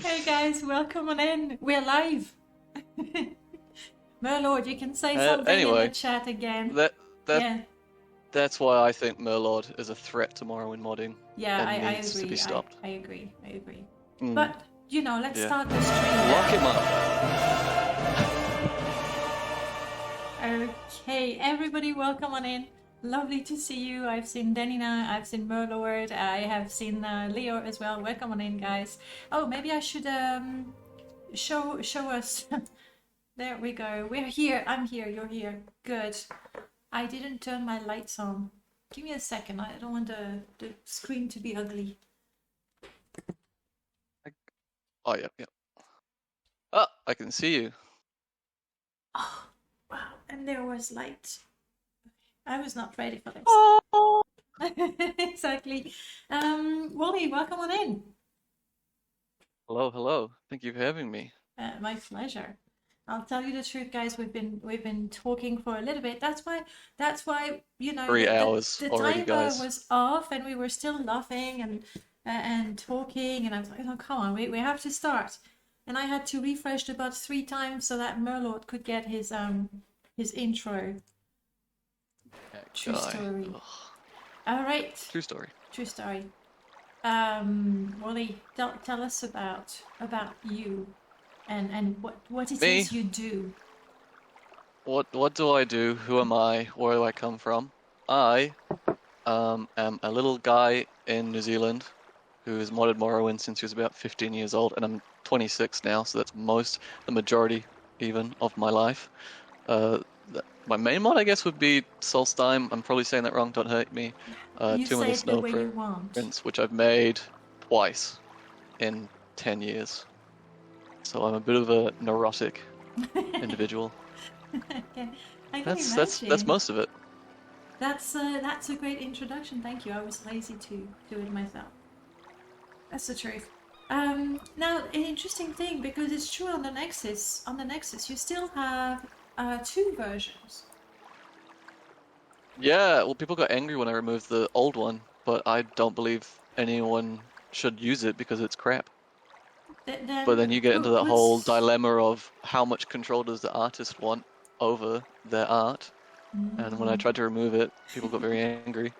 Hey guys, welcome on in. We're live. Merlord, you can say something in the Anyway, chat again. that that Yeah, that's why I think Murlord is a threat tomorrow in modding yeah, and I needs to be agree. I, stopped. I agree. I agree. Mm, But, you know, let's yeah. start the stream Lock him now. up. Okay, everybody, welcome on in. Lovely to see you. I've seen Denina, I've seen Merlord, I have seen Leo as well. Welcome on in, guys. Oh, maybe I should show us. There we go. We're here. I'm here. You're here. Good. I didn't turn my lights on. Give me a second. I don't want the screen to be ugly. Oh yeah, yeah. Oh, I can see you. Oh, wow. And there was light. I was not ready for this. Oh. Exactly. Wolli, welcome on in. Hello, hello. Thank you for having me. My pleasure. I'll tell you the truth, guys. We've been talking for a little bit. That's why you know 3 hours the already, timer guys. was off, and we were still laughing and talking. And I was like, oh come on, we have to start. And I had to refresh the bot 3 times so that Merlord could get his intro. That True guy. story. Ugh. All right, True story. true story. Wolli, tell us about you and what it Me? is you do. What do I do? Who am I? Where do I come from? I am a little guy in New Zealand who's modded Morrowind since he was about 15 years old, and I'm 26 now, so that's the majority even of my life. My main mod, I guess, would be Solstheim. I'm probably saying that wrong, don't hurt me. You Tomb of say the it the Snow way you want. Prince, which I've made twice in 10 years. So I'm a bit of a neurotic individual. I can That's imagine. most of it. That's a great introduction. Thank you. I was lazy to do it myself. That's the truth. Now an interesting thing, because it's true on the Nexus. On the Nexus, you still have 2 versions. Yeah, well, people got angry when I removed the old one, but I don't believe anyone should use it because it's crap. But then Then you get into that whole who's dilemma of how much control does the artist want over their art. And when I mm. tried to remove it, people got very angry.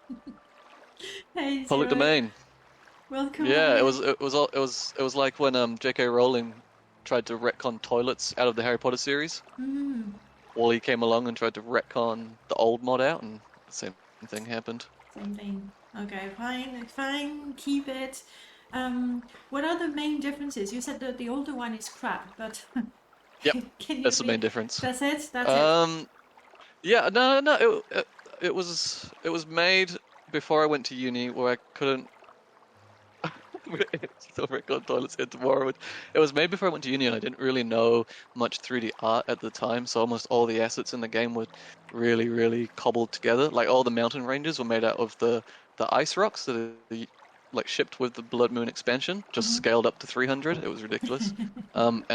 Hey Public Zero, domain. welcome on Yeah, in. it was like when J.K. Rowling tried to retcon toilets out of the Harry Potter series. Mm. Wolli came along and tried to retcon the old mod out, and the same thing happened. Same thing. Okay, fine, keep it. What are the main differences? You said that the older one is crap, but Yep, can you that's the be? main difference. That's it. That's it. Um, yeah, no, it was made before I went to uni where I couldn't. Still record toilets here tomorrow. It was made before I went to uni, and I didn't really know much 3D art at the time, so almost all the assets in the game were really, really cobbled together. Like all the mountain ranges were made out of the ice rocks that are like shipped with the Blood Moon expansion, just Hmm. scaled up to 300. It was ridiculous. And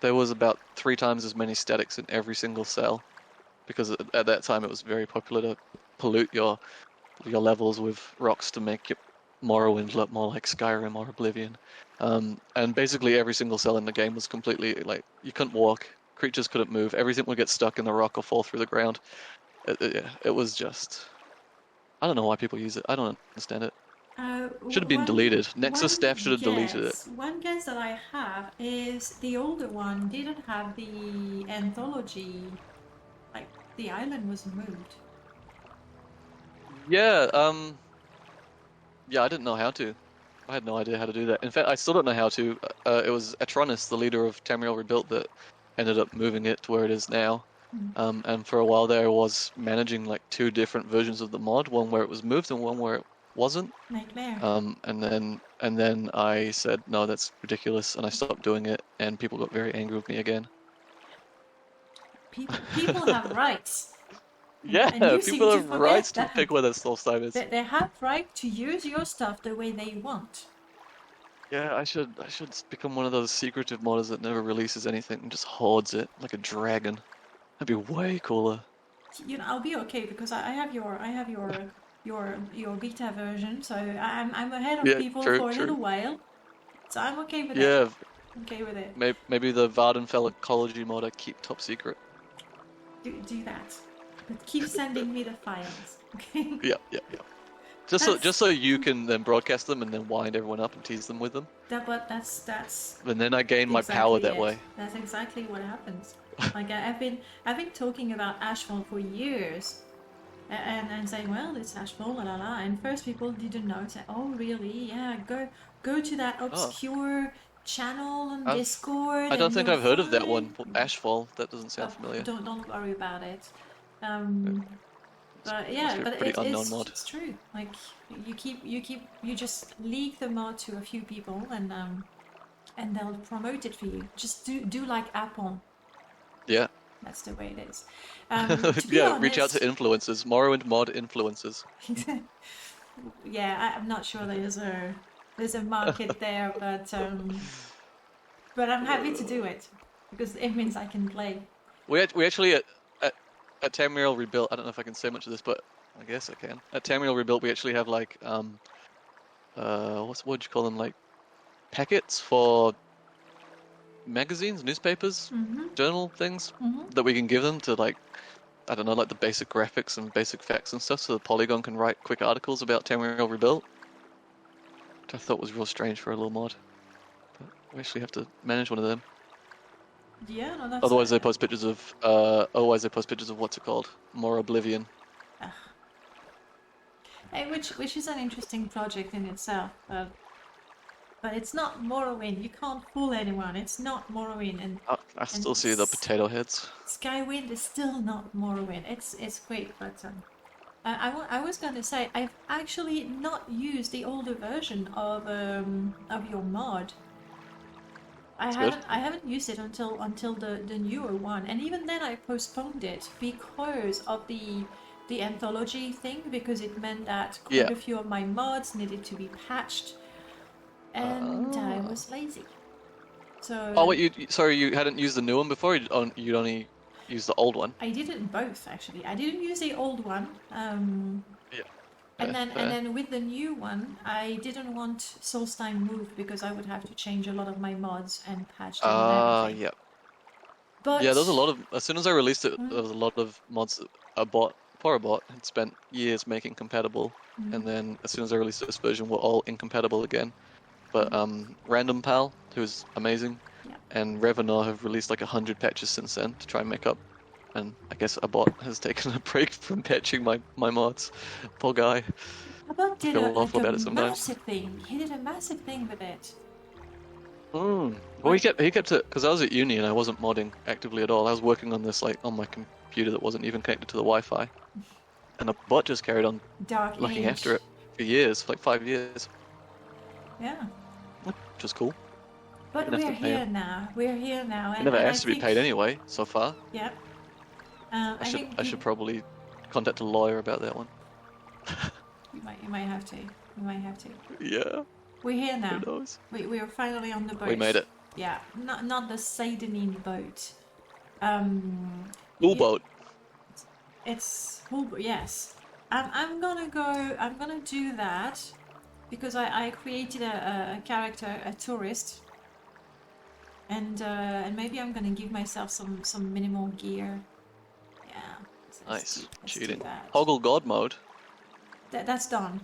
there was about 3 times as many statics in every single cell because at that time it was very popular to pollute your levels with rocks to make your Morrowind look more like Skyrim or Oblivion. And basically every single cell in the game was completely like you couldn't walk, creatures couldn't move, everything would get stuck in the rock or fall through the ground. It was just I don't know why people use it. I don't understand it. Should have been deleted. Nexus staff should have deleted it. One guess that I have is the older one didn't have the anthology. Like the island was moved. Yeah, yeah, I didn't know how to. I had no idea how to do that. In fact, I still don't know how to. It was Atronis, the leader of Tamriel Rebuilt, that ended up moving it to where it is now. And for a while there, I was managing like 2 different versions of the mod, one where it was moved and one where it wasn't. Nightmare. And then I said, no, that's ridiculous, and I stopped doing it, and people got very angry with me again. People have rights. Yeah, And you seem people to have forget rights to that. pick where their Solstheim is. They have right to use your stuff the way they want. Yeah, I should become one of those secretive modders that never releases anything and just hoards it like a dragon. That'd be way cooler. You know, I'll be okay because I have your beta version, so I'm ahead of Yeah, people true, for a little true. while. So I'm okay with it. Yeah, I'm okay with it. maybe the Vardenfell ecology mod I keep top secret. Do that. But keep sending me the files. Okay. Yeah. Just so you can then broadcast them and then wind everyone up and tease them with them. But that's. And then I gain my exactly power that it. way. That's exactly what happens. Like I've been talking about Ashfall for years, and saying, well, it's Ashfall, la la la. And first people didn't know. Say, oh really? Yeah, go to that obscure channel on Discord. I don't and think you'll I've heard of that find- one. Ashfall. That doesn't sound familiar. Don't worry about it. But Must be a pretty unknown mod. It's true. Like you just leak the mod to a few people and they'll promote it for you. Just do like Apple. Yeah. That's the way it is. Yeah, reach out to influencers, Morrowind mod influencers. Yeah, I'm not sure there's a market there, but I'm happy to do it because it means I can play. We actually at Tamriel Rebuilt, I don't know if I can say much of this, but I guess I can. At Tamriel Rebuilt, we actually have like what would you call them, like packets for magazines, newspapers, journal things that we can give them to, like, I don't know, like the basic graphics and basic facts and stuff, so the Polygon can write quick articles about Tamriel Rebuilt, which I thought was real strange for a little mod. But we actually have to manage one of them. Yeah, no, that's Otherwise, they post pictures of what's it called, More Oblivion. Hey, which is an interesting project in itself. But it's not Morrowind. You can't fool anyone. It's not Morrowind, and I still see the potato heads. Skywind is still not Morrowind. It's great, but I was going to say I've actually not used the older version of your mod. I haven't used it until the newer one, and even then I postponed it because of the anthology thing, because it meant that quite a few of my mods needed to be patched. And I was lazy. So. Oh wait, you hadn't used the new one before? You'd only used the old one? I did both actually. I didn't use the old one. Yeah. And then with the new one, I didn't want Solstheim moved because I would have to change a lot of my mods and patch them and everything. Yeah. But yeah, there was a lot of. As soon as I released it, there was a lot of mods that I bought had spent years making compatible, and then as soon as I released this version, were all incompatible again. But Random Pal, who's amazing, and Revenor have released like 100 patches since then to try and make up. And I guess Abot has taken a break from patching my mods. Poor guy. Abot did a massive thing. He did a massive thing with it. Well, he kept it, because I was at uni and I wasn't modding actively at all. I was working on this like on my computer that wasn't even connected to the Wi-Fi, and Abot just carried on looking after it for years, like 5 years. Yeah. Which was cool. But we're here now. We're here now. It never asked to be paid anyway, so far. Yep. I should probably contact a lawyer about that one. You might have to. You might have to. Yeah. We're here now. Who knows? We are finally on the boat. We made it. Yeah. Not the Seidenine boat. Full boat. It's full boat. Yes. I'm gonna do that. Because I created a character, a tourist, and maybe I'm gonna give myself some minimal gear. Yeah. Nice. Cheating. Hoggle God mode. That's done.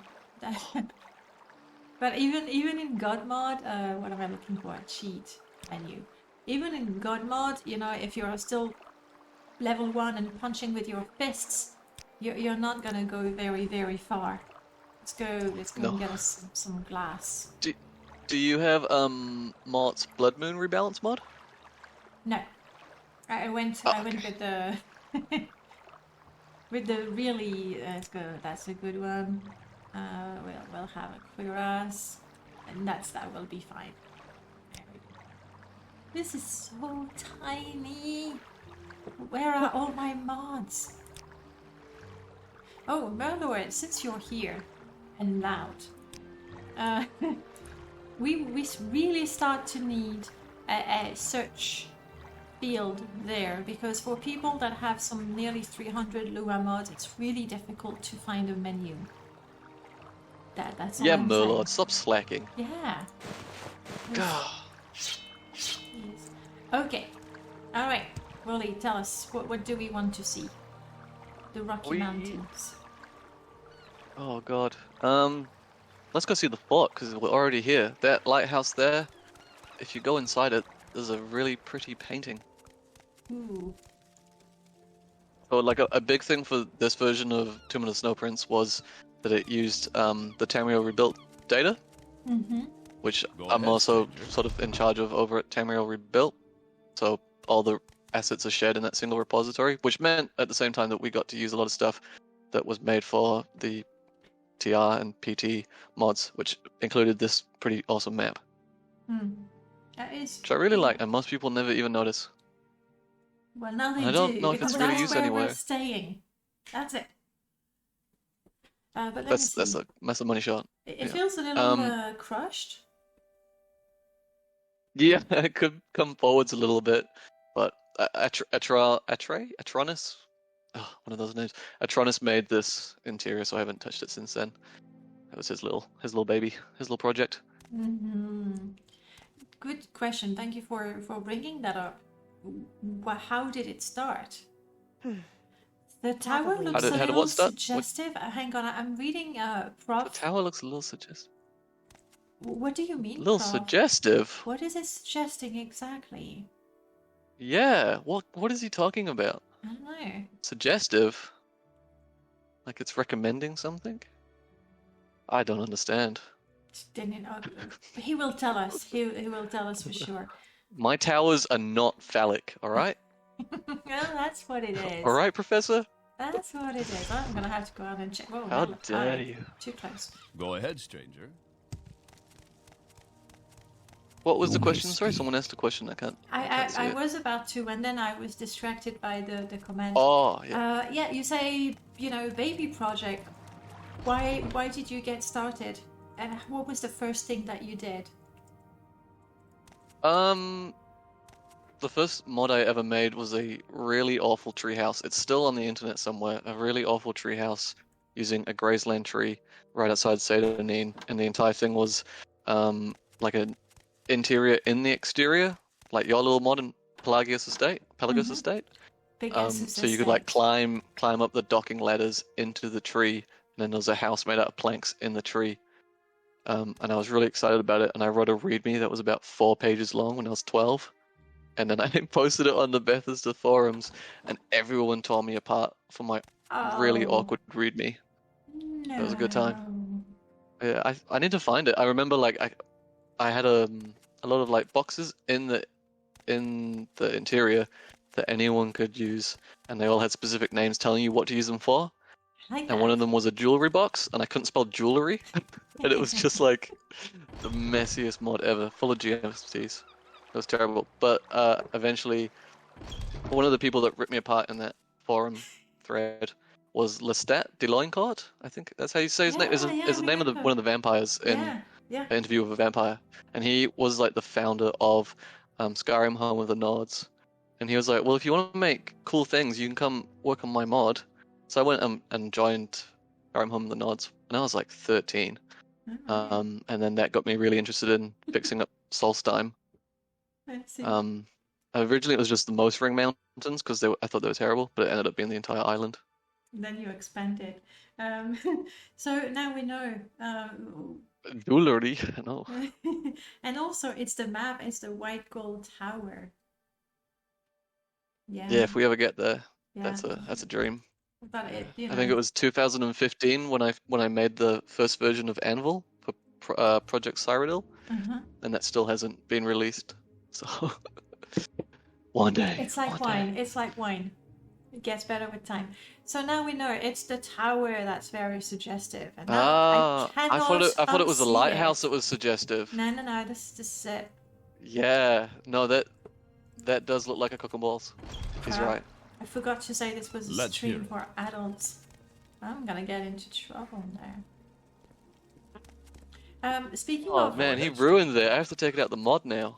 But even in God mod, what am I looking for? Cheat menu. Even in God mod, you know, if you're still level 1 and punching with your fists, you're not gonna go very, very far. Let's go and get us some glass. Do you have Mart's Blood Moon Rebalance mod? No. I went with the with the really that's a good one. We'll have a cuirass, and that will be fine. This is so tiny. Where are all my mods? Oh, Merlord, since you're here and loud, we really start to need a search field there, because for people that have some nearly 300 Lua mods, it's really difficult to find a menu. That's all I'm Merlord, saying. stop slacking. Yeah. Yes. Okay. All right. Wolli, tell us what do we want to see? The Rocky Mountains. Oh god. Let's go see the fort because we're already here. That lighthouse there. If you go inside it, there's a really pretty painting. Ooh. So like a big thing for this version of Tomb of the Snow Prince was that it used the Tamriel Rebuilt data, which I'm also sort of in charge of over at Tamriel Rebuilt. So all the assets are shared in that single repository, which meant at the same time that we got to use a lot of stuff that was made for the TR and PT mods, which included this pretty awesome map. That is. Which I really like, and most people never even notice. Well, now they I don't do, know if because it's really that's used where anywhere. we're staying. That's it. But let me That's see. a massive money shot. It feels a little crushed. Yeah, it could come forwards a little bit, but Atronus, oh, one of those names. Atronus made this interior, so I haven't touched it since then. That was his little baby, his little project. Good question. Thank you for bringing that up. How did it start? The tower looks a little suggestive. Hang on, I'm reading Prof. The tower looks a little suggestive. What do you mean, A little Prof? suggestive? What is it suggesting exactly? Yeah, what is he talking about? I don't know. Suggestive? Like it's recommending something? I don't understand. He will tell us. He will tell us for sure. My towers are not phallic, alright? Well, that's what it is. Alright, Professor? That's what it is. I'm gonna have to go out and check. Whoa, How dare you? Too close. Go ahead, stranger. What was the question? Sorry, someone asked a question. I was about to, and then I was distracted by the comment. Oh, yeah. Yeah, you say, baby project. Why did you get started? And what was the first thing that you did? The first mod I ever made was a really awful treehouse. It's still on the internet somewhere. A really awful treehouse using a grazeland tree right outside Sadanin, and the entire thing was like an interior in the exterior, like your little mod in Pelagos Estate. So you could like climb up the docking ladders into the tree, and then there was a house made out of planks in the tree. And I was really excited about it, and I wrote a README that was about 4 pages long when I was 12. And then I posted it on the Bethesda forums, and everyone tore me apart for my really awkward README. No. It was a good time. Yeah, I need to find it. I remember like I had a lot of like boxes in the interior that anyone could use, and they all had specific names telling you what to use them for. And one of them was a jewelry box, and I couldn't spell jewelry, and it was just like the messiest mod ever, full of GMTs. It was terrible. But eventually, one of the people that ripped me apart in that forum thread was Lestat de Loincourt. I think that's how you say his name. Is the name of one of the vampires in an interview with a vampire, and he was like the founder of Skyrim Home of the Nods. And he was like, "Well, if you want to make cool things, you can come work on my mod." So I went and joined Skyrim Home of the Nods, and I was like 13. And then that got me really interested in fixing up Solstheim. Originally it was just the Most Ring Mountains because I thought they were terrible, but it ended up being the entire island. Then you expanded. So now we know. Jewelry, I know. And also, it's the map. It's the white gold tower. Yeah. Yeah, if we ever get there, that's a dream. But I think it was 2015 when I made the first version of Anvil for Project Cyrodiil, and that still hasn't been released. So one day. It's like wine. It's like wine. It gets better with time. So now we know it's the tower that's very suggestive. And I thought it was a lighthouse that was suggestive. No. This is it. Yeah. No, that does look like a cock and balls. He's right. I forgot to say this was a stream for adults. I'm gonna get into trouble there. Speaking of... Oh man, he ruined it. I have to take it out the mod now.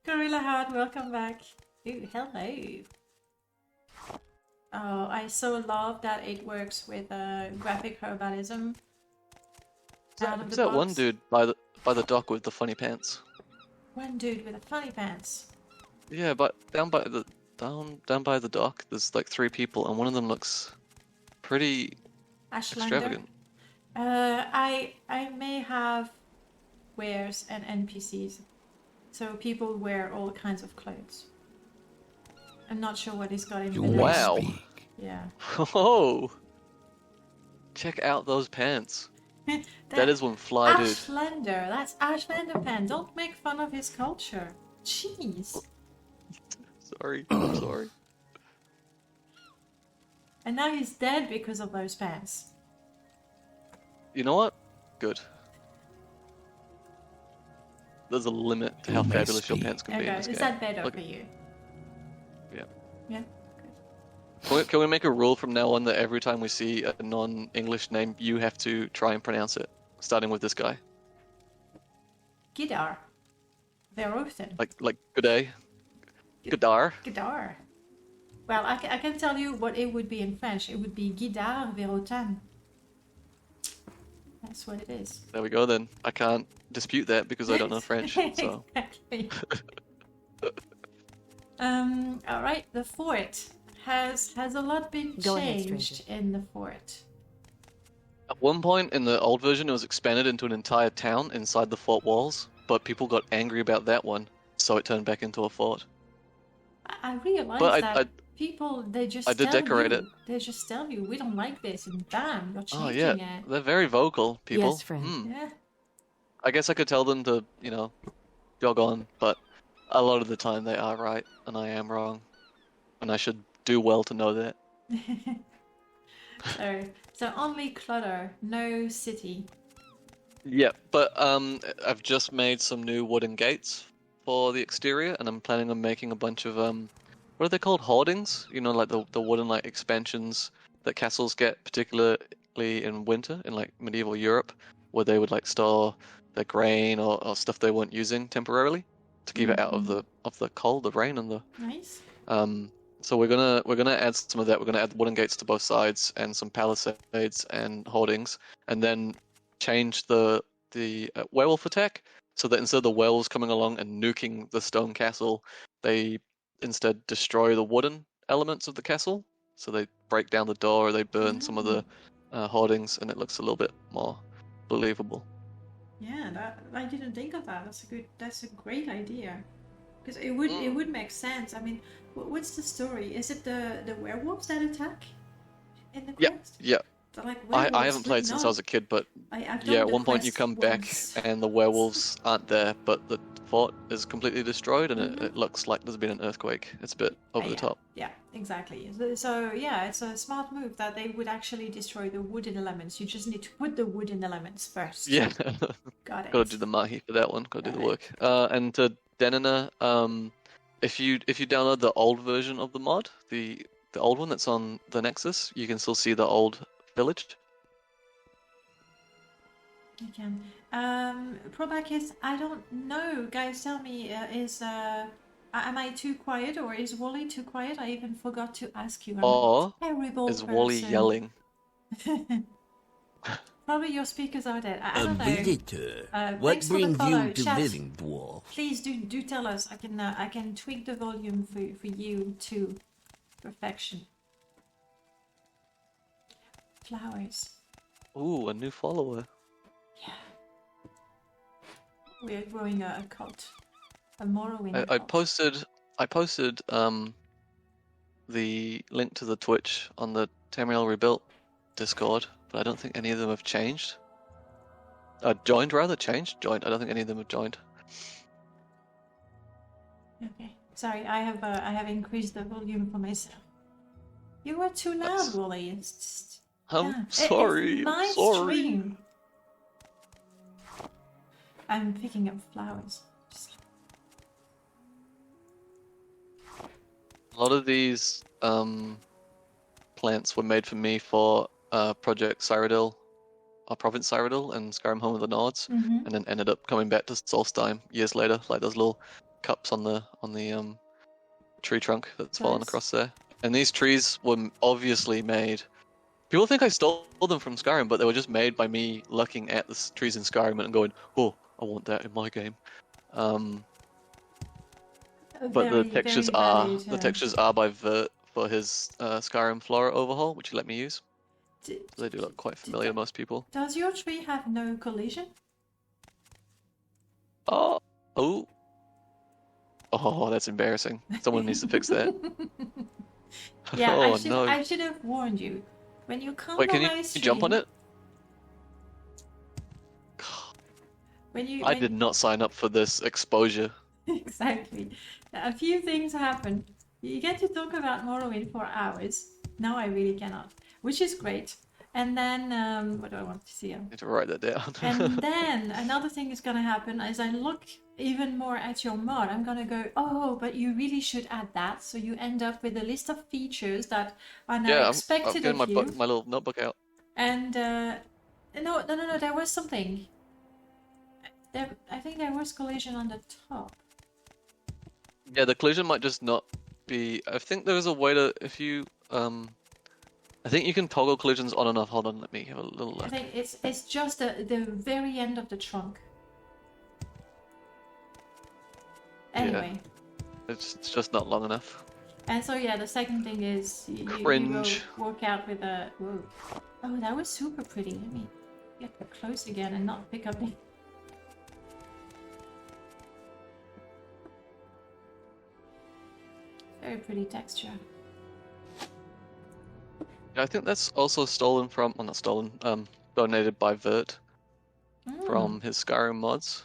Gorilla Heart, welcome back. Ooh, hello. Oh, I so love that it works with graphic herbalism. out of Who's the that one box. dude by the dock with the funny pants? One dude with the funny pants. Yeah, but down by the dock, there's like 3 people, and one of them looks pretty Ashlander. extravagant. I may have wares and NPCs. So people wear all kinds of clothes. I'm not sure what he's got in the Wow. Yeah. Oh, check out those pants. That is one fly dude. Ashlander. That's Ashlander pen. Don't make fun of his culture. Jeez. Sorry, I'm sorry. And now he's dead because of those pants. You know what? Good. There's a limit to how fabulous your pants can be in Okay, this is game. that better Look, for you? yeah. Yeah. Can we make a rule from now on that every time we see a non-English name, you have to try and pronounce it, starting with this guy? Gidar. They're often. Like good day. Goodar. Gidar. Well, I can tell you what it would be in French. It would be Guidar Vérotan. That's what it is. There we go then. I can't dispute that because I don't know French. So. Exactly. All right. The fort has a lot been changed in the fort. At one point in the old version, it was expanded into an entire town inside the fort walls, but people got angry about that one, so it turned back into a fort. I realized But people, they just I did decorate it. They just tell you, we don't like this, and bam, you're Oh changing yeah, it. they're very vocal, people. Yes, friend. Yeah. I guess I could tell them to, jog on, but a lot of the time they are right, and I am wrong. And I should do well to know that. So only clutter, no city. Yeah, but I've just made some new wooden gates for the exterior, and I'm planning on making a bunch of what are they called? Hoardings? Like the wooden like expansions that castles get, particularly in winter in like medieval Europe, where they would like store their grain or stuff they weren't using temporarily to keep it out of the cold, the rain, and the Nice. So we're gonna add some of that. We're gonna add wooden gates to both sides and some palisades and hoardings, and then change the werewolf attack so that instead of the werewolves coming along and nuking the stone castle, they instead destroy the wooden elements of the castle. So they break down the door, or they burn some of the hoardings, and it looks a little bit more believable. Yeah, I didn't think of that. That's a great idea. Because it would make sense. I mean, what's the story? Is it the werewolves that attack in the quest? Yeah. Like I haven't played since I was a kid, but at one point you come back and the werewolves aren't there, but the fort is completely destroyed, and it looks like there's been an earthquake. It's a bit over the top. Yeah, exactly. So yeah, it's a smart move that they would actually destroy the wooden elements. You just need to put the wooden elements first. Yeah. Got it. Gotta do the mahi for that one. Gotta do the work. And to Denina, if you download the old version of the mod, the old one that's on the Nexus, you can still see the old village. You can. Probakis, I don't know. Guys, tell me, am I too quiet, or is Wolli too quiet? I even forgot to ask you. Or terrible is Wolli yelling? Probably your speakers are dead. I don't know. Visitor. What Thanks for the brings follow. you to Chat, Living Dwarf? please do tell us. I can tweak the volume for you to perfection. Flowers. Ooh, a new follower. Yeah. We're growing a cult. A Morrowind I cult. posted the link to the Twitch on the Tamriel Rebuilt Discord, but I don't think any of them have changed. Joined. Joined. I don't think any of them have joined. Okay. Sorry, I have increased the volume for myself. You were too loud, Wolli. It's just... I'm sorry. It's my I'm sorry. stream. I'm picking up flowers. A lot of these plants were made for me for Project Cyrodiil, or Province Cyrodiil, and Skyrim Home of the Nords, and then ended up coming back to Solstheim years later, like those little cups on the tree trunk that's fallen across there. And these trees were obviously made People think I stole them from Skyrim, but they were just made by me looking at the trees in Skyrim and going, "Oh, I want that in my game." But the textures are by Vert for his Skyrim Flora overhaul, which he let me use. So they do look quite familiar to most people. Does your tree have no collision? Oh, that's embarrassing. Someone needs to fix that. Yeah, oh, I should have warned you. When you come Wait, on can my you stream, jump on it? I when did not sign up for this exposure. Exactly. A few things happen. You get to talk about Morrowind for hours. Now I really cannot, which is great. And then, what do I want to see? I need to write that down. And then another thing is going to happen as I look even more at your mod. I'm going to go, oh, but you really should add that. So you end up with a list of features that are now expected I'm of getting you. my little notebook out. And no, there was something. I think there was collision on the top. Yeah, the collision might just not be. I think there is a way to, if you I think you can toggle collisions on and off. Hold on, let me have a little look. I think it's just the very end of the trunk. Anyway. Yeah, it's just not long enough. And so yeah, the second thing is you will work out with a. Whoa. Oh, that was super pretty. Let me get close again and not pick up the. Very pretty texture. Yeah, I think that's also stolen from, well, not stolen, donated by Vert from his Skyrim mods.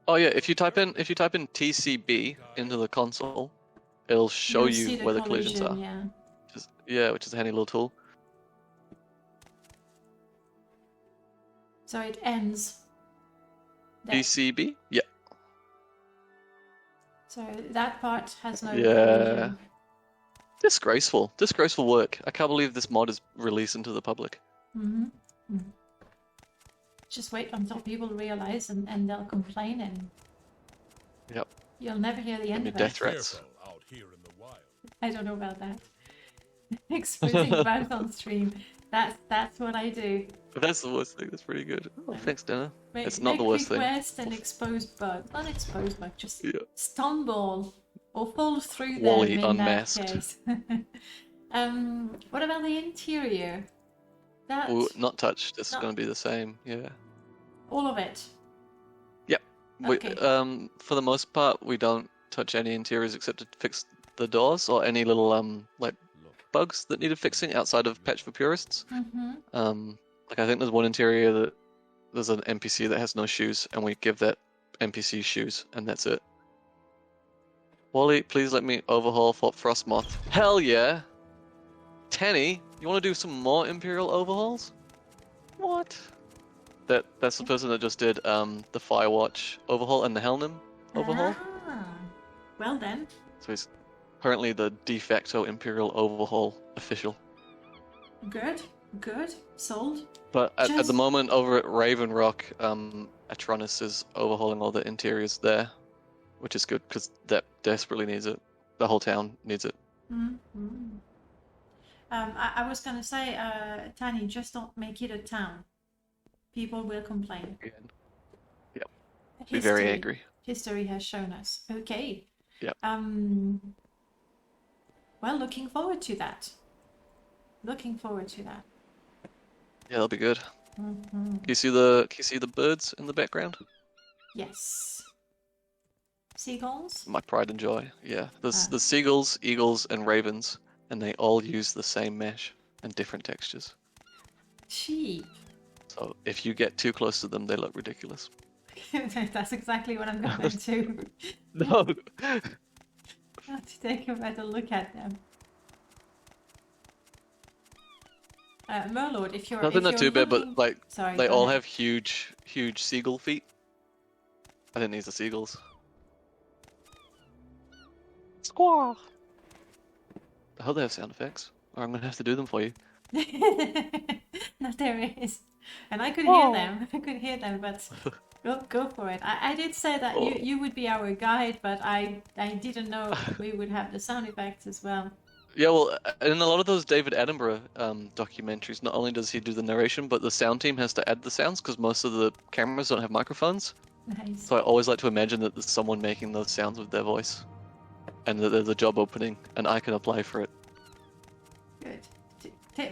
Oh yeah, if you type in TCB into the console, it'll show you where the collisions are. Yeah. Which is a handy little tool. So it ends. TCB? Yeah. So that part has no. Yeah. Disgraceful work. I can't believe this mod is released into the public. Just wait until people realize and they'll complain and. Yep. You'll never hear the end of it. Death threats. Out here in the wild. I don't know about that. Exposing both on stream. That's what I do. But that's the worst thing. That's pretty good. Oh, thanks, Dana. It's not the worst thing. Request and expose bugs. Not expose bugs, just stumble or fall through them Wolli in unmasked. that case. What about the interior? Ooh, not touched. It's going to be the same. Yeah. All of it. Yep. Okay. For the most part, we don't touch any interiors except to fix the doors or any little like bugs that needed fixing outside of patch for purists. Like I think there's one interior that there's an NPC that has no shoes, and we give that NPC shoes, and that's it. Wolli, please let me overhaul Fort Frostmoth. Hell yeah! Tanny, you want to do some more Imperial overhauls? What? That's the person that just did the Firewatch overhaul and the Helnim overhaul. Well then. So he's currently the de facto Imperial overhaul official. Good. Sold. But at the moment over at Raven Rock, Atronis is overhauling all the interiors there, which is good because that desperately needs it. The whole town needs it. I was gonna say, Tani, just don't make it a town. People will complain. Yep. Be very angry. History has shown us. Okay. Yep. Well, looking forward to that. Yeah, that'll be good. Can you see the birds in the background? Yes. Seagulls? My pride and joy. Yeah. There's seagulls, eagles, and ravens, and they all use the same mesh and different textures. Cheap. So if you get too close to them, they look ridiculous. That's exactly what I'm going to do. No. I have to take a better look at them. Merlord, if you're Nothing not too bad, but like they all have huge seagull feet. I didn't use the seagulls. Squawk. I hope they have sound effects, or I'm gonna have to do them for you. No, there is, and I could hear them. I could hear them, but go for it. I did say that you would be our guide, but I didn't know we would have the sound effects as well. Yeah, well, in a lot of those David Attenborough documentaries, not only does he do the narration, but the sound team has to add the sounds because most of the cameras don't have microphones. Nice. So I always like to imagine that there's someone making those sounds with their voice, and that there's a job opening, and I can apply for it. Good.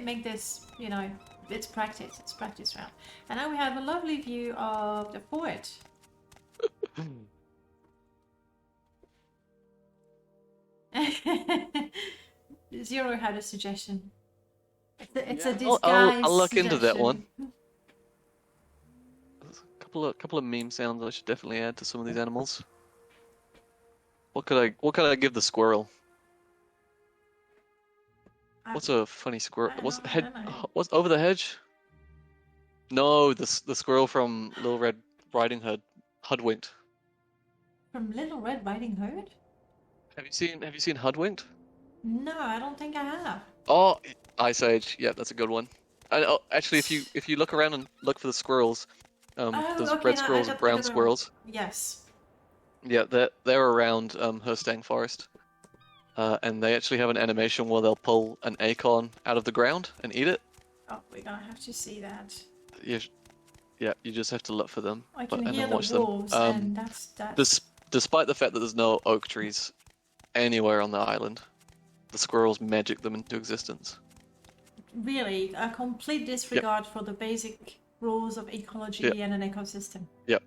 Make this, it's practice. It's practice round. And now we have a lovely view of the fort. Zero had a suggestion. It's a disguise I'll look into that one. suggestion. There's a couple of meme sounds I should definitely add to some of these animals. What could I give the squirrel? What's a funny squirrel? I don't know. What's over the hedge? No, the squirrel from Little Red Riding Hood, Hoodwinked. From Little Red Riding Hood? Have you seen Hoodwinked? No, I don't think I have. Oh, Ice Age. Yeah, that's a good one. And actually, if you look around and look for the squirrels, there's Okay, red no, squirrels and brown squirrels. Yes. Yeah, they're around Herstang Forest, and they actually have an animation where they'll pull an acorn out of the ground and eat it. Oh, we're gonna have to see that. You just have to look for them I can and hear then the watch wolves, them. and that's... Despite the fact that there's no oak trees anywhere on the island, the squirrels magic them into existence. Really, a complete disregard for the basic rules of ecology and an ecosystem. Yep.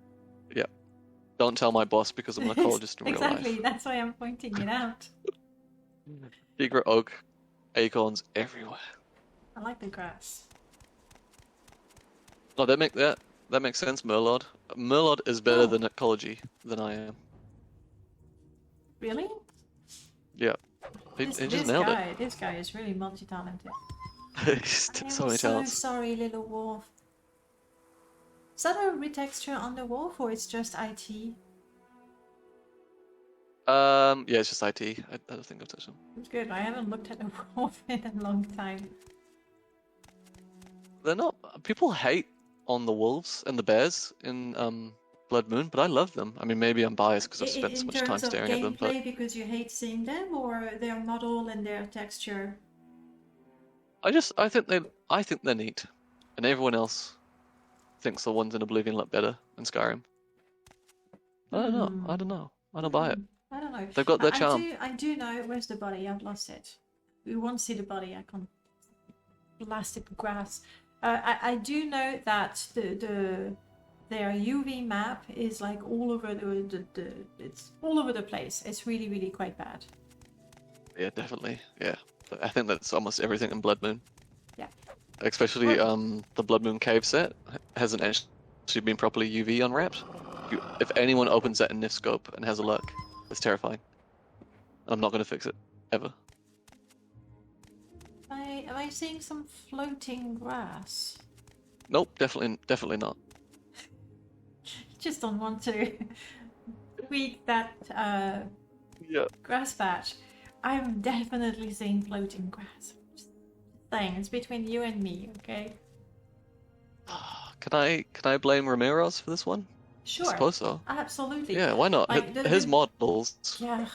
Don't tell my boss because I'm an ecologist in real life. Exactly, that's why I'm pointing it out. Secret oak, acorns everywhere. I like the grass. No, that makes sense, Merlord. Merlord is better than ecology than I am. Really? Yeah. He just nailed it. This guy is really multi-talented. He's I so am many so talents. sorry, little wolf. Is that a retexture on the wolf, or it's just IT? Yeah, it's just IT. I don't think I've touched them. It's good. I haven't looked at a wolf in a long time. They're not. People hate on the wolves and the bears in Blood Moon, but I love them. I mean, maybe I'm biased because I've spent so much time staring at them. But In terms of gameplay, because you hate seeing them, or their model and their texture? I think they're neat, and everyone else thinks the ones in Oblivion look better than Skyrim. I don't know. I don't buy it. I don't know. They've got their charm. I do know. Where's the body? I've lost it. We won't see the body. I can't blast it with grass. I do know that their UV map is like all over it's all over the place. It's really quite bad. Yeah, definitely. Yeah, I think that's almost everything in Blood Moon. Yeah. Especially the Blood Moon cave set hasn't actually been properly UV unwrapped. If anyone opens that in Nifscope and has a look, it's terrifying. I'm not going to fix it ever. Am I seeing some floating grass? Nope, definitely not. Just don't want to tweak that grass patch. I'm definitely seeing floating grass. Just saying, it's between you and me, okay? Can I blame Ramirez for this one? Sure. I suppose so. Absolutely. Yeah, why not? Like, His models. Yeah,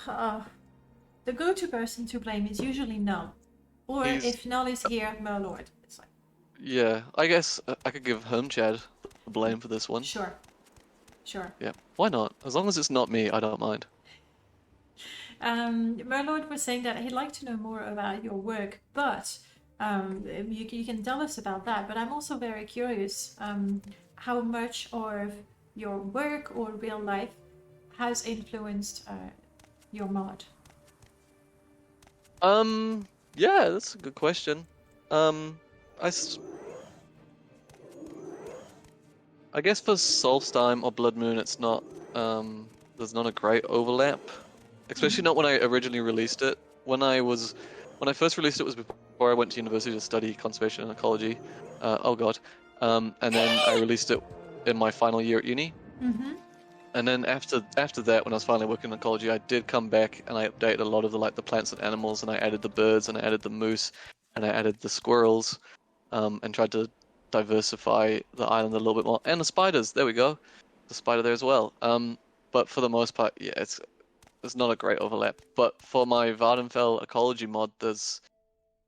the go-to person to blame is usually Null. Or if Null is here, Merlord. It's like... Yeah, I guess I could give Chad the blame for this one. Sure. Yeah, why not? As long as it's not me, I don't mind. Merlord was saying that he'd like to know more about your work, but you can tell us about that. But I'm also very curious how much of your work or real life has influenced your mod. Yeah, that's a good question. I guess for Solstheim or Blood Moon, it's not there's not a great overlap, especially not when I originally released it. When I first released it was before I went to university to study conservation and ecology. And then I released it in my final year at uni. Mm-hmm. And then after that, when I was finally working in ecology, I did come back and I updated a lot of the plants and animals, and I added the birds, and I added the moose, and I added the squirrels, and tried to diversify the island a little bit more. And the spiders, there we go, the spider there as well. But for the most part, yeah, there's not a great overlap. But for my Vardenfell ecology mod, there's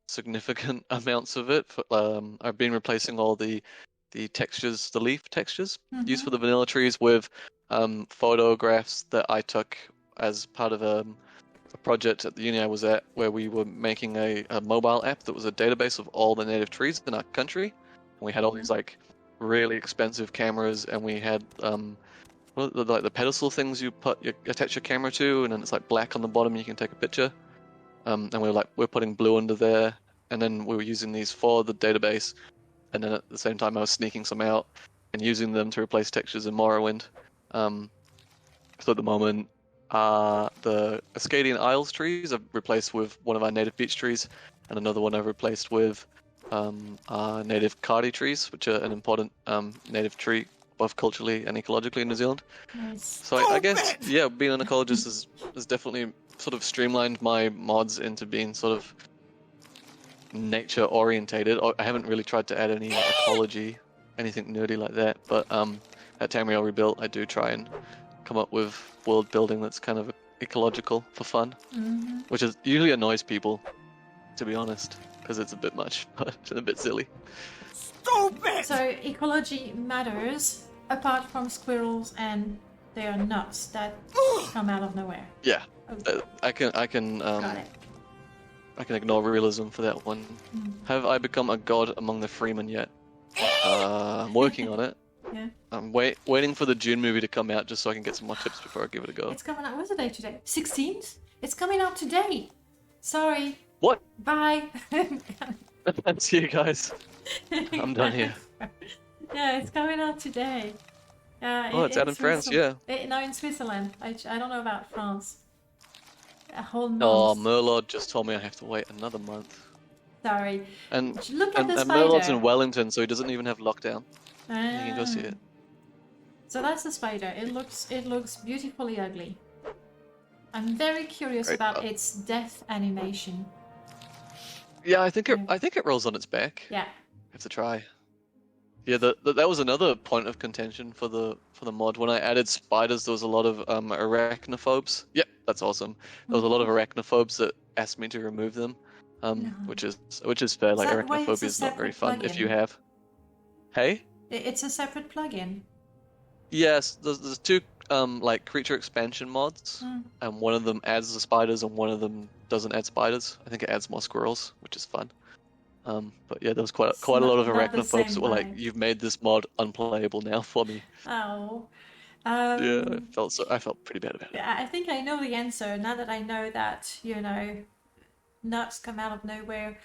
significant amounts of it. I've been replacing all the textures, the leaf textures used for the vanilla trees with photographs that I took as part of a project at the uni I was at, where we were making a mobile app that was a database of all the native trees in our country. And we had all these like really expensive cameras, and we had like the pedestal things you attach your camera to, and then it's like black on the bottom. You can take a picture. And we're putting blue under there, and then we were using these for the database, and then at the same time I was sneaking some out and using them to replace textures in Morrowind. So at the moment, the Ascadian Isles trees I've replaced with one of our native beech trees, and another one I've replaced with our native Cardi trees, which are an important native tree, both culturally and ecologically in New Zealand. Nice. So I guess, yeah, being an ecologist has definitely sort of streamlined my mods into being sort of nature orientated. I haven't really tried to add any ecology, anything nerdy like that, but at Tamriel Rebuilt I do try and come up with world building that's kind of ecological for fun, which is usually annoys people, to be honest, because it's a bit much, but a bit silly. Stupid! So ecology matters apart from squirrels and their nuts that come out of nowhere. Yeah, Okay. I can Got it. I can ignore realism for that one. Have I become a god among the freemen yet? I'm working on it. Yeah. I'm waiting for the June movie to come out just so I can get some more tips before I give it a go. It's coming out. What's the day today? 16th? It's coming out today. Sorry. What? Bye. See you guys. I'm done here. Yeah, it's coming out today. Oh, it's out in France, yeah. No, in Switzerland. I don't know about France. A whole month. Oh, Merlot just told me I have to wait another month. Sorry. And Look at the and spider. Merlot's in Wellington, so he doesn't even have lockdown. You can go see it. So that's the spider. It looks beautifully ugly. I'm very curious about its death animation. Yeah, I think it rolls on its back. Yeah. Have to try. Yeah, that was another point of contention for the mod. When I added spiders, there was a lot of arachnophobes. Yep, that's awesome. There was a lot of arachnophobes that asked me to remove them, which is fair. Like arachnophobia is not very fun if you have. Hey. It's a separate plugin. Yes, there's two like creature expansion mods, and one of them adds the spiders, and one of them doesn't add spiders. I think it adds more squirrels, which is fun. But yeah, there was quite a lot of arachnophobes that were like, "You've made this mod unplayable now for me." Oh. Yeah, I felt pretty bad about it. I think I know the answer now that I know that nuts come out of nowhere.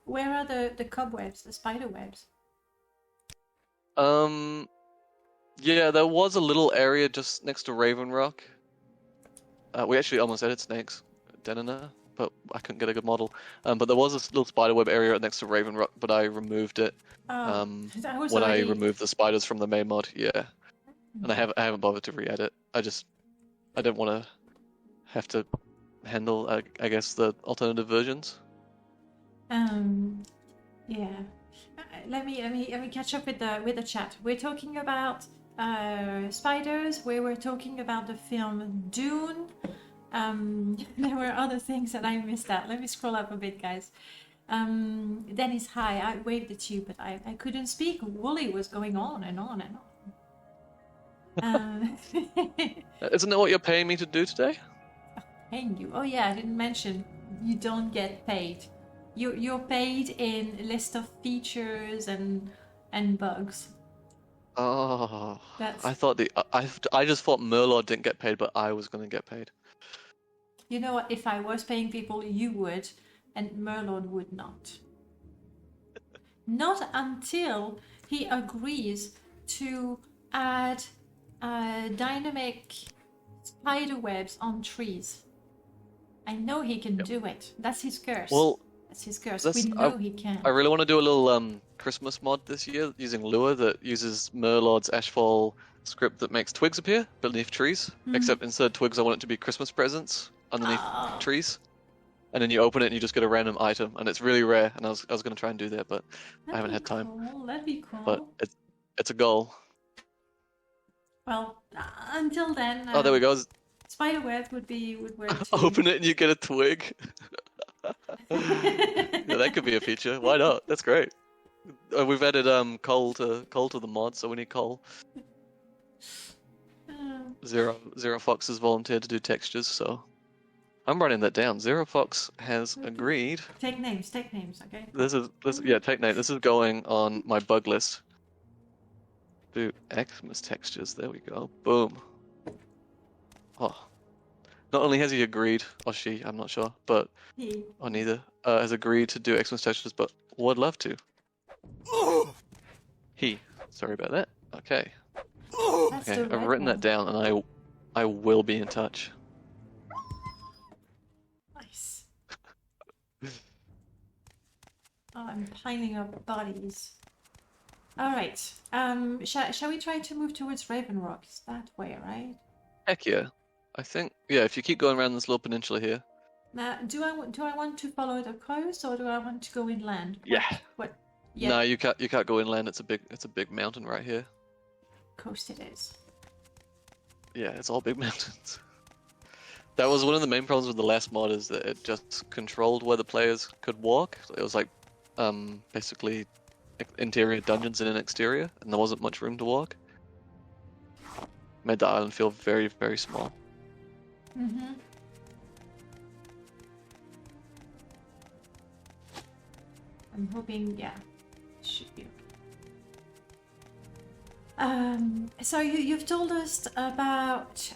Where are the cobwebs, the spider webs? Yeah, there was a little area just next to Raven Rock. We actually almost added snakes, Denina, but I couldn't get a good model. But there was this little spiderweb area right next to Raven Rock, but I removed it when I removed the spiders from the main mod. Yeah, and I haven't bothered to re-add it. I don't want to have to handle, I guess, the alternative versions. Yeah. Let me catch up with the chat. We're talking about spiders. We were talking about the film Dune. There were other things that I missed out. Let me scroll up a bit, guys. Dennis, hi. I waved at you, but I couldn't speak. Wolli was going on and on and on. Isn't that what you're paying me to do today? Paying you? Oh yeah, I didn't mention. You don't get paid. You're paid in list of features and bugs. Oh, I thought I just thought Merlot didn't get paid, but I was gonna get paid. You know what? If I was paying people, you would, and Merlot would not. Not until he agrees to add dynamic spider webs on trees. I know he can do it. That's his curse. Well, that's his curse. We know he can. I really want to do a little Christmas mod this year using Lure that uses Merlot's Ashfall script that makes twigs appear beneath trees. Except instead of twigs, I want it to be Christmas presents underneath trees. And then you open it and you just get a random item, and it's really rare. And I was going to try and do that, but I haven't had time. Cool. That'd be cool. But it's a goal. Well, until then. Oh, there we go. Spiderweb would work too. Open it and you get a twig. Yeah, that could be a feature. Why not? That's great. We've added coal to the mod, so we need coal. Zero Fox has volunteered to do textures, so I'm writing that down. Zero Fox has agreed. Take names, okay? This take name. This is going on my bug list. Do Xmas textures. There we go. Boom. Oh. Not only has he agreed, or she, I'm not sure, but or neither, has agreed to do Xmas textures, but would love to. He. Sorry about that. Okay. Okay, I've written that down, and I will be in touch. Nice. I'm piling up bodies. All right. Shall we try to move towards Raven Rock? It's that way, right? Heck yeah. I think if you keep going around this little peninsula here. Now, do I want to follow the coast, or do I want to go inland? What? Yeah. No, you can't go inland. It's a big mountain right here. Coast it is. Yeah, it's all big mountains. That was one of the main problems with the last mod, is that it just controlled where the players could walk. It was like basically interior dungeons in an exterior, and there wasn't much room to walk. Made the island feel very, very small. Mm-hmm. I'm hoping, should be okay. So you've told us about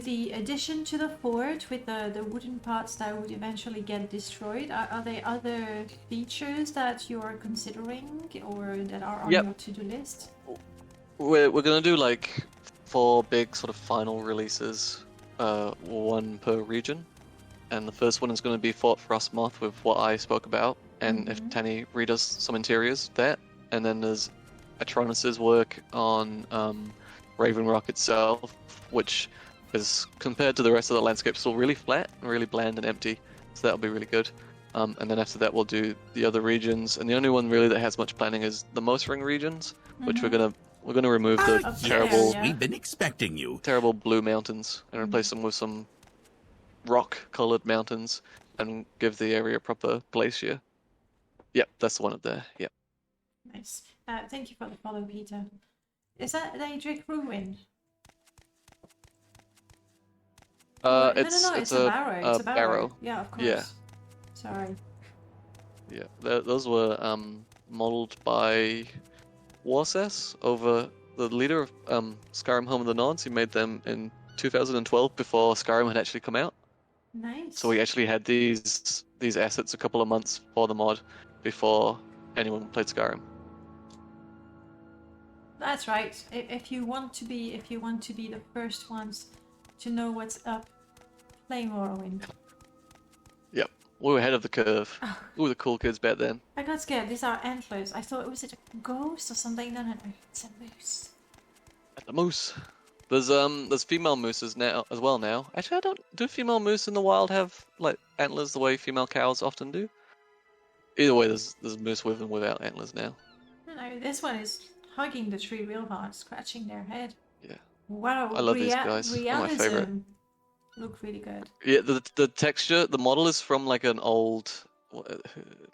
the addition to the fort with the wooden parts that would eventually get destroyed. Are there other features that you're considering or that are on your to-do list? We're gonna do like 4 big sort of final releases, 1 per region, and the first one is going to be Fort Frostmoth with what I spoke about, and if Tanny redoes some interiors there, and then there's Atronis's work on Raven Rock itself, which is, compared to the rest of the landscape, still really flat and really bland and empty, so that'll be really good. And then after that we'll do the other regions, and the only one really that has much planning is the Most Ring regions, which we're gonna remove the terrible. We've been expecting you. Terrible blue mountains and replace them with some rock-colored mountains and give the area a proper glacier. Yep, that's the one up there. Yep. Nice. Thank you for the follow, Peter. Is that Daedric Ruin? It's a barrow. It's a barrow. Yeah, of course. Yeah. Sorry. Yeah, those were modeled by Warses, over the leader of Skyrim Home of the Nods. He made them in 2012 before Skyrim had actually come out. Nice. So we actually had these assets a couple of months for the mod before anyone played Skyrim. That's right. If you want to be the first ones to know what's up, play Morrowind. Yep, we were ahead of the curve. We were the cool kids back then. I got scared. These are antlers. I thought, was it a ghost or something? No, it's a moose. A moose. There's female mooses now as well now. Actually, do female moose in the wild have like antlers the way female cows often do? Either way, there's moose with and without antlers now. No, this one is hugging the tree real hard, scratching their head. Yeah. Wow. I love these guys. They're my favorite. Look really good. Yeah, the texture, the model is from like an old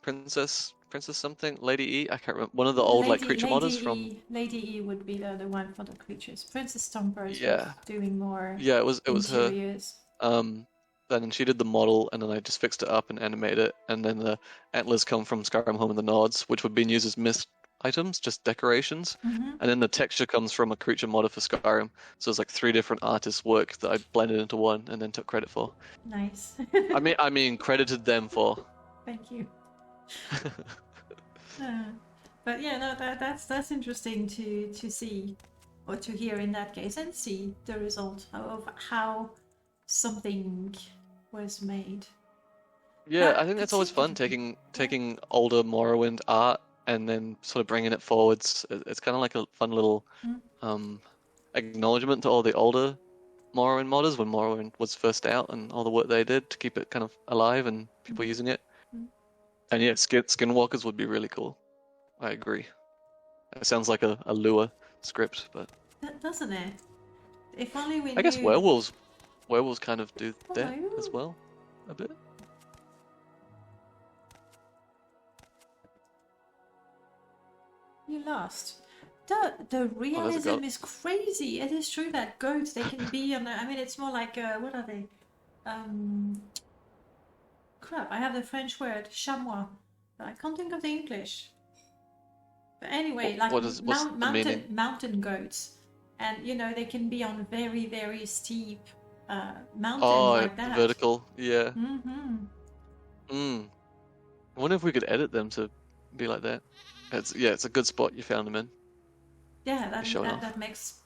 princess something, Lady E. I can't remember. One of the old like creature models from. Lady E would be the one for the creatures. Princess Stompers. Yeah. Doing more. Yeah, it was interiors. her. Then she did the model, and then I just fixed it up and animated it, and then the antlers come from Skyrim Home of the Nods, which would be used as mist items, just decorations, and then the texture comes from a creature modder for Skyrim. So it's like 3 different artists' work that I blended into one and then took credit for. Nice. I mean credited them for. Thank you. But yeah, no, that's interesting to see or to hear in that case, and see the result of how something was made. Yeah, I think that's always fun, taking older Morrowind art and then sort of bringing it forwards. It's kind of like a fun little acknowledgement to all the older Morrowind modders when Morrowind was first out, and all the work they did to keep it kind of alive and people using it. And yeah, Skinwalkers would be really cool. I agree. It sounds like a Lua script, but Doesn't it? If only we I guess knew... werewolves werewolves kind of do that Hello. as well, a bit. You lost. The realism is crazy. It is true that goats, they can be on. I mean, it's more like what are they? Crap! I have the French word chamois, but I can't think of the English. But anyway, like What's the meaning? mountain goats, and you know they can be on very very steep mountains Oh, like that. vertical, yeah. Mm-hmm. I wonder if we could edit them to be like that. It's a good spot you found them in. Yeah, Showing off. that makes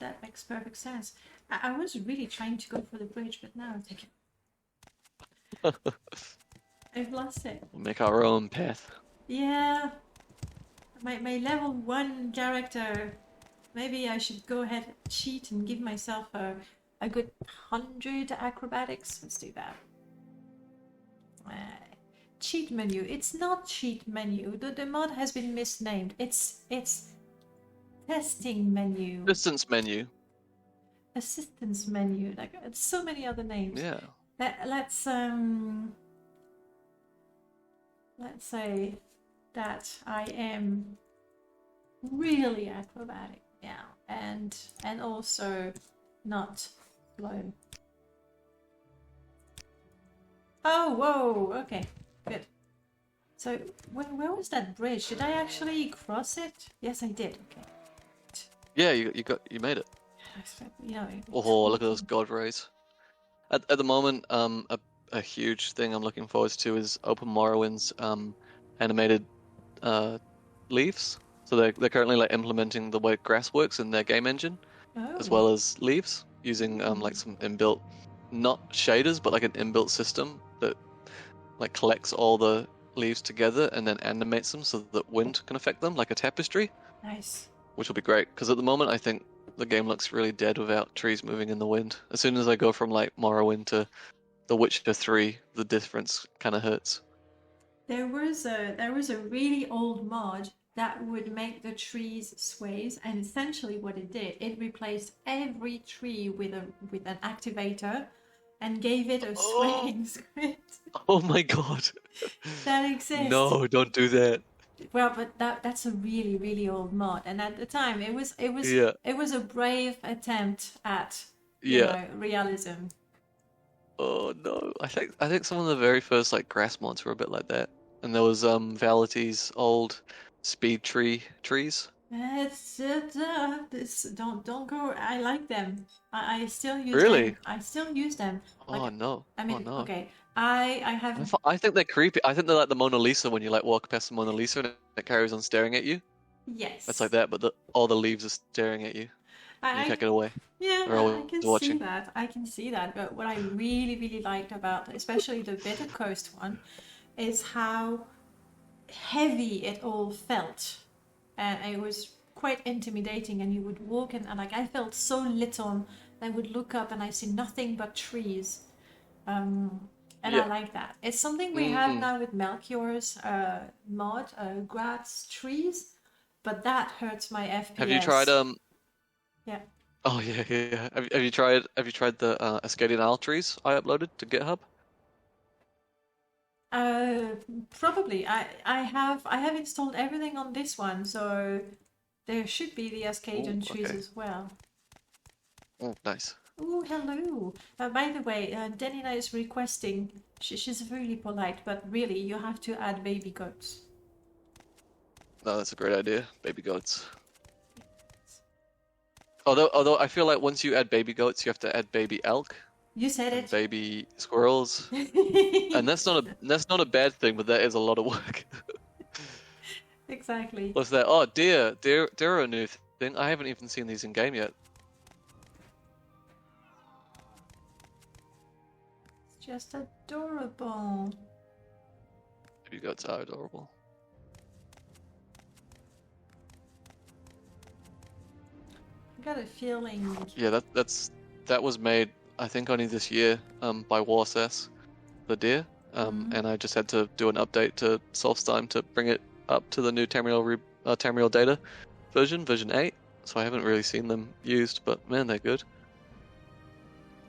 perfect sense. I was really trying to go for the bridge, but now I've lost it. We'll make our own path. Yeah, my level 1 character. Maybe I should go ahead and cheat and give myself a good 100 acrobatics. Let's do that. Cheat menu. It's not cheat menu. The mod has been misnamed. It's testing menu. Distance menu. Assistance menu. Like it's so many other names. Yeah. Let's say that I am really acrobatic now, and also not slow. Oh, whoa, okay, good. So where was that bridge? Did I actually cross it? Yes, I did. Okay. Yeah, you made it. You know, Oh, look at those god rays. At the moment, a huge thing I'm looking forward to is Open Morrowind's animated leaves. So they're currently like implementing the way grass works in their game engine, as well as leaves, using like some inbuilt, not shaders, but like an inbuilt system that like collects all the leaves together and then animates them so that wind can affect them, like a tapestry. Nice. Which will be great, because at the moment I think the game looks really dead without trees moving in the wind. As soon as I go from like Morrowind to The Witcher 3, the difference kind of hurts. There was a really old mod that would make the trees sways, and essentially what it did, it replaced every tree with an activator and gave it a swaying script. Oh my god. That exists. No, don't do that. Well, but that's a really really old mod, and at the time it was a brave attempt at you know, realism. Oh no, I think some of the very first like grass mods were a bit like that, and there was Vality's old speed trees. Don't go. I like them. I still use Really? them. I still use them. Like, Oh no. I mean, oh no. okay. I have. I think they're creepy. I think they're like the Mona Lisa when you like walk past the Mona Lisa and it carries on staring at you. Yes. It's like that, but all the leaves are staring at you. And you can't get away. Yeah, They're always I can watching. see that. I can see that. But what I really, really liked about, especially the Bitter Coast one, is how heavy it all felt, and it was quite intimidating. And you would walk and like I felt so little. I would look up and I see nothing but trees. And I like that. It's something we have now with Melchior's mod, grass trees, but that hurts my FPS. Have you tried Yeah. Oh yeah. Have you tried the Ascadian Isle trees I uploaded to GitHub? Probably. I have installed everything on this one, so there should be the Ascadian trees as well. Oh, nice. Oh, hello. By the way, Denina is requesting. She's really polite, but really, you have to add baby goats. No, that's a great idea. Baby goats. Although I feel like once you add baby goats, you have to add baby elk. You said it. Baby squirrels. And that's not a bad thing, but that is a lot of work. Exactly. What's that? Oh, deer are a new thing. I haven't even seen these in game yet. It's just adorable. Baby goats are adorable. I got a feeling. Yeah, that was made I think only this year by Warsess, the deer, and I just had to do an update to Solstheim to bring it up to the new Tamriel data version 8. So I haven't really seen them used, but man, they're good.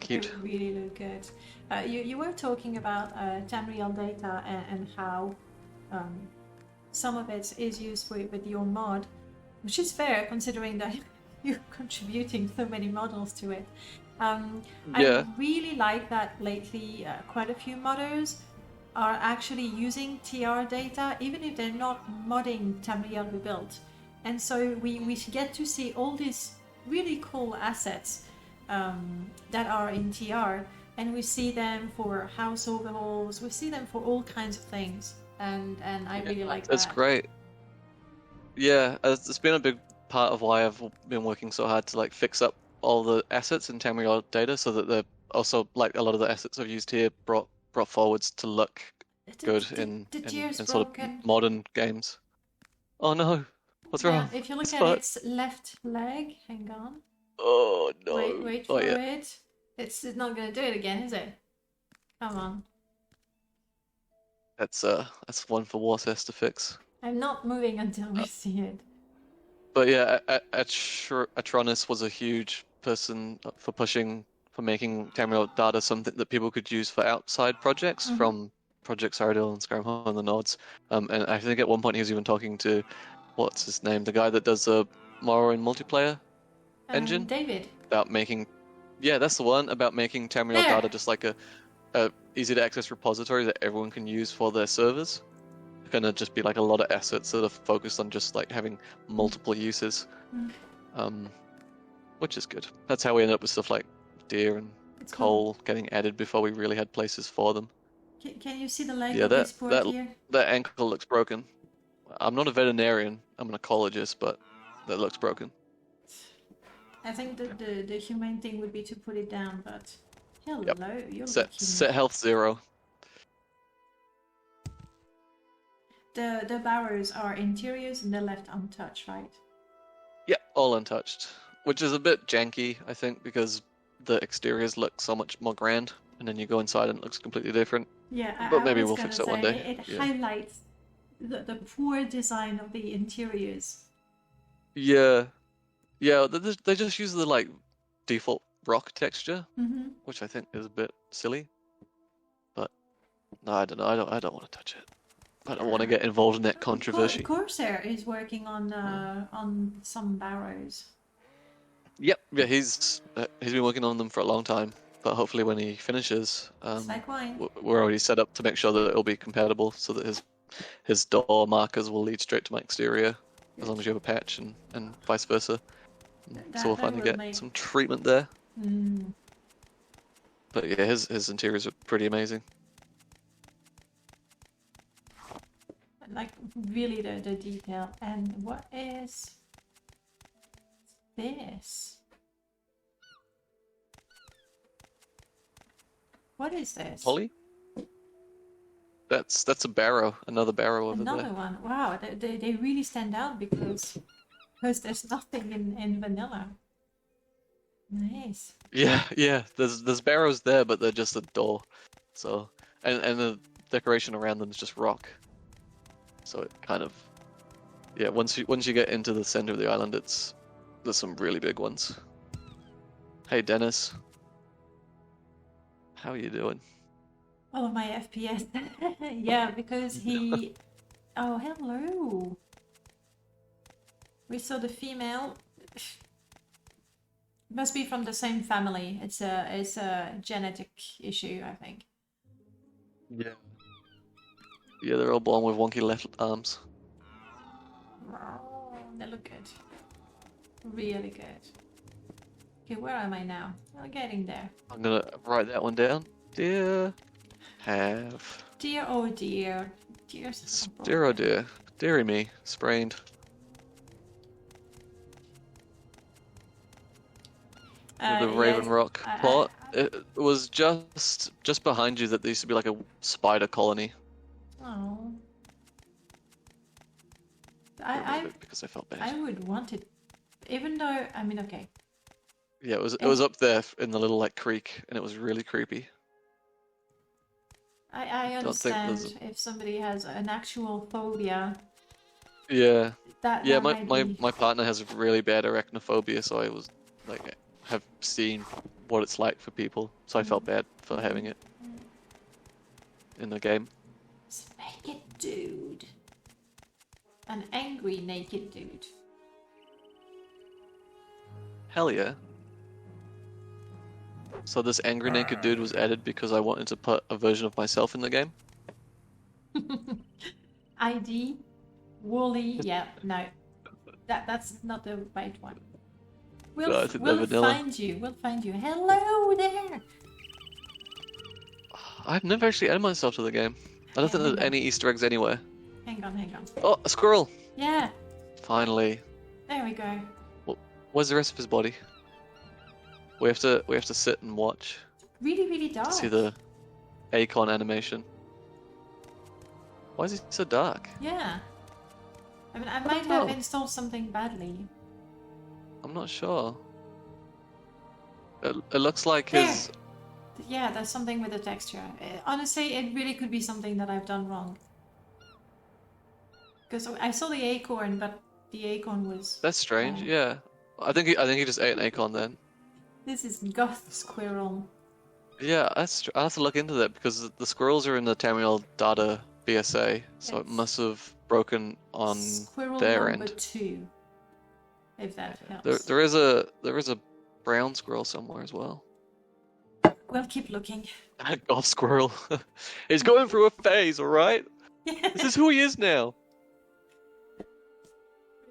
Cute. They really look good. You were talking about Tamriel data and how some of it is used with your mod, which is fair considering that you're contributing so many models to it. I really like that lately quite a few modders are actually using TR data, even if they're not modding Tamriel Rebuilt. And so we get to see all these really cool assets that are in TR, and we see them for house overhauls, we see them for all kinds of things, and I really like that. That's great. Yeah, it's been a big part of why I've been working so hard to like fix up all the assets in Tamriel data, so that they're also like a lot of the assets I've used here brought forwards to look good in sort of modern games. Oh no, what's wrong? If you look at its left leg, hang on. Oh no! Wait for it. It's not gonna do it again, is it? Come on. That's one for Warses to fix. I'm not moving until we see it. But yeah, Atronis was a huge person for making Tamriel data something that people could use for outside projects from Project Cyrodiil and Skyrim and the nods. And I think at one point he was even talking to, what's his name, the guy that does the Morrowind multiplayer engine. David. About making, yeah, that's the one, about making Tamriel data just like a easy to access repository that everyone can use for their servers. It's gonna just be like a lot of assets that are focused on just like having multiple uses, which is good. That's how we ended up with stuff like deer and coal getting added before we really had places for them. Can you see the leg of this poor deer? That ankle looks broken. I'm not a veterinarian, I'm an ecologist, but that looks broken. I think that the humane thing would be to put it down, but hello, you're set health 0. The barrows are interiors and they're left untouched, right? Yeah, all untouched. Which is a bit janky, I think, because the exteriors look so much more grand, and then you go inside and it looks completely different. Yeah, but maybe we'll fix it one day. It highlights the poor design of the interiors. Yeah, they just use the like default rock texture, which I think is a bit silly. But no, I don't know. I don't want to touch it. I don't want to get involved in that controversy. Corsair is working on some barrows. Yep, yeah, he's been working on them for a long time. But hopefully, when he finishes, like wine. We're already set up to make sure that it'll be compatible, so that his door markers will lead straight to my exterior, as long as you have a patch, and vice versa. So we'll finally get some treatment there. But yeah, his interiors are pretty amazing. Like really the detail. And what is this? What is this? Polly? That's a barrow, another barrow over there. Another one. Wow, they really stand out because there's nothing in vanilla. Nice. Yeah. There's barrows there, but they're just a door. So and the decoration around them is just rock. So it kind of, yeah. Once you get into the center of the island, there's some really big ones. Hey Dennis, how are you doing? Oh, my FPS. Yeah, because he. Oh, hello. We saw the female. Must be from the same family. It's a genetic issue, I think. Yeah. Yeah, they're all born with wonky left arms. Oh, they look good. Really good. Okay, where am I now? I'm getting there. I'm gonna write that one down. Dear have. Dear, oh dear. Dear, oh dear. Deary me. Sprained. The Raven Rock plot. It was just behind you that there used to be like a spider colony. Oh. Because I felt bad. I would want it, even though, I mean, okay. Yeah, it was up there in the little like creek, and it was really creepy. I understand if somebody has an actual phobia. Yeah. Yeah, my partner has really bad arachnophobia, so I was like, have seen what it's like for people, so I felt bad for having it in the game. It's a naked dude. An angry naked dude. Hell yeah. So this angry naked dude was added because I wanted to put a version of myself in the game? ID, Wolli, yeah, no. That's not the right one. We'll, No, I think they're we'll vanilla. find you, we'll find you. Hello there! I've never actually added myself to the game. I don't think there's any Easter eggs anywhere. Hang on. Oh, a squirrel! Yeah, Finally. there we go. Where's the rest of his body? We have to sit and watch Really, really dark. to see the Acon animation. Why is he so dark? Yeah. I mean, I might have installed something badly. I'm not sure. It looks like There. his... Yeah, there's something with the texture. Honestly, it really could be something that I've done wrong. Because I saw the acorn, but the acorn was... That's strange, yeah. I think he just ate an Acon then. This is goth squirrel. Yeah, I'll have to look into that because the squirrels are in the Tamriel data BSA, so it Yes. must have broken on Squirrel their number end. 2. If that helps. There is a brown squirrel somewhere as well. We'll keep looking. Goth squirrel. He's going through a phase, alright? This is who he is now.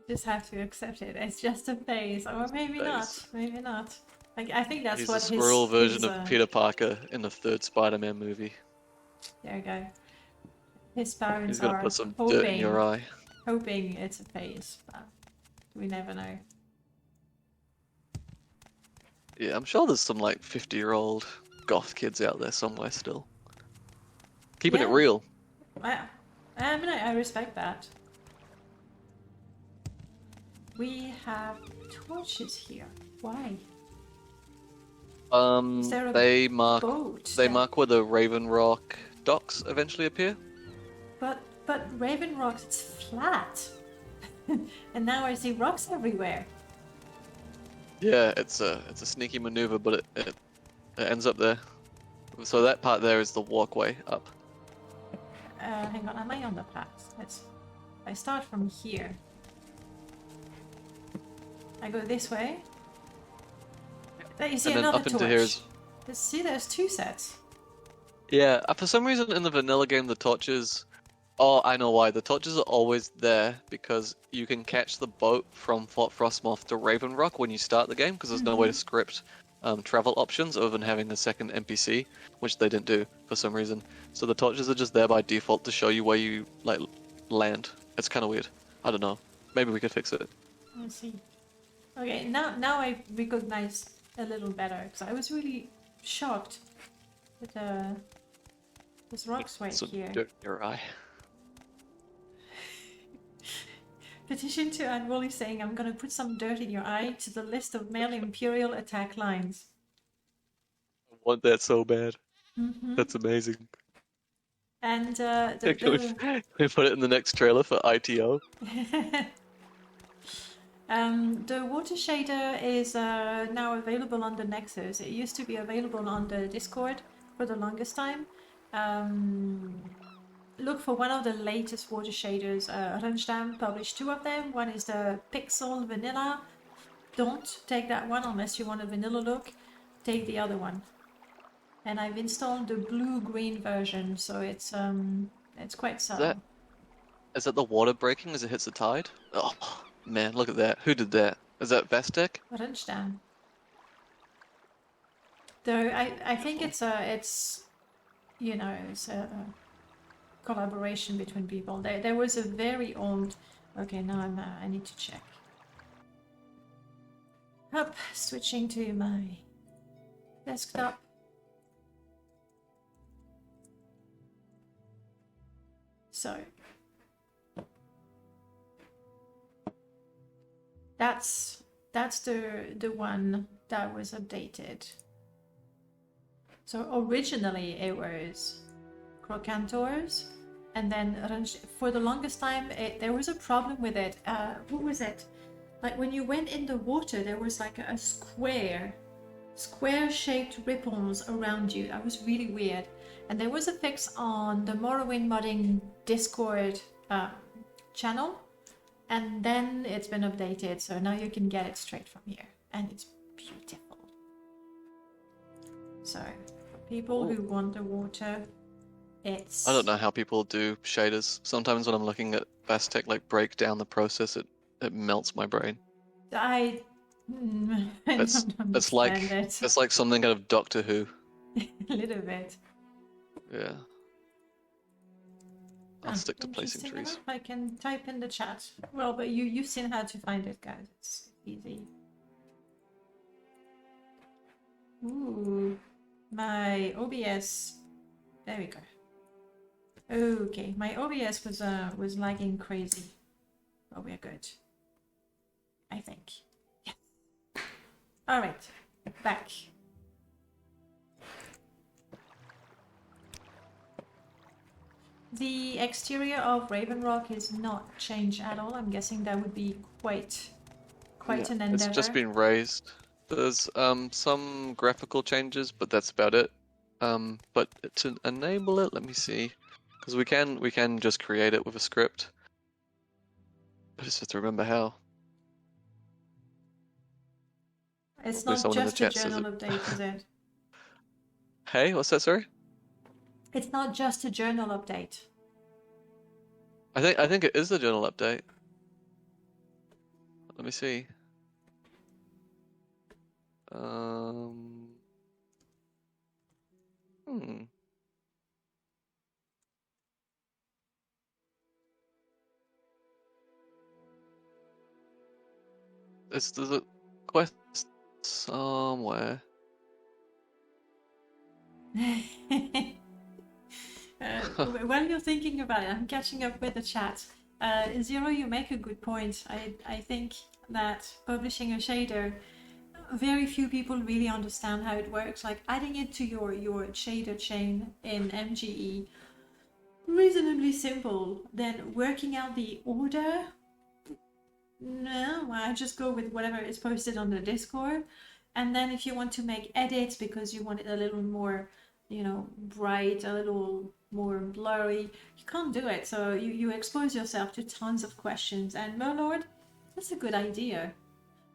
Just have to accept it. It's just a phase, or maybe not. Phase. Maybe not. Like, I think that's He's what the squirrel version his, of Peter Parker in the third Spider-Man movie. There you go. His parents He's gonna are put some hoping, dirt in your eye. hoping it's a phase, but we never know. Yeah, I'm sure there's some like 50-year-old goth kids out there somewhere still. Keeping it Yeah. real. I mean, I respect that. We have torches here. Why? Is there a They mark boat? they there? mark where the Raven Rock docks eventually appear. But Raven Rocks, it's flat. And now I see rocks everywhere. Yeah, it's a sneaky maneuver, but it ends up there. So that part there is the walkway up. Hang on, am I on the path? I start from here. I go this way. There you see And then another up into torch. here is- See, there's 2 sets. Yeah, for some reason in the vanilla game the torches... Oh, I know why. The torches are always there because you can catch the boat from Fort Frostmoth to Raven Rock when you start the game because there's no way to script travel options other than having a second NPC, which they didn't do for some reason. So the torches are just there by default to show you where you like land. It's kind of weird. I don't know. Maybe we could fix it. Let's see. Okay, now I recognize a little better because I was really shocked with this rocks right Some here. dirt in your eye. Petition to Wolli saying I'm gonna put some dirt in your eye to the list of male Imperial attack lines. I want that so bad. Mm-hmm. That's amazing. And Can we put it in the next trailer for ITO? the water shader is now available on the Nexus. It used to be available on the Discord for the longest time. Look for one of the latest water shaders. Untitled published 2 of them. One is the Pixel Vanilla. Don't take that one unless you want a vanilla look. Take the other one. And I've installed the blue-green version, so it's quite subtle. Is that the water breaking as it hits the tide? Oh man, look at that. Who did that? Is that Vestek? Runchdown. Though I think it's a collaboration between people. There was a very old. Okay, now I need to check. Up, switching to my desktop. So that's the one that was updated. So originally it was Crocantors, and then for the longest time there was a problem with it. What was it? Like when you went in the water, there was like a square square-shaped ripples around you. That was really weird. And there was a fix on the Morrowind modding Discord channel, and then it's been updated, so now you can get it straight from here, and it's beautiful. So for people who want the water, it's... I don't know how people do shaders. Sometimes when I'm looking at Bastek like break down the process, it melts my brain. I It's don't like understand it. it's like something out of Doctor Who. A little bit. Yeah. I'll stick to placing Interesting trees. enough, I can type in the chat. Well, but you've seen how to find it, guys. It's easy. Ooh, my OBS. There we go. Okay, my OBS was lagging crazy, but we're good. I think. Yeah. All right, back. The exterior of Raven Rock is not changed at all. I'm guessing that would be quite an endeavor. It's just been raised. There's some graphical changes, but that's about it. But to enable it, let me see, because we can just create it with a script. I just have to remember how. It's Hopefully not someone in the just a chat says journal it. update, is it? Hey, what's that? Sorry. It's not just a journal update. I think it is a journal update. Let me see. There's a quest somewhere. While you're thinking about it, I'm catching up with the chat. Zero, you make a good point. I think that publishing a shader, very few people really understand how it works. Like adding it to your shader chain in MGE, reasonably simple. Then working out the order, no, I just go with whatever is posted on the Discord. And then if you want to make edits because you want it a little more, you know, bright, a little more blurry, you can't do it. So you expose yourself to tons of questions. And Merlord, that's a good idea.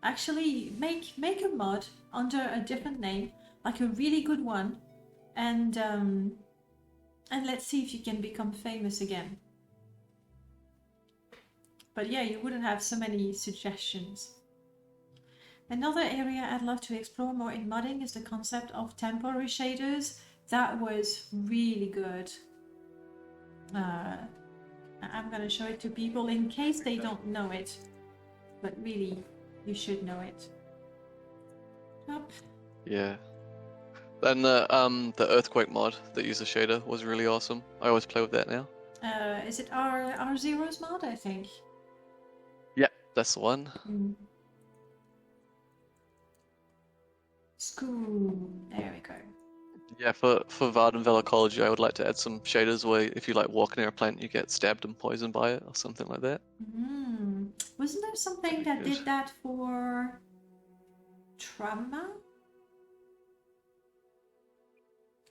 Actually, make a mod under a different name, like a really good one, and let's see if you can become famous again. But yeah, you wouldn't have so many suggestions. Another area I'd love to explore more in modding is the concept of temporary shaders. That was really good. I'm gonna show it to people in case they don't know it, but really, you should know it. Up. Yeah. Then the earthquake mod that used a shader was really awesome. I always play with that now. Is it R0's mod? I think. Yeah, that's the one. School. There we go. Yeah, for Vardenville Ecology, I would like to add some shaders where if you like walk near a plant, you get stabbed and poisoned by it or something like that. Wasn't there something that did that for trauma?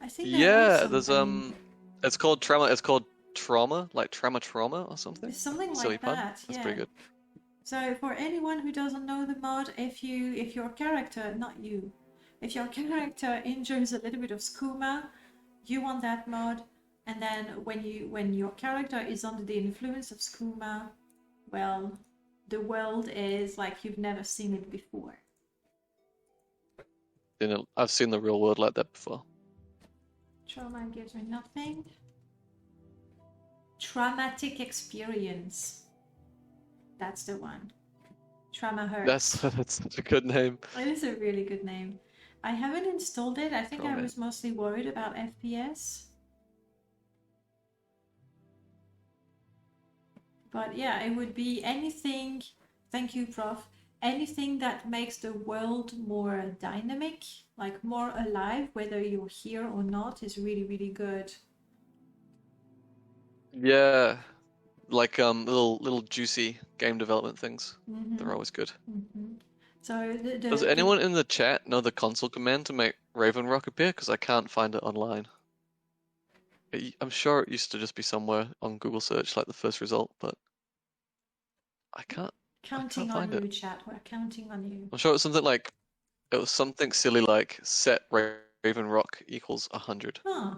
I think there was there's something. it's called trauma. It's called trauma, like trauma or something. Something Silly like pun. that. That's yeah. pretty good. So for anyone who doesn't know the mod, if your character, not you, if your character injures a little bit of skooma, you want that mod, and then when your character is under the influence of skooma, well, the world is like you've never seen it before. You know, I've seen the real world like that before. Trauma gives me nothing. Traumatic experience. That's the one. Trauma hurts. That's such a good name. It is a really good name. I haven't installed it. I think I was mostly worried about FPS. But yeah, it would be anything, thank you, Prof, anything that makes the world more dynamic, like more alive, whether you're here or not, is really, really good. Yeah, like little juicy game development things. They're always good. So Does anyone in the chat know the console command to make Raven Rock appear? Because I can't find it online. I'm sure it used to just be somewhere on Google search, like the first result, but I can't counting on find you, it. chat. We're counting on you. I'm sure it's something like, it was something silly like set Raven Rock equals 100. Huh.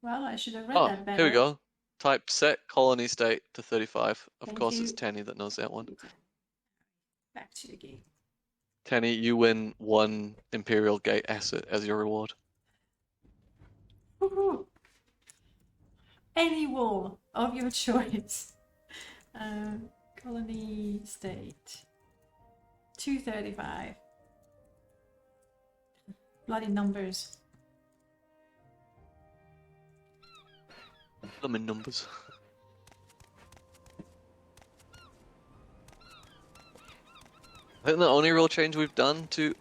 Well, I should have read Oh, that better. here we go. Type set colony state to 35. Of Thank course, you. it's Tanny that knows that one. Back to the game. Tanny, you win 1 Imperial Gate asset as your reward. Woohoo! Any wall of your choice. Colony state. 235. Bloody numbers. I'm in numbers. I think the only real change we've done to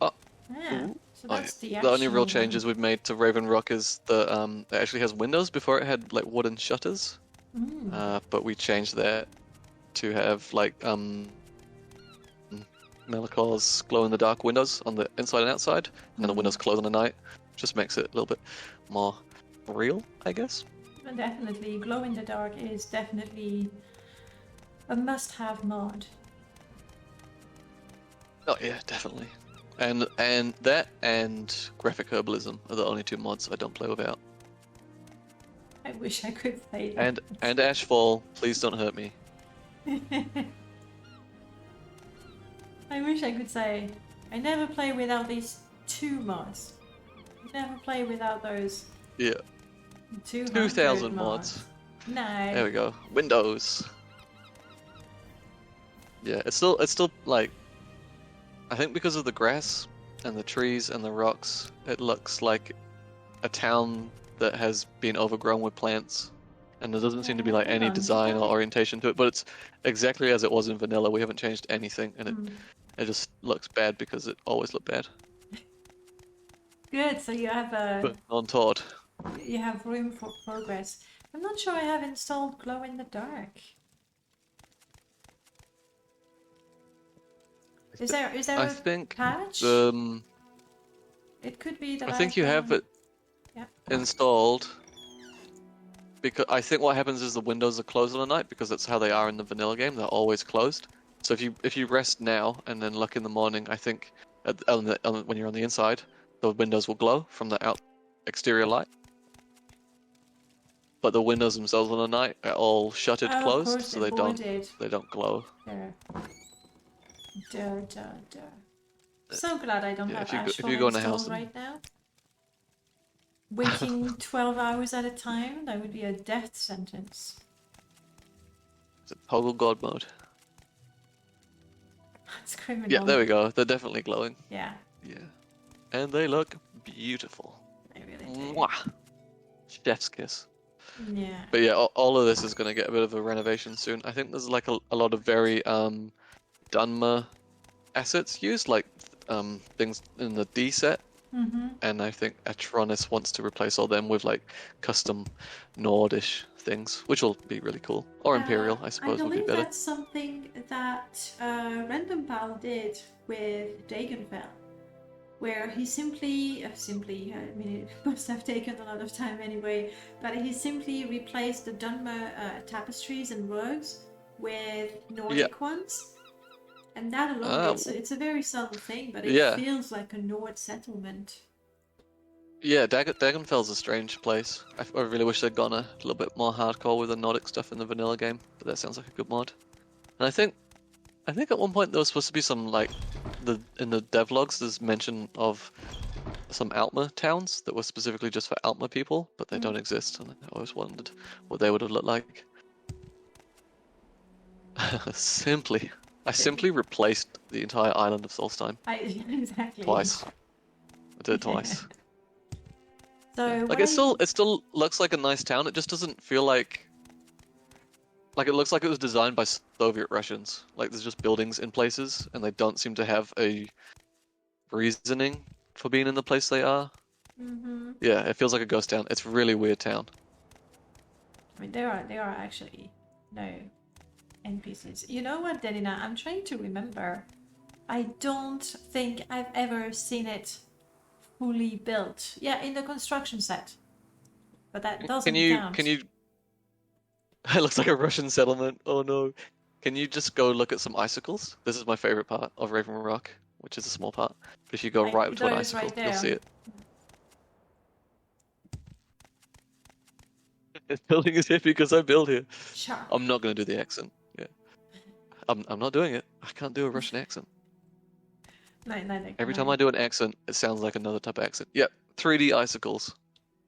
Yeah. So that's the the only real actual changes we've made to Raven Rock is the it actually has windows. Before it had like wooden shutters, but we changed that to have like Melicaw's glow-in-the-dark windows on the inside and outside, and the windows close on the night. Just makes it a little bit more real, I guess. And definitely, glow in the dark is definitely a must-have mod. Oh yeah, definitely. And that and graphic herbalism are the only 2 mods I don't play without. I wish I could play that. And Ashfall, please don't hurt me. I wish I could say I never play without these 2 mods. I never play without those. Yeah. 2,000 mods. No. There we go. Windows. Yeah, it's still like, I think because of the grass and the trees and the rocks, it looks like a town that has been overgrown with plants, and there doesn't seem to be like any design or orientation to it. But it's exactly as it was in vanilla. We haven't changed anything, and it just looks bad because it always looked bad. Good. So you have But on Todd. you have room for progress. I'm not sure I have installed glow in the dark. Is there I a think patch? It could be that I think you have it installed, because I think what happens is the windows are closed on the night, because that's how they are in the vanilla game. They're always closed. So if you rest now and then look in the morning, I think when you're on the inside, the windows will glow from the exterior light. But the windows themselves on the night are all shuttered closed, so they don't glow. Duh. So glad I don't have Ashfall installed right now. Waiting 12 hours at a time, that would be a death sentence. It's a toggle god mode. It's criminal. Yeah, there we go. They're definitely glowing. Yeah. Yeah. And they look beautiful. They really do. Mwah! Chef's kiss. Yeah. But yeah, all of this is going to get a bit of a renovation soon. I think there's like a lot of very Dunmer assets used, like things in the D set. And I think Atronis wants to replace all them with like custom Nordish things, which will be really cool. Or Imperial, I suppose, would be better. I believe that's something that Random Pal did with Dagenfell, where he simply, I mean, it must have taken a lot of time anyway, but he simply replaced the Dunmer tapestries and rugs with Nordic ones. And that alone, it's a very subtle thing, but it feels like a Nord settlement. Yeah, Dagenfell's a strange place. I really wish they'd gone a little bit more hardcore with the Nordic stuff in the vanilla game, but that sounds like a good mod. And I think at one point there was supposed to be some, like, in the devlogs there's mention of some Altmer towns that were specifically just for Altmer people, but they don't exist, and I always wondered what they would have looked like. I simply replaced the entire island of Solstheim. Exactly. Twice. I did it twice. So like it still looks like a nice town. It just doesn't feel like it looks like it was designed by Soviet Russians. Like there's just buildings in places, and they don't seem to have a reasoning for being in the place they are. Yeah, it feels like a ghost town. It's a really weird town. I mean, there are actually no NPCs. You know what, Delina? I'm trying to remember. I don't think I've ever seen it fully built. Yeah, in the construction set. But that doesn't count. Can you... It looks like a Russian settlement. Oh no. Can you just go look at some icicles? This is my favorite part of Raven Rock, which is a small part. But if you go right to an icicle, right there. you'll see it. This building is here because I built here. Sure. I'm not going to do the accent. Yeah. I'm not doing it. I can't do a Russian accent. Every time I do an accent, it sounds like another type of accent. Yep, 3D icicles.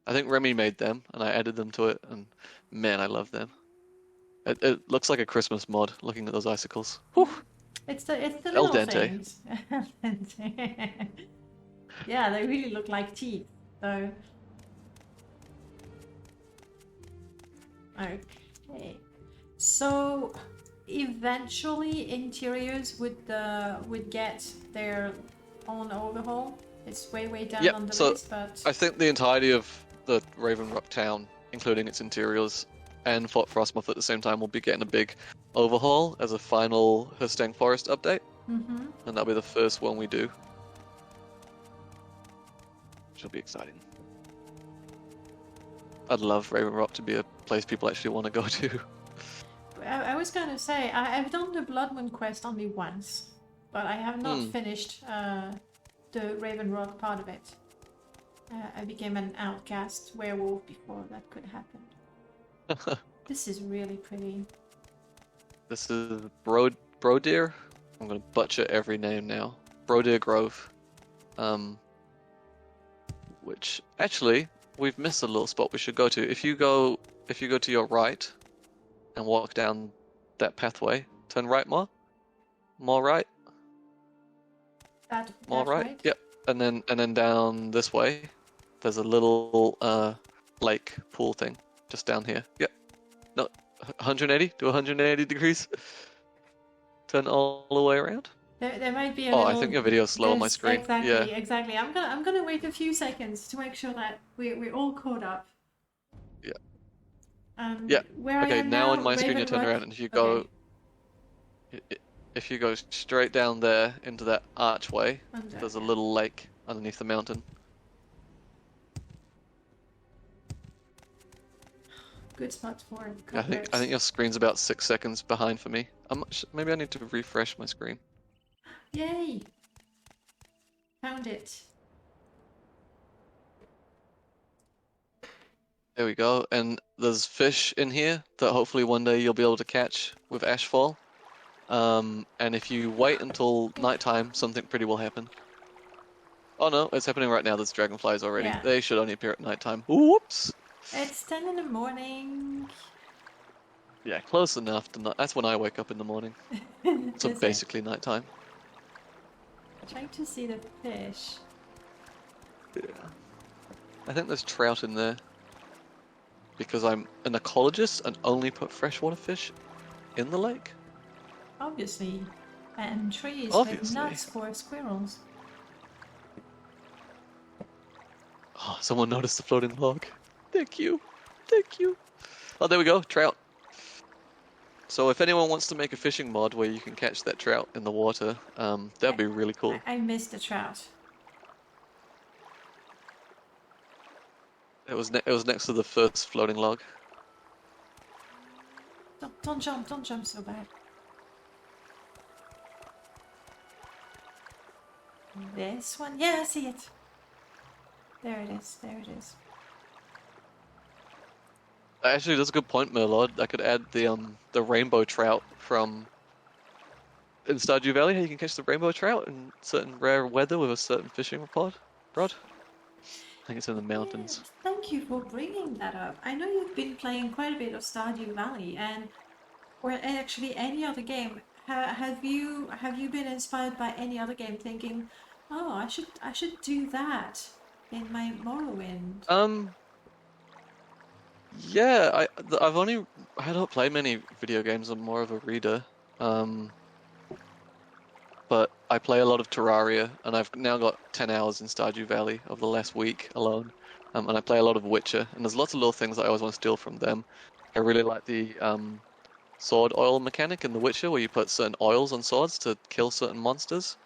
I think Remy made them, and I added them to it, and man, I love them. It looks like a Christmas mod, looking at those icicles. Whew. It's the El little dente. things. El dente. Yeah, they really look like teeth. So. Okay. So eventually interiors would get their own overhaul. It's way down on the list, but I think the entirety of the Raven Rock town, including its interiors and Fort Frostmoth at the same time, will be getting a big overhaul as a final Hustang Forest update. Mm-hmm. And that'll be the first one we do. Which will be exciting. I'd love Raven Rock to be a place people actually want to go to. I was going to say, I've done the Blood Moon quest only once, but I have not finished the Raven Rock part of it. I became an outcast werewolf before that could happen. This is really pretty. This is Brodeer. I'm going to butcher every name now. Brodeer Grove. Which, actually, we've missed a little spot we should go to. If you go to your right and walk down that pathway, turn right more right. More right. Yep. And then down this way, there's a little lake pool thing just down here. Yep. No, 180. Do 180 degrees. Turn all the way around. There might be a I think your video's slow on my screen. Exactly. I'm gonna wait a few seconds to make sure that we're all caught up. Yeah. Yeah. Where I am now now, on my screen you turn around and if you go straight down there into that archway, there's a little lake underneath the mountain. Good spot for it. I think your screen's about 6 seconds behind for me. Maybe I need to refresh my screen. Yay! Found it. There we go. And there's fish in here that hopefully one day you'll be able to catch with Ashfall. And if you wait until nighttime, something pretty will happen. Oh no, it's happening right now. There's dragonflies already. Yeah. They should only appear at nighttime. Whoops! It's 10 in the morning. Yeah, close enough. That's when I wake up in the morning. So basically nighttime. Trying to see the fish. Yeah. I think there's trout in there. Because I'm an ecologist and only put freshwater fish in the lake. Obviously. And trees Obviously. with nuts for squirrels. Oh, someone noticed the floating log. Thank you. Thank you. Oh, there we go. Trout. So if anyone wants to make a fishing mod where you can catch that trout in the water, that'd be really cool. I missed the trout. It was next to the first floating log. Don't jump so bad. This one? Yeah, I see it. There it is. Actually, that's a good point, Merlord. I could add the rainbow trout from in Stardew Valley. How you can catch the rainbow trout in certain rare weather with a certain fishing rod. I think it's in the mountains. Yes, thank you for bringing that up. I know you've been playing quite a bit of Stardew Valley, or actually any other game. Have you been inspired by any other game, thinking, oh, I should do that in my Morrowind? Yeah, I don't play many video games. I'm more of a reader. But I play a lot of Terraria, and I've now got 10 hours in Stardew Valley over the last week alone. And I play a lot of Witcher, and there's lots of little things that I always want to steal from them. I really like the sword oil mechanic in The Witcher, where you put certain oils on swords to kill certain monsters.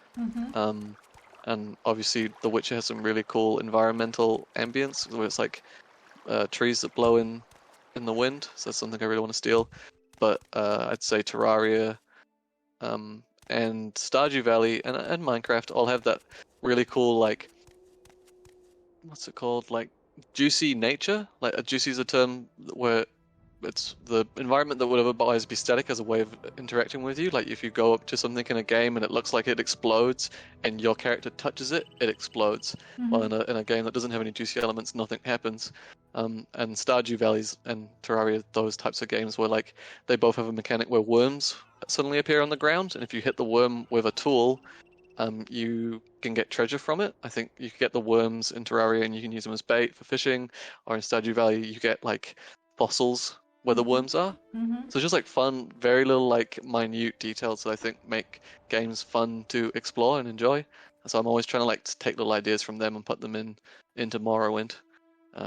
And obviously, The Witcher has some really cool environmental ambience, where it's like trees that blow in the wind. So that's something I really want to steal. But I'd say Terraria, and Stardew Valley and Minecraft all have that really cool, like, what's it called? Like, juicy nature. Like, a juicy is a term where it's the environment that would otherwise be static as a way of interacting with you. Like, if you go up to something in a game and it looks like it explodes and your character touches it, it explodes. While in a game that doesn't have any juicy elements, nothing happens. And Stardew Valleys and Terraria, those types of games where, like, they both have a mechanic where worms suddenly appear on the ground, and if you hit the worm with a tool, you can get treasure from it. I think you can get the worms in Terraria and you can use them as bait for fishing, or in Stardew Valley you get like fossils where the worms are. So just like fun, very little like minute details that I think make games fun to explore and enjoy. So I'm always trying to like take little ideas from them and put them into Morrowind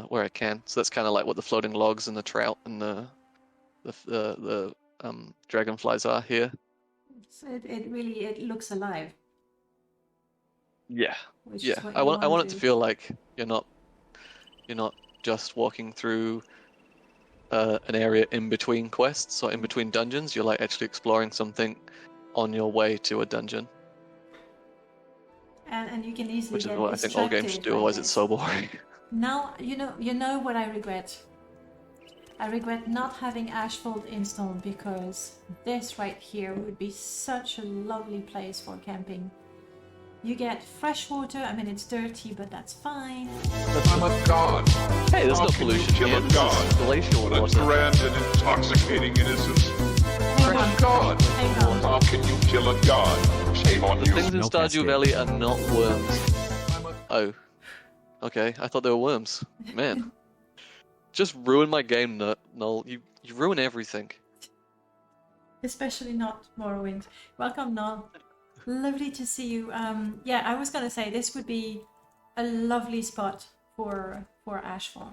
where I can. So that's kind of like what the floating logs and the trout and the dragonflies are here. So it really looks alive. Yeah, Which yeah. is what I you want it do. to feel like you're not just walking through an area in between quests or in between dungeons. You're like actually exploring something on your way to a dungeon, And you can easily which is get what I think all games should do. distracted Otherwise, by it's this. so boring. Now you know what I regret. I regret not having Asphalt installed, because this right here would be such a lovely place for camping. You get fresh water. I mean, it's dirty, but that's fine. I'm a god. Hey, there's How no can you pollution kill here. a This god? is glacial What a water. grand and intoxicating innocence. Hang I'm on. a god. Hang on. How can you kill a god? Shame on The you. things in No Stardew cascade. Valley are not worms. I'm a Oh, okay. I thought they were worms. Man, just ruin my game, Noel. You ruin everything. Especially not Morrowind. Welcome, Noel. Lovely to see you. Yeah, I was gonna say this would be a lovely spot for Ashfall.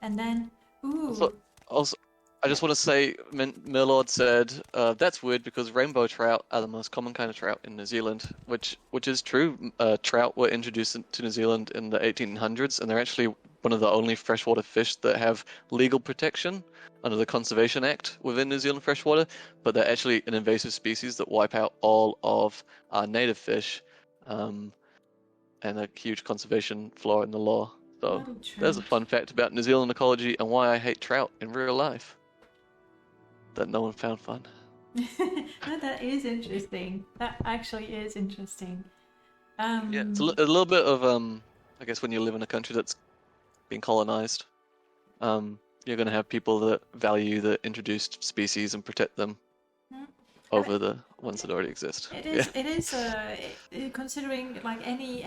And then, ooh, Also, I just want to say, Mirlord said that's weird because rainbow trout are the most common kind of trout in New Zealand, which is true. Trout were introduced to New Zealand in the 1800s, and they're actually one of the only freshwater fish that have legal protection under the Conservation Act within New Zealand freshwater, but they're actually an invasive species that wipe out all of our native fish, and a huge conservation flaw in the law. So bloody there's a trout. fun fact about New Zealand ecology and why I hate trout in real life that no one found fun. No, that is interesting. That actually is interesting. Yeah, it's a little bit of I guess when you live in a country that's been colonized, you're going to have people that value the introduced species and protect them over the ones that already exist. It is. It is. Considering like any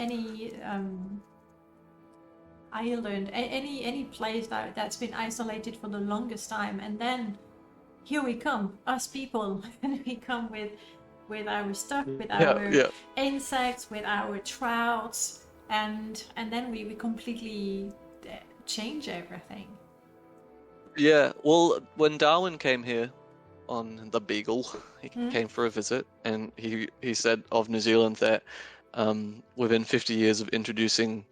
island, any place that's been isolated for the longest time, and then here we come, us people, and we come with our stuff, with our insects, with our trouts, and then we completely change everything. Yeah, well, when Darwin came here on the Beagle, he came for a visit, and he said of New Zealand that within 50 years of introducing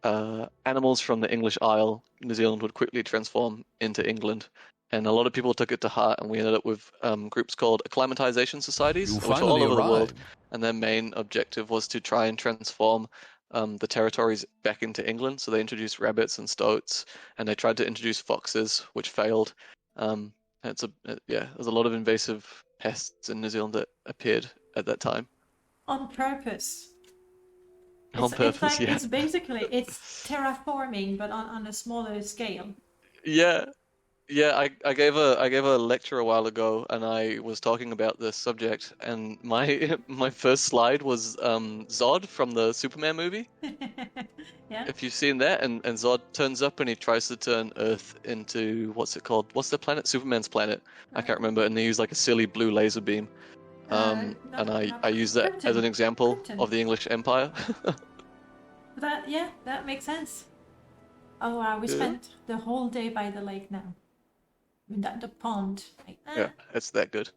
animals from the English Isle, New Zealand would quickly transform into England. And a lot of people took it to heart, and we ended up with groups called acclimatization societies, You which are all finally over the world. arrived. And their main objective was to try and transform the territories back into England. So they introduced rabbits and stoats, and they tried to introduce foxes, which failed. There's a lot of invasive pests in New Zealand that appeared at that time. On purpose. On purpose, yeah. It's basically terraforming, but on a smaller scale. Yeah, I gave a lecture a while ago, and I was talking about this subject, and my first slide was Zod from the Superman movie. Yeah. If you've seen that, and Zod turns up and he tries to turn Earth into, what's it called? What's the planet? Superman's planet. I can't remember, and they use like a silly blue laser beam. And I use that as an example of the English Empire. That makes sense. Oh wow, we spent the whole day by the lake now. I mean, the pond. Yeah, it's that good.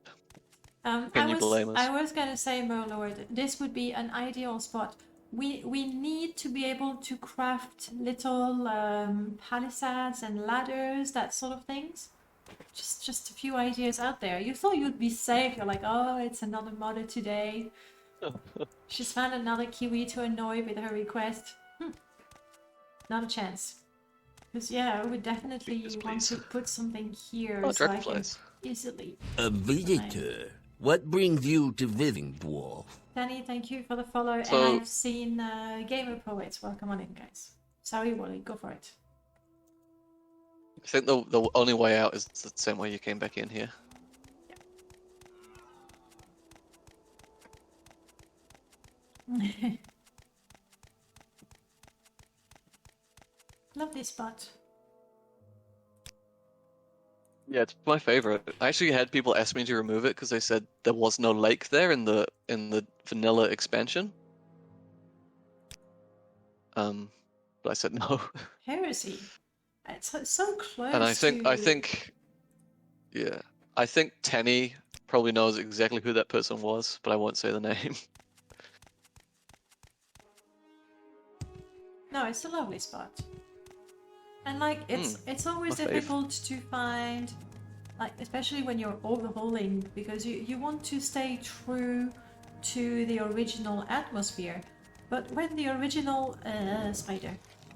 Can you blame us? I was gonna say, Merlord, this would be an ideal spot. We need to be able to craft little palisades and ladders, that sort of things. Just a few ideas out there. You thought you'd be safe. You're like, oh, it's another modder today. She's found another Kiwi to annoy with her request. Not a chance. Because yeah, I would definitely want to put something here so I can easily. A visitor. What brings you to Living Dwarf? Danny, thank you for the follow. So, and I've seen Gamer Poets. Welcome on in, guys. Sorry, Wolli, go for it. I think the only way out is the same way you came back in here. Yeah. Lovely spot. Yeah, it's my favorite. I actually had people ask me to remove it because they said there was no lake there in the vanilla expansion. But I said no. Heresy. It's so close. And I think, yeah, I think Tenny probably knows exactly who that person was, but I won't say the name. No, it's a lovely spot. And like it's always difficult to find, like especially when you're overhauling, because you want to stay true to the original atmosphere. But when the original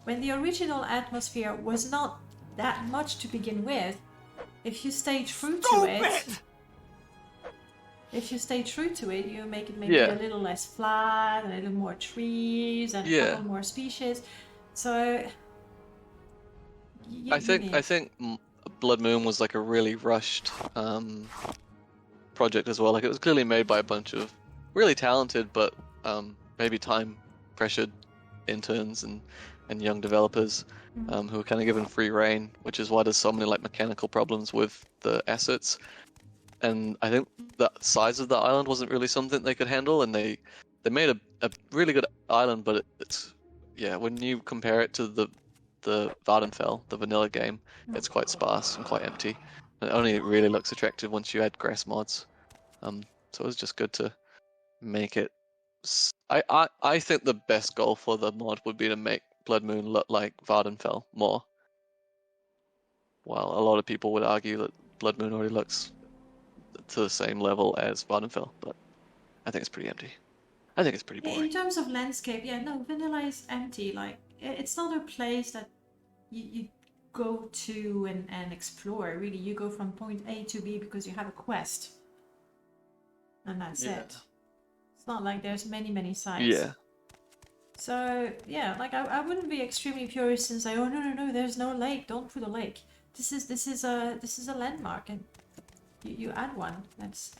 when the original atmosphere was not that much to begin with, if you stay true to it, you make it maybe a little less flat, a little more trees, and a couple more species. So I think Blood Moon was like a really rushed project as well. Like it was clearly made by a bunch of really talented, but maybe time pressured interns and young developers who were kind of given free reign, which is why there's so many like mechanical problems with the assets. And I think the size of the island wasn't really something they could handle, and they made a really good island, but it's when you compare it to the Vardenfell, the vanilla game, it's quite sparse and quite empty. And it only really looks attractive once you add grass mods. So it was just good to make it. I think the best goal for the mod would be to make Blood Moon look like Vardenfell more. While a lot of people would argue that Blood Moon already looks to the same level as Vardenfell, but I think it's pretty empty. I think it's pretty boring. In terms of landscape, vanilla is empty. Like it's not a place that you go to and explore. Really, you go from point A to B because you have a quest, and that's it. It's not like there's many sites. Yeah. So like I wouldn't be extremely furious and say, oh no, there's no lake. Don't put a lake. This is a landmark, and you add one. That's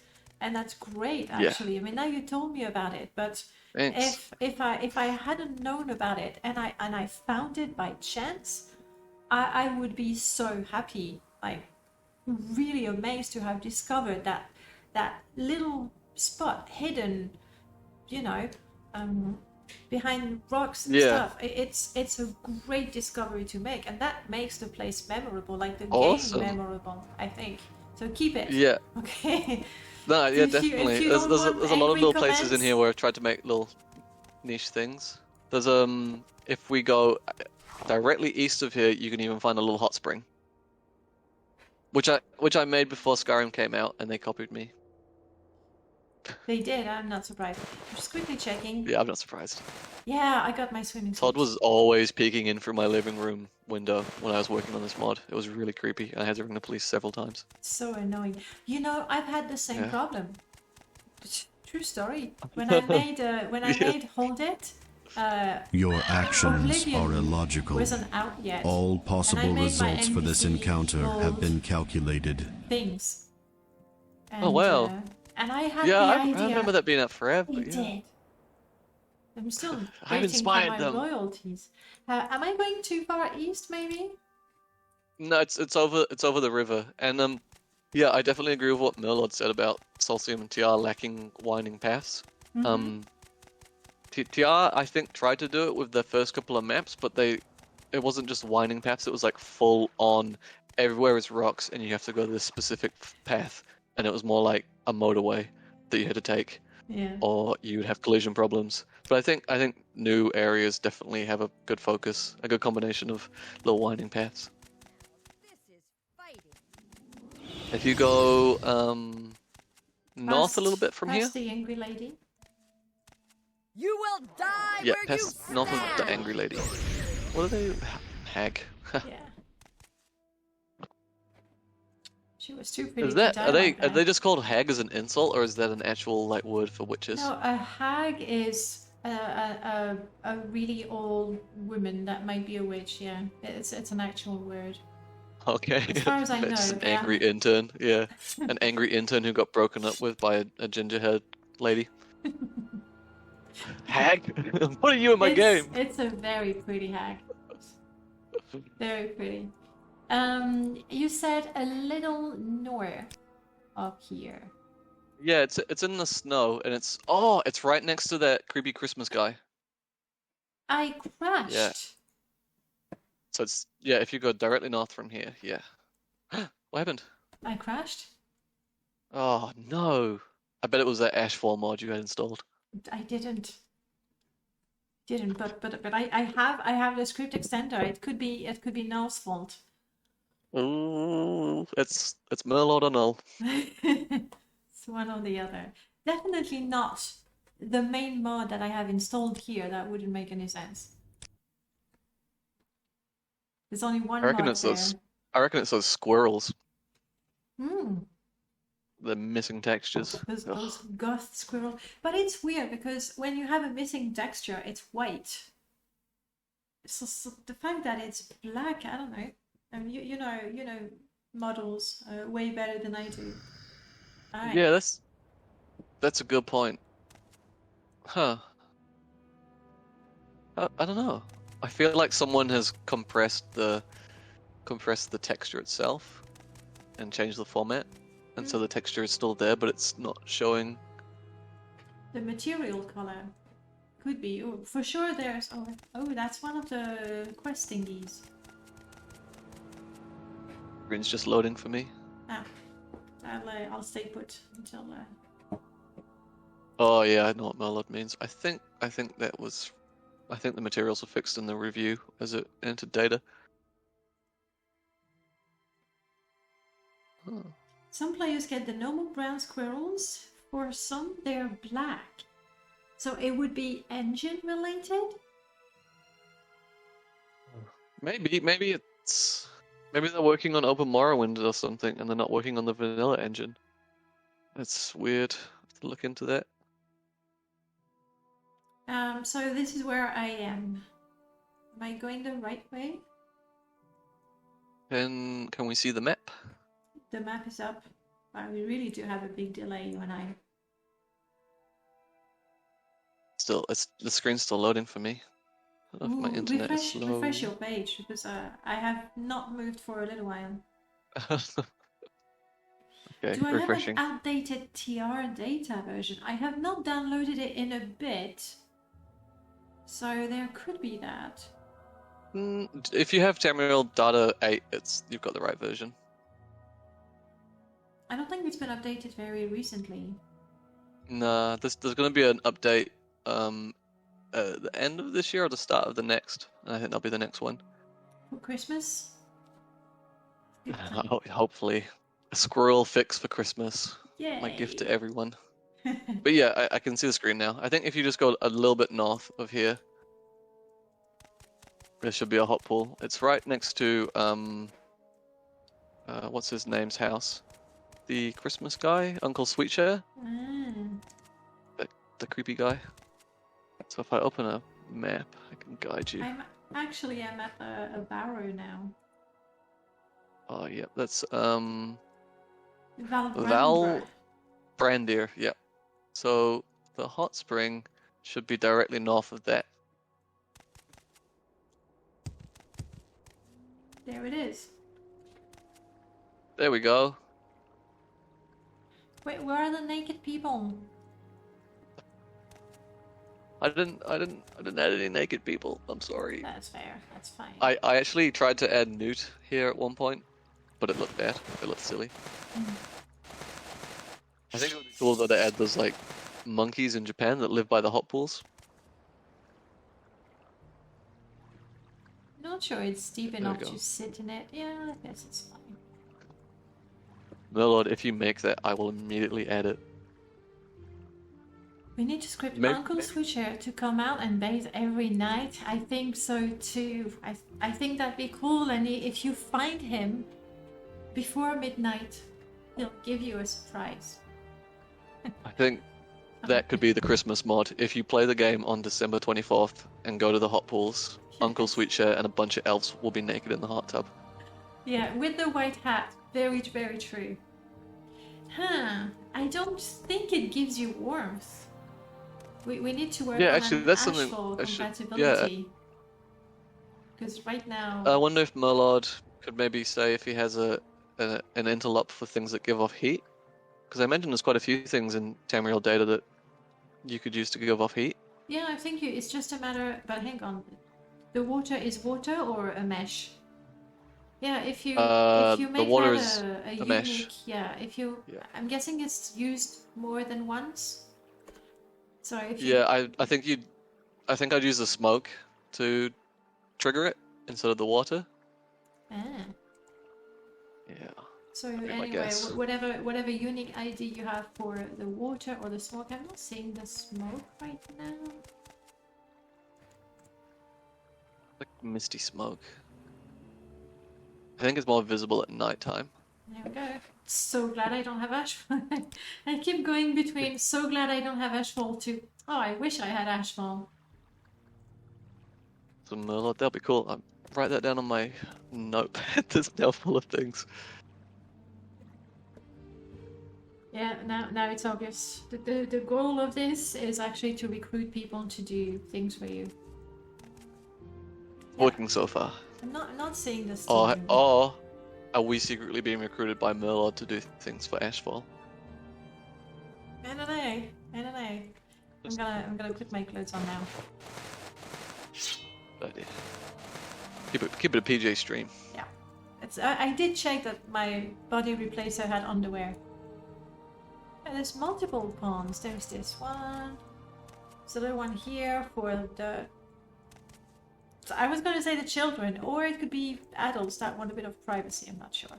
great actually. I mean, now you told me about it, but Thanks. if I hadn't known about it and I found it by chance, I would be so happy, like really amazed to have discovered that little spot hidden, behind rocks and stuff. It's a great discovery to make, and that makes the place memorable, like the game memorable, I think. So keep it. Yeah. Okay. No, yeah, definitely. There's a lot of little places in comments. here where I've tried to make little niche things. There's if we go directly east of here, you can even find a little hot spring, which I made before Skyrim came out, and they copied me. They did. I'm not surprised. I'm just quickly checking. Yeah, I'm not surprised. Yeah, I got my swimming suit. Todd was always peeking in through my living room window when I was working on this mod. It was really creepy, and I had to ring the police several times. So annoying. I've had the same problem. True story. When I made Hold It, Your actions Oblivion are illogical. wasn't out yet. All And I possible made my results for this NPC encounter have build been calculated. things. And, Oh, wow. And I had Yeah, the I idea. remember that being out forever. It Yeah. did. I'm still I've waiting for inspired my them. royalties. Am I going too far east, maybe? No, it's over the river, and yeah, I definitely agree with what Merlord said about Solstheim and TR lacking winding paths. TR I think tried to do it with the first couple of maps, but it wasn't just winding paths; it was like full on everywhere is rocks, and you have to go this specific path, and it was more like a motorway that you had to take, Yeah. or you would have collision problems. But I think new areas definitely have a good focus, a good combination of little winding paths. If you go north a little bit from here, Past the angry lady. You will die yeah, where you past north of the stand. angry lady. What are they? Hag. Yeah. She was too pretty Is to that die are they like that. just called hag as an insult, or is that an actual like word for witches? No, a hag is a really old woman that might be a witch. Yeah, it's an actual word. Okay. As far as I It's know, an yeah. angry intern. Yeah, an angry intern who got broken up with by a ginger-haired lady. Hag. What are you in my game? It's a very pretty hag. Very pretty. You said a little north of here. Yeah, it's in the snow, and it's right next to that creepy Christmas guy. I crashed. Yeah. So it's if you go directly north from here, yeah. What happened? I crashed. Oh no! I bet it was that Ashfall mod you had installed. I didn't. But I have the script extender. It could be Null's fault. Ooh, it's Merlord or Null. It's one or the other. Definitely not the main mod that I have installed here. That wouldn't make any sense. There's only one I reckon mod it's there. those squirrels. Hmm. The missing textures. Those goth squirrel. But it's weird because when you have a missing texture, it's white. So the fact that it's black, I don't know. You know models way better than I do. Alright. Yeah, that's a good point. Huh. I don't know. I feel like someone has compressed the texture itself and changed the format, and so the texture is still there, but it's not showing. The material color could be. Oh, for sure there's that's one of the quest thingies. Screen's just loading for me. I'll stay put until Oh yeah, I know what Merlot means. I think the materials were fixed in the review as it entered data. Huh. Some players get the normal brown squirrels. For some, they're black. So it would be engine related? Maybe they're working on Open Morrowind or something, and they're not working on the vanilla engine. That's weird. Have to look into that. So this is where I am. Am I going the right way? Can we see the map? The map is up. Wow, we really do have a big delay, you and I. Still, the screen's still loading for me. I don't know if my internet is slow. Refresh your page, because I have not moved for a little while. Okay, Do I refreshing. have an outdated TR data version? I have not downloaded it in a bit. So there could be that. If you have Tamriel Data 8, you've got the right version. I don't think it's been updated very recently. Nah, there's going to be an update at the end of this year or the start of the next. And I think that'll be the next one. For Christmas? Hopefully. A squirrel fix for Christmas. Yay! My gift to everyone. But yeah, I can see the screen now. I think if you just go a little bit north of here, there should be a hot pool. It's right next to what's his name's house? The Christmas guy, Uncle Sweetshare, the creepy guy. So if I open a map, I can guide you. I'm at a barrow now. Oh yeah, that's Val Brandir, yeah. So the hot spring should be directly north of that. There it is. There we go. Wait, where are the naked people? I didn't add any naked people. I'm sorry. That's fair. That's fine. I actually tried to add Newt here at one point, but it looked bad. It looked silly. I think it would be cool though to add those like monkeys in Japan that live by the hot pools. Not sure it's deep There you enough go. to sit in it. Yeah, I guess it's fine. No lord, if you make that, I will immediately add it. We need to script Maybe- Uncle Switcher to come out and bathe every night. I think so too. I think that'd be cool, and if you find him before midnight, he'll give you a surprise. I think that could be the Christmas mod. If you play the game on December 24th and go to the hot pools, Uncle Sweetshare and a bunch of elves will be naked in the hot tub. Yeah, with the white hat. Very, very true. Huh. I don't think it gives you warmth. We need to work Yeah, on actually, an that's something ashfall I should- compatibility. Because right now... I wonder if Merlord could maybe say if he has an interlock for things that give off heat. Because I imagine there's quite a few things in Tamriel data that you could use to give off heat. Yeah, I think it's just a matter... But hang on. The water is water or a mesh? Yeah, if you make water that is a unique... mesh. Yeah, if you... Yeah. I'm guessing it's used more than once. So if you... Yeah, I think I'd use the smoke to trigger it instead of the water. Ah. Yeah. So be my anyway, guess. whatever unique ID you have for the water or the smoke, I'm not seeing the smoke right now. Like misty smoke. I think it's more visible at nighttime. There we go. So glad I don't have ashfall. I keep going between so glad I don't have ashfall to oh, I wish I had ashfall. So Merlot, that'll be cool. I'll write that down on my notepad that's now full of things. Yeah, now it's obvious. The goal of this is actually to recruit people to do things for you. Working so far. I'm not seeing this. Or are we secretly being recruited by Merlot to do things for Ashfall? I don't know. I'm gonna put my clothes on now. Good idea. Keep it a PJ stream. Yeah, I did check that my body replacer had underwear. And there's multiple ponds. There's this one. There's another one here for the... So I was going to say the children, or it could be adults that want a bit of privacy. I'm not sure.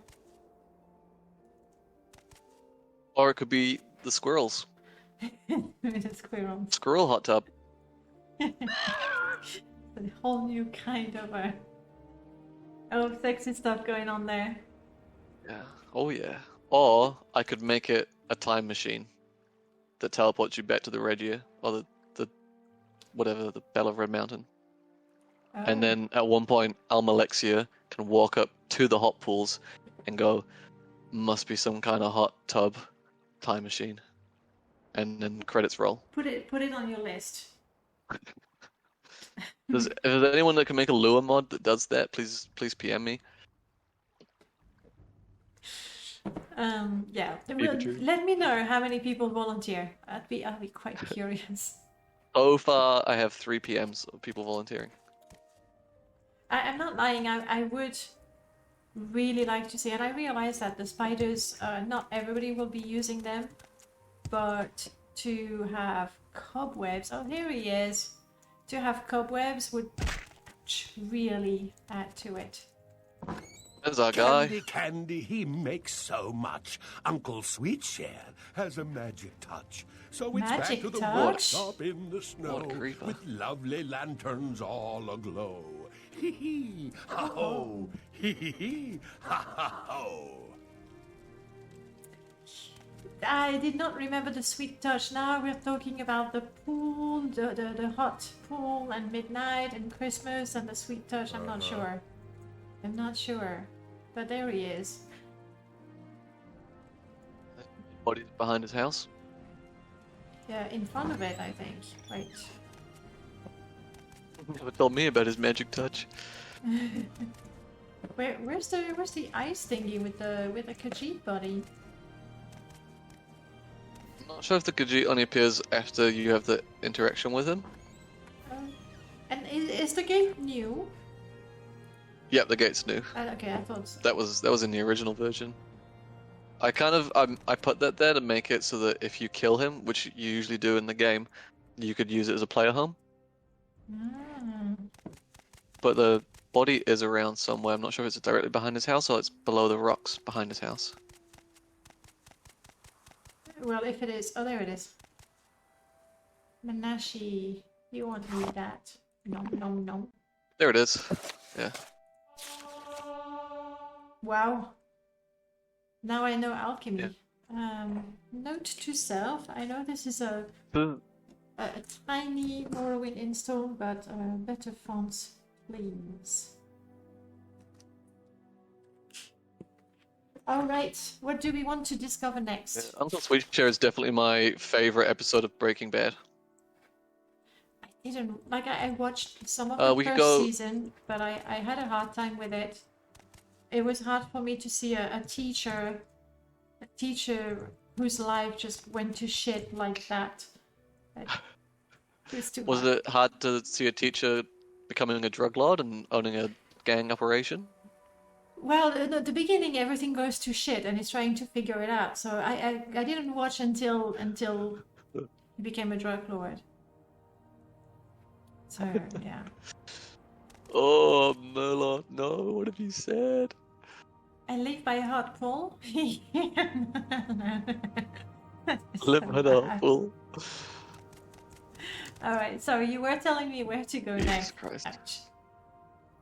Or it could be the squirrels. The squirrel. Squirrel hot tub. A whole new kind of sexy stuff going on there. Yeah. Oh yeah. Or I could make it a time machine that teleports you back to the Red Year or the whatever, the Bell of Red Mountain. Oh. And then at one point, Almalexia can walk up to the hot pools and go, must be some kind of hot tub time machine. And then credits roll. Put it on your list. If there's anyone that can make a lure mod that does that, please PM me. Yeah. Pikachu. Let me know how many people volunteer. I'd be quite curious. So far, I have 3 PMs of people volunteering. I'm not lying. I would really like to see, and I realize that the spiders, not everybody will be using them, but to have cobwebs. Oh, here he is. To have cobwebs would really add to it. There's our guy. Candy, he makes so much. Uncle Sweetshare has a magic touch. So it's Magic back to the touch? workshop in the snow What a creeper. with lovely lanterns all aglow. Hee hee, ha ho, hee hee hee, ha ha ho. I did not remember the sweet touch. Now we're talking about the pool, the hot pool, and midnight, and Christmas, and the sweet touch. I'm not sure. I'm not sure. But there he is. Body's behind his house. Yeah, in front of it, I think. Wait. Never told me about his magic touch. Where's the ice thingy with the Khajiit body? I'm not sure if the Khajiit only appears after you have the interaction with him. And is the gate new? Yep, the gate's new. Okay, I thought so. That was in the original version. I put that there to make it so that if you kill him, which you usually do in the game, you could use it as a player home. Mm. But the body is around somewhere. I'm not sure if it's directly behind his house or it's below the rocks behind his house. Well, if it is... Oh, there it is. Manashi, you won't need that. Nom nom nom. There it is. Yeah. Wow. Now I know alchemy. Note to self. I know this is a tiny Morrowind install, but better fonts, please. Alright, what do we want to discover next? Yeah, Uncle Sweet Chair is definitely my favorite episode of Breaking Bad. I didn't... Like, I watched some of the first season, but I had a hard time with it. It was hard for me to see a teacher whose life just went to shit like that. Was it hard to see a teacher becoming a drug lord and owning a gang operation? Well, at the beginning everything goes to shit and he's trying to figure it out. So I didn't watch until he became a drug lord. So yeah. Oh, Merlot, no, what have you said? I live by a hot pole. Live by the hot pole. Alright, so you were telling me where to go next. Christ. Ouch.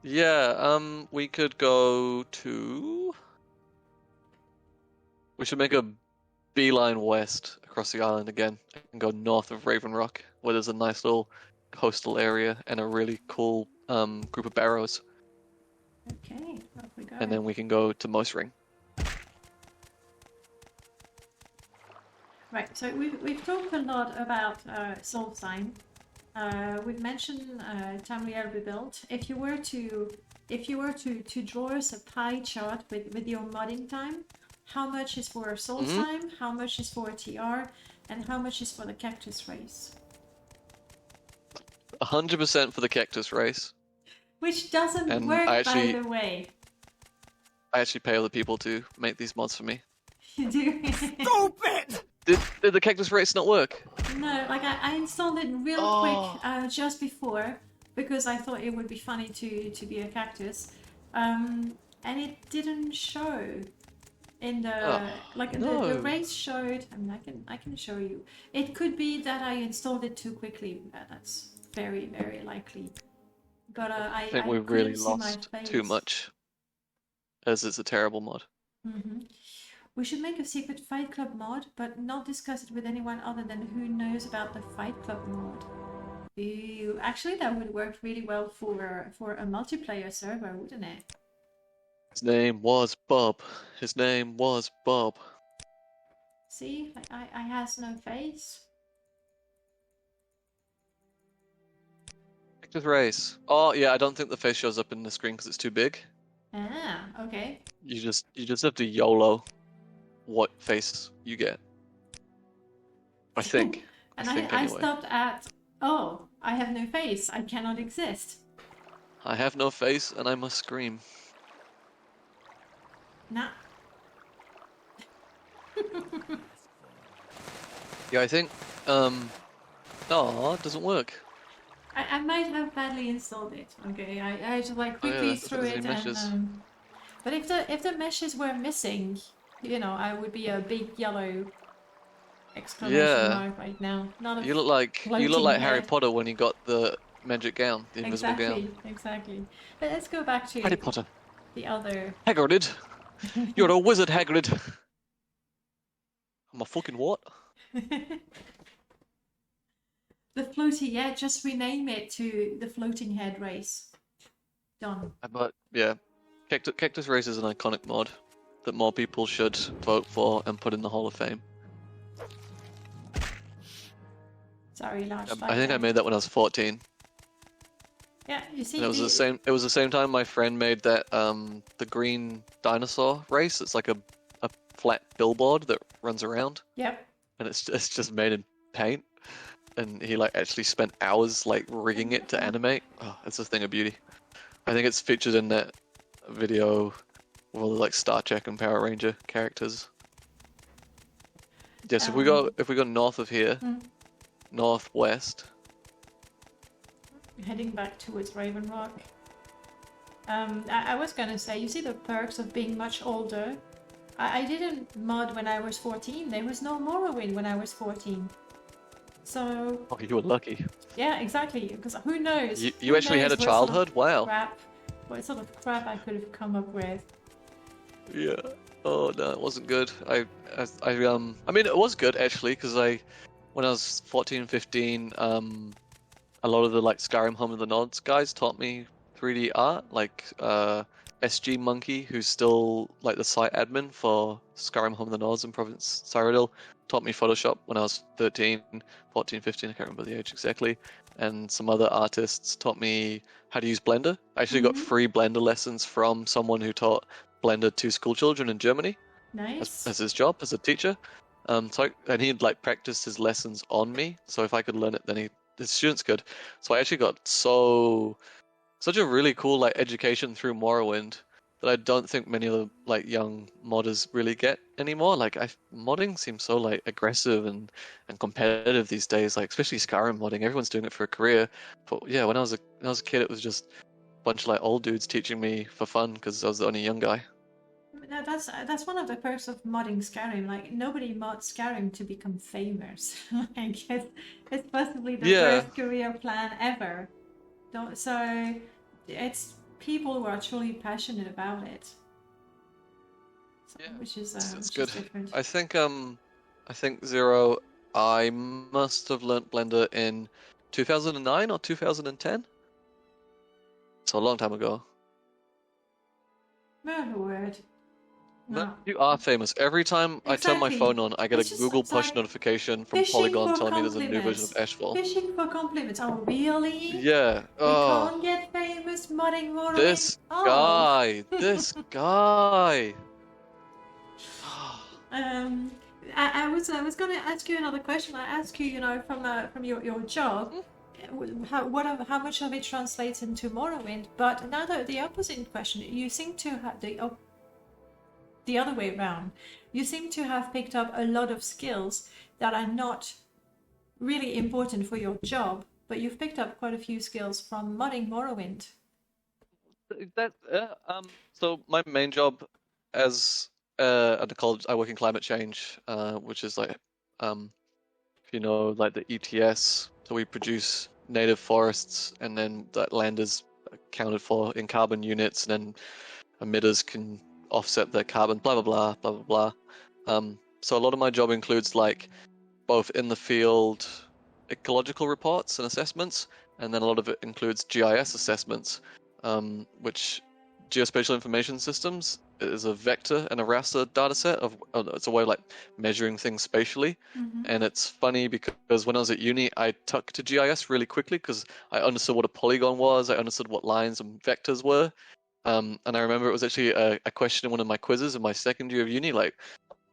Yeah, we could go to... We should make a beeline west across the island again and go north of Raven Rock, where there's a nice little coastal area and a really cool group of barrows. Okay, off we go. And then we can go to Moose Ring. Right, so we've talked a lot about Solstheim. We've mentioned Tamriel Rebuilt. If you were to draw us a pie chart with your modding time, how much is for Solstheim, how much is for TR, and how much is for the cactus race? 100% for the cactus race. Which doesn't work, by the way. I actually pay other people to make these mods for me. You do? Stupid! Did the cactus race not work? No, like I installed it real quick just before because I thought it would be funny to be a cactus, and it didn't show in the the race showed. I mean, I can show you. It could be that I installed it too quickly. That's very, very likely. But I think we really lost too much, as it's a terrible mod. Mm-hmm. We should make a secret Fight Club mod, but not discuss it with anyone other than who knows about the Fight Club mod. Ew. Actually, that would work really well for a multiplayer server, wouldn't it? His name was Bob. His name was Bob. See, like I has no face. Cactus race. Oh yeah, I don't think the face shows up in the screen because it's too big. Ah, okay. You just have to YOLO what face you get. I think. And I I stopped at, oh, I have no face. I cannot exist. I have no face and I must scream. Nah. Yeah, I think, no, it doesn't work. I might have badly installed it. Okay, I just like quickly threw it and but if the meshes were missing, you know, I would be a big yellow exclamation mark right now. Not a you look like Harry Potter when he got the magic gown, the invisible gown. Exactly. But let's go back to Harry Potter. The other Hagrid. You're a wizard, Hagrid. I'm a fucking what? The floaty, yeah, just rename it to the Floating Head Race. Done. But yeah, Cactus Race is an iconic mod that more people should vote for and put in the Hall of Fame. Sorry, large. I think I made that when I was 14. Yeah, you see. And it was the same. It was the same time my friend made that the green dinosaur race. It's like a flat billboard that runs around. Yep. And it's just made in paint. And he like actually spent hours like rigging it to animate. Oh, it's a thing of beauty. I think it's featured in that a video with all the like Star Trek and Power Ranger characters. Yes, if we go north of here, northwest. Heading back towards Raven Rock. I was gonna say, you see the perks of being much older. I didn't mod when I was 14. There was no Morrowind when I was 14. So... Oh, you were lucky. Yeah, exactly. Because who knows? You actually had a childhood? Wow. What sort of crap I could have come up with. Yeah. Oh no, it wasn't good. I mean, it was good actually, because when I was 14, 15, a lot of the like Skyrim Home of the Nods guys taught me 3D art, like SG Monkey, who's still like the site admin for Skyrim Home of the Nods in Province Cyrodiil, taught me Photoshop when I was 13, 14, 15, I can't remember the age exactly. And some other artists taught me how to use Blender. I actually got free Blender lessons from someone who taught Blender to school children in Germany. Nice. As his job, as a teacher. And he'd like practiced his lessons on me, so if I could learn it, then the students could. So I actually got such a really cool like education through Morrowind that I don't think many of the like young modders really get anymore. Like modding seems so like aggressive and competitive these days, like especially Skyrim modding. Everyone's doing it for a career. But yeah, when I was a kid, it was just a bunch of like old dudes teaching me for fun because I was the only young guy. That's one of the perks of modding Skyrim. Like nobody mods Skyrim to become famous. Like it's possibly the first career plan ever. So it's people who are truly passionate about it. So, which is good. Different. I think Zero, I must have learnt Blender in 2009 or 2010. So a long time ago. My word. No, you are famous. Every time I turn my phone on, I get a Google push notification from Polygon telling me there's a new version of Ashfall. Fishing for compliments. Oh, really? Yeah. We can't get famous modding Morrowind. This guy. This guy. I was going to ask you another question. I asked you, from your job, how much of it translates into Morrowind. But now the opposite question. You seem to have the other way around. You seem to have picked up a lot of skills that are not really important for your job, but you've picked up quite a few skills from modding Morrowind. So my main job as at the college, I work in climate change, which is like, if you know, like the ETS. So we produce native forests, and then that land is accounted for in carbon units, and then emitters can offset their carbon, blah blah blah blah blah blah. So a lot of my job includes like both in the field ecological reports and assessments, and then a lot of it includes GIS assessments, which geospatial information systems is a vector and a raster dataset of it's a way of like measuring things spatially. And it's funny because when I was at uni, I took to GIS really quickly because I understood what a polygon was, I understood what lines and vectors were. And I remember it was actually a question in one of my quizzes in my second year of uni, like,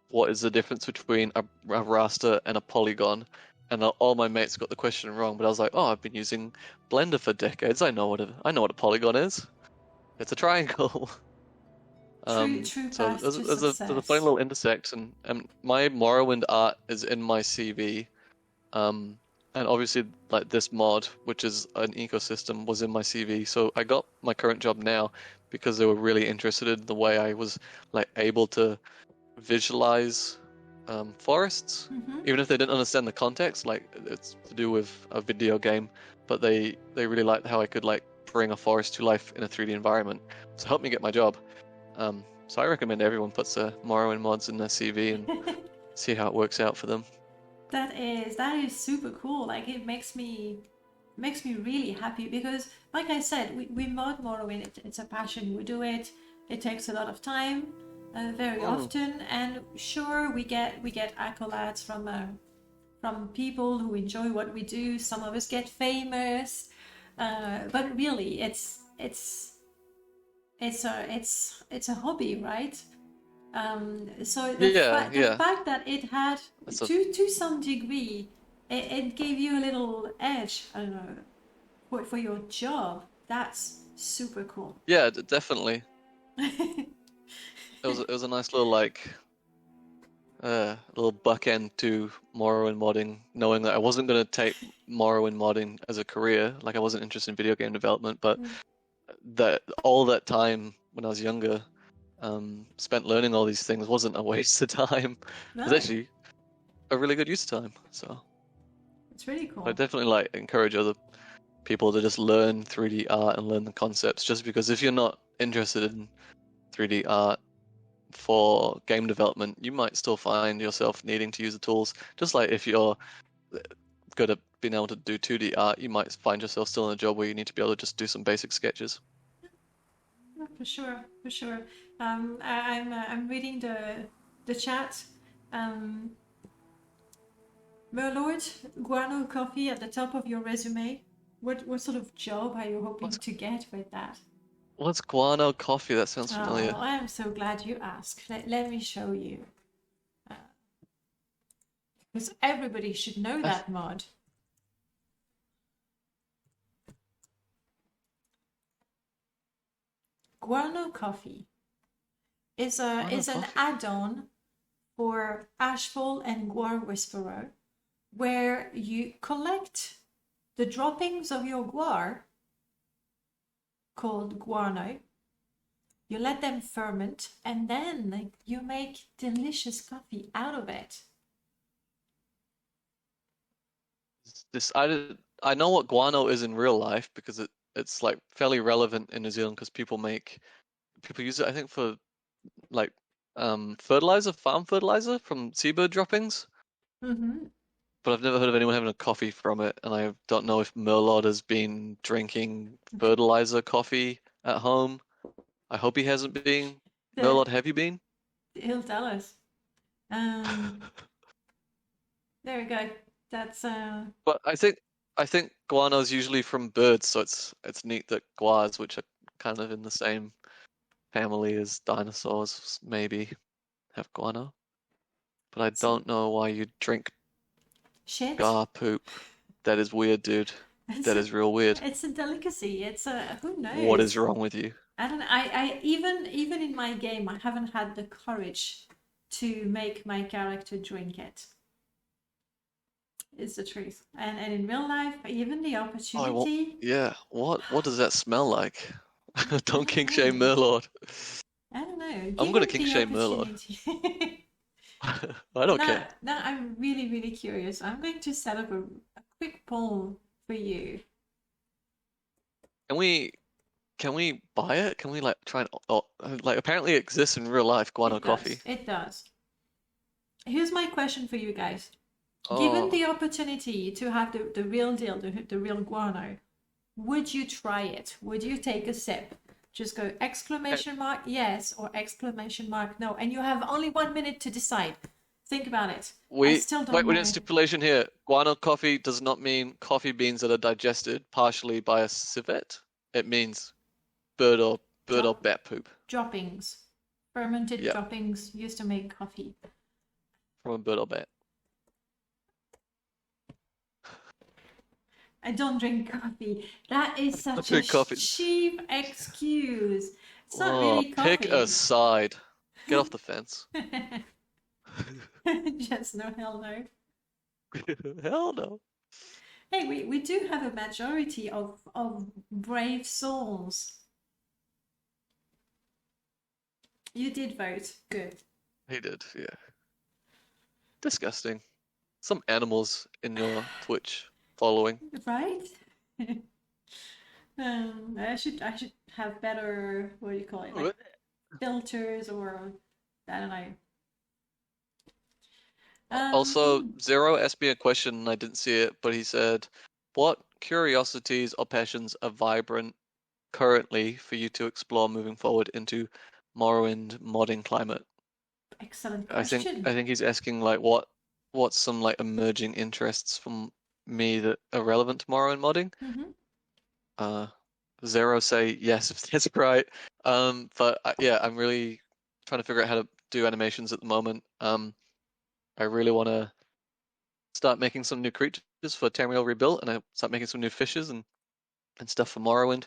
what is the difference between a raster and a polygon? And all my mates got the question wrong, but I was like, oh, I've been using Blender for decades. I know what a polygon is. It's a triangle. True so there's a funny little intersect, and my Morrowind art is in my CV. And obviously, like this mod, which is an ecosystem, was in my CV. So I got my current job now because they were really interested in the way I was like able to visualize forests, even if they didn't understand the context. Like it's to do with a video game, but they really liked how I could like bring a forest to life in a 3D environment. So help me get my job. So I recommend everyone puts Morrowind mods in their CV and see how it works out for them. That is super cool. Like it makes me really happy because, like I said, we mod Morrowind. It's a passion. We do it. It takes a lot of time, very often, and sure we get accolades from people who enjoy what we do. Some of us get famous, but really it's a hobby, right? So the fact that it had to some degree, it gave you a little edge, I don't know, for your job. That's super cool. Yeah, definitely. It was a nice little like little buckend to Morrowind modding, knowing that I wasn't going to take Morrowind modding as a career. Like I wasn't interested in video game development, but that all that time when I was younger, spent learning all these things wasn't a waste of time. It was No, actually a really good use of time. So it's really cool. I definitely like encourage other people to just learn 3D art and learn the concepts. Just because if you're not interested in 3D art for game development, you might still find yourself needing to use the tools. Just like if you're good at being able to do 2D art, you might find yourself still in a job where you need to be able to just do some basic sketches. Yeah, for sure, for sure. I'm reading the chat. Merlord, Guano coffee at the top of your resume. What sort of job are you hoping to get with that? What's Guano coffee? That sounds familiar. Oh, I'm so glad you asked. Let me show you. Because everybody should know that mod. Guano coffee is an add-on for Ashfall and Guar Whisperer, where you collect the droppings of your guar, called guano. You let them ferment, and then you make delicious coffee out of it. I know what guano is in real life because it's like fairly relevant in New Zealand because people use it, I think, for like fertilizer, farm fertilizer from seabird droppings. Mm-hmm. But I've never heard of anyone having a coffee from it, and I don't know if Merlot has been drinking fertilizer coffee at home. I hope he hasn't been. Merlot, have you been? He'll tell us. There we go. That's But I think guano's usually from birds, so it's neat that guars, which are kind of in the same family as dinosaurs, maybe have guano. But I don't know why you drink shit. gar poop. That is weird, dude. That is real weird. It's a delicacy. It's a who knows. What is wrong with you? I don't know. I even in my game, I haven't had the courage to make my character drink it. It's the truth. And in real life, even the opportunity. Yeah. What does that smell like? Don't kink shame Merlord. I don't know. I'm gonna kink shame Merlord. I don't care. Now I'm really, really curious. I'm going to set up a quick poll for you. Can we buy it? Can we like try and like apparently it exists in real life, guano coffee? It does. Here's my question for you guys. Given the opportunity to have the real deal, the real guano, would you try it? Would you take a sip? Just go exclamation mark yes or exclamation mark no, and you have only 1 minute to decide. Think about it. I still don't know. We need a stipulation here. Guano coffee does not mean coffee beans that are digested partially by a civet. It means bird or bat poop. Droppings. Fermented droppings used to make coffee. From a bird or bat. I don't drink coffee. That is such a cheap excuse. It's not really coffee. Pick a side. Get off the fence. Just no, hell no. Hell no. Hey, we do have a majority of brave souls. You did vote. Good. He did, yeah. Disgusting. Some animals in your Twitch following. Right? I should have better, what do you call it? Like filters or I don't know. Also, Zero asked me a question and I didn't see it, but he said, what curiosities or passions are vibrant currently for you to explore moving forward into Morrowind modding climate? Excellent question. I think he's asking like what's some like emerging interests from me that are relevant to Morrowind modding. Mm-hmm. Zero say yes if that's right. But yeah, I'm really trying to figure out how to do animations at the moment. I really want to start making some new creatures for Tamriel Rebuilt, and I start making some new fishes and stuff for Morrowind.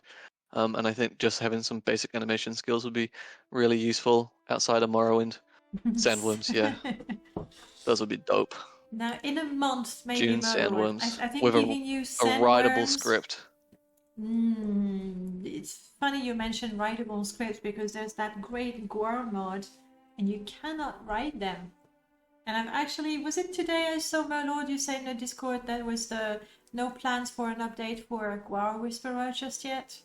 And I think just having some basic animation skills would be really useful outside of Morrowind. Sandworms, yeah, those would be dope. Now, in a month, maybe June Merlord. sandworms I think with giving you a writable sandworms. script. It's funny you mentioned writable scripts because there's that great Guano mod, and you cannot write them. And I've actually, was it today I saw Merlord, you say in the Discord that was the no plans for an update for Guano Whisperer just yet?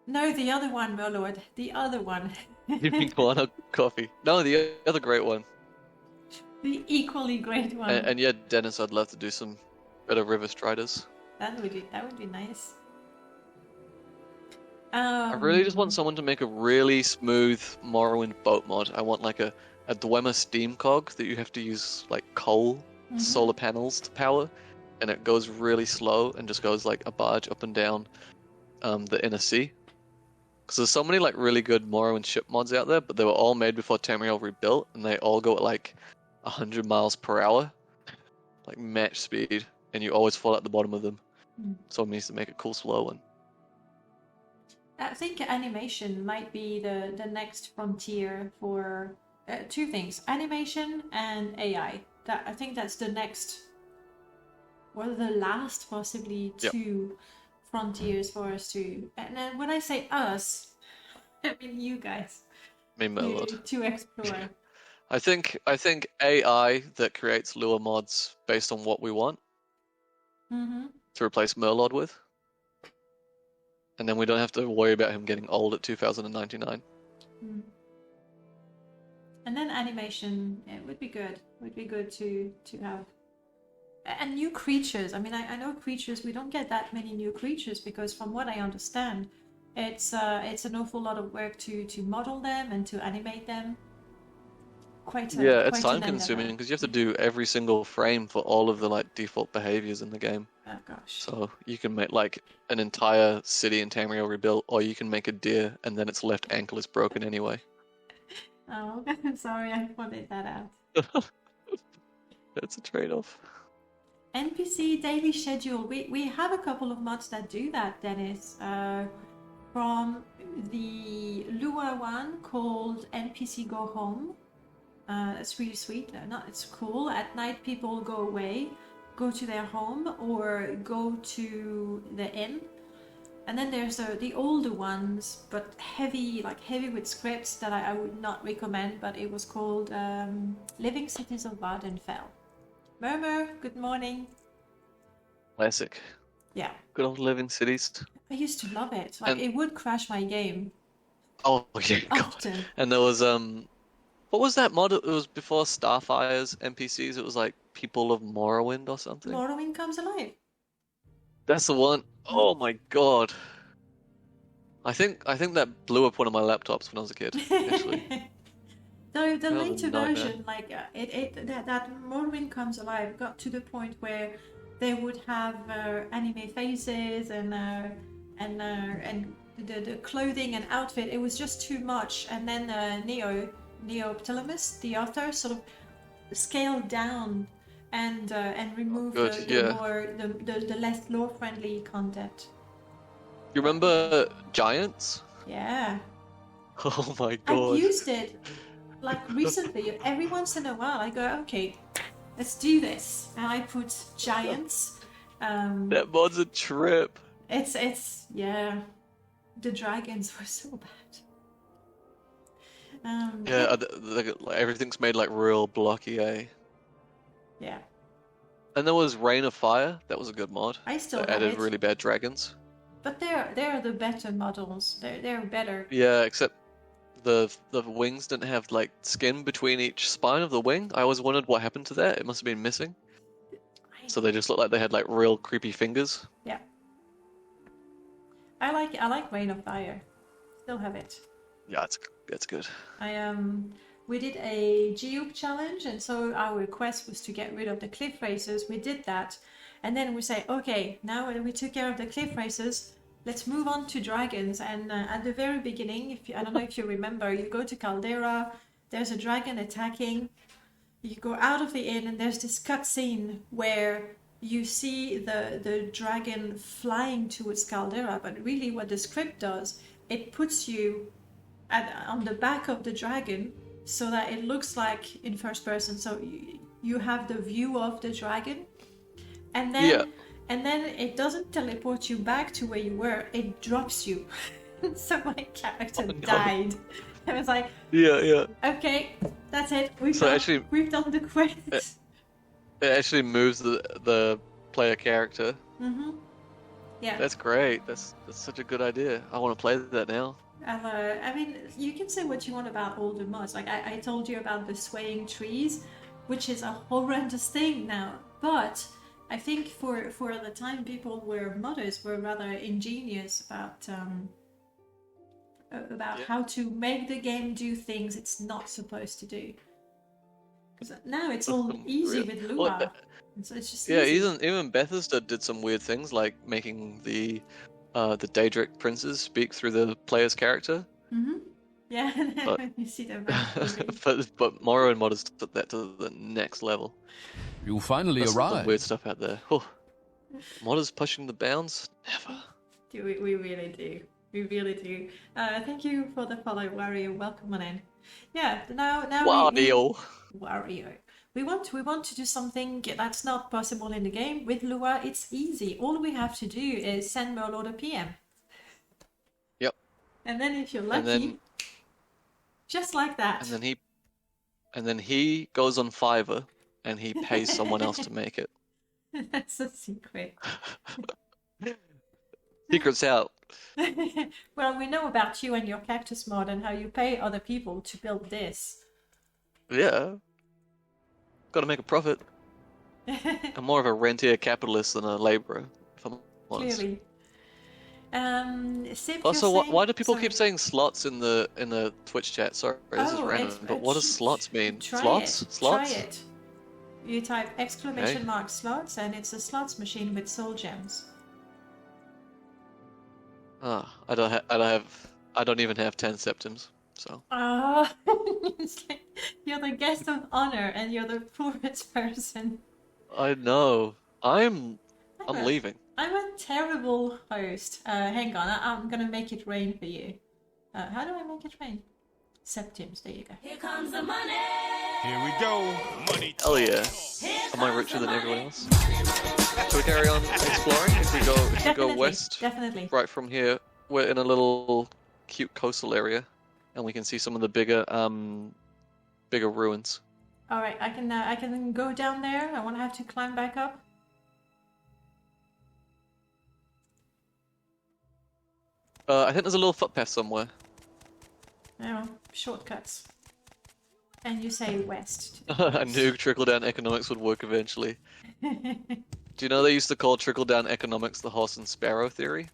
No, the other one, Merlord. The other one. You mean Guano coffee? No, the other great one. The equally great one. And yeah, Dennis, I'd love to do some better River Striders. That would be nice. I really just want someone to make a really smooth Morrowind boat mod. I want like a Dwemer steam cog that you have to use like coal solar panels to power, and it goes really slow and just goes like a barge up and down the inner sea. Because there's so many like really good Morrowind ship mods out there, but they were all made before Tamriel Rebuilt, and they all go at like 100 miles per hour, like match speed, and you always fall at the bottom of them. Someone needs to make a cool slow one. I think animation might be the next frontier for two things: animation and AI. I think that's the next, or the last, possibly two frontiers for us to. And then when I say us, I mean you guys. Me, Merlord. To explore. I think AI that creates lure mods based on what we want to replace Merlord with. And then we don't have to worry about him getting old at 2099. And then animation, it would be good. Would be good to have. And new creatures. I mean, I know creatures. We don't get that many new creatures because, from what I understand, it's an awful lot of work to model them and to animate them. It's time consuming because you have to do every single frame for all of the like default behaviors in the game. Oh gosh. So you can make like an entire city in Tamriel Rebuilt, or you can make a deer and then its left ankle is broken anyway. Oh, I'm sorry, I pointed that out. That's a trade-off. NPC daily schedule. We have a couple of mods that do that, Dennis. From the Lua one called NPC Go Home. It's really sweet. It's cool. At night, people go away, go to their home, or go to the inn. And then there's the older ones, but heavy with scripts that I would not recommend. But it was called Living Cities of Vardenfell. Murmur, good morning. Classic. Yeah. Good old Living Cities. I used to love it. It would crash my game. Oh yeah, often. God. And there was what was that mod? It was before Starfire's NPCs. It was like People of Morrowind or something. Morrowind Comes Alive. That's the one. Oh my God. I think that blew up one of my laptops when I was a kid. Actually. The later version, that Morrowind Comes Alive got to the point where they would have anime faces and the clothing and outfit. It was just too much. And then Neoptolemus, the author, sort of scaled down and removed the less lore friendly content. You remember Giants? Yeah. Oh my God. I've used it like recently. Every once in a while I go, okay, let's do this, and I put Giants. That mod's a trip. It's yeah. The dragons were so bad. Everything's made like real blocky, eh? Yeah. And there was Rain of Fire. That was a good mod. I still that have added it. really bad dragons. But they're the better models. They're better. Yeah, except the wings didn't have like skin between each spine of the wing. I always wondered what happened to that. It must have been missing. So they just looked like they had like real creepy fingers. Yeah. I like Rain of Fire. Still have it. Yeah, it's good. We did a Geoke challenge, and so our request was to get rid of the cliff racers. We did that, and then we say, okay, now that we took care of the cliff racers, let's move on to dragons. And at the very beginning, I don't know if you remember, you go to Caldera, there's a dragon attacking. You go out of the inn, and there's this cutscene where you see the dragon flying towards Caldera, but really what the script does, it puts you on the back of the dragon so that it looks like in first person. So you have the view of the dragon, and then it doesn't teleport you back to where you were, it drops you. So my character died. I was like, Yeah. okay, that's it. We've done the quest. It actually moves the player character. Yeah. That's great. That's such a good idea. I want to play that now. I mean, you can say what you want about older mods. Like I told you about the swaying trees, which is a horrendous thing now. But I think for the time, modders were rather ingenious about how to make the game do things it's not supposed to do. Because now it's all easy with Lua. So it's just easy. Even Bethesda did some weird things, like making the Daedric princes speak through the player's character. Yeah, But, you see them. but Morrow and Modders took that to the next level. You finally There's some arrived. weird stuff out there. Oh. Modders pushing the bounds? Never. We really do. We really do. Thank you for the follow, Wario. Welcome on in. Yeah, now Wario. We want to do something that's not possible in the game. With Lua, it's easy. All we have to do is send Merlord a PM. Yep. And then if you're lucky, just like that. And then he goes on Fiverr and he pays someone else to make it. That's a secret. Secret's out. Well, we know about you and your cactus mod and how you pay other people to build this. Yeah. Gotta make a profit. I'm more of a rentier capitalist than a labourer, if I'm honest. Clearly. Also, why do people keep saying slots in the Twitch chat? Sorry, this is random, but what does slots mean? Slots? Try it. You type exclamation mark slots and it's a slots machine with soul gems. I don't even have 10 septims, so. It's like you're the guest of honor and you're the poorest person. I know. I'm leaving. I'm a terrible host. Hang on, I'm gonna make it rain for you. How do I make it rain? Septims, there you go. Here comes the money. Here we go. Money. Hell yeah. Am I richer than everyone else? Shall we carry on exploring? If we go west, definitely. right from here, we're in a little cute coastal area, and we can see some of the bigger ruins. All right, I can go down there. I won't have to climb back up. I think there's a little footpath somewhere. Oh, shortcuts. And you say west. I knew trickle-down economics would work eventually. Do you know they used to call trickle-down economics the horse and sparrow theory?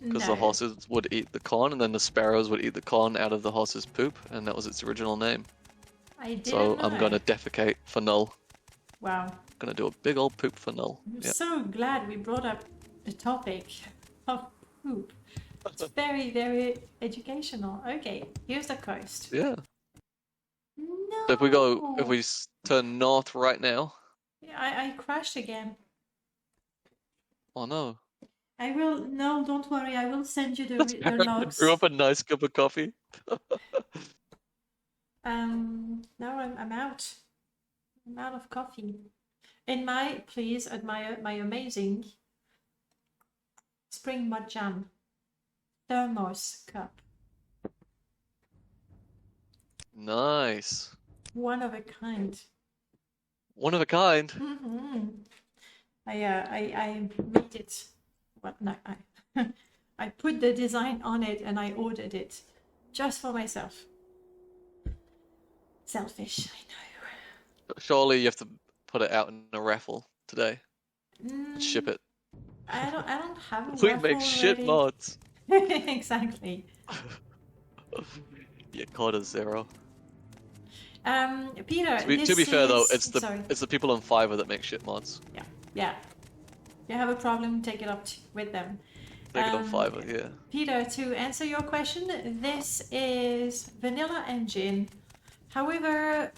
Because the horses would eat the corn, and then the sparrows would eat the corn out of the horse's poop, and that was its original name. I didn't So know. I'm gonna defecate for null. Wow. Gonna do a big old poop for null. I'm Yep. so glad we brought up the topic of poop. It's very, very educational. Okay, here's the coast. Yeah. No. So if we turn north right now. Yeah, I crashed again. Oh no. I will. No, don't worry. I will send you the logs. Brew up a nice cup of coffee. No, I'm out. I'm out of coffee. Please admire my amazing spring mud jam thermos cup. Nice. One of a kind. One of a kind. Mm-hmm. I made it. What? No, I put the design on it and I ordered it just for myself. Selfish, I know. Surely you have to put it out in a raffle today. And ship it. I don't have a We raffle make shit already. mods. Exactly. Yeah, code is 0. Peter. To be fair though, it's Sorry. the people on Fiverr that make shit mods. Yeah. If you have a problem, take it up with them. Take it on Fiverr, yeah. Peter, to answer your question, this is vanilla engine. However,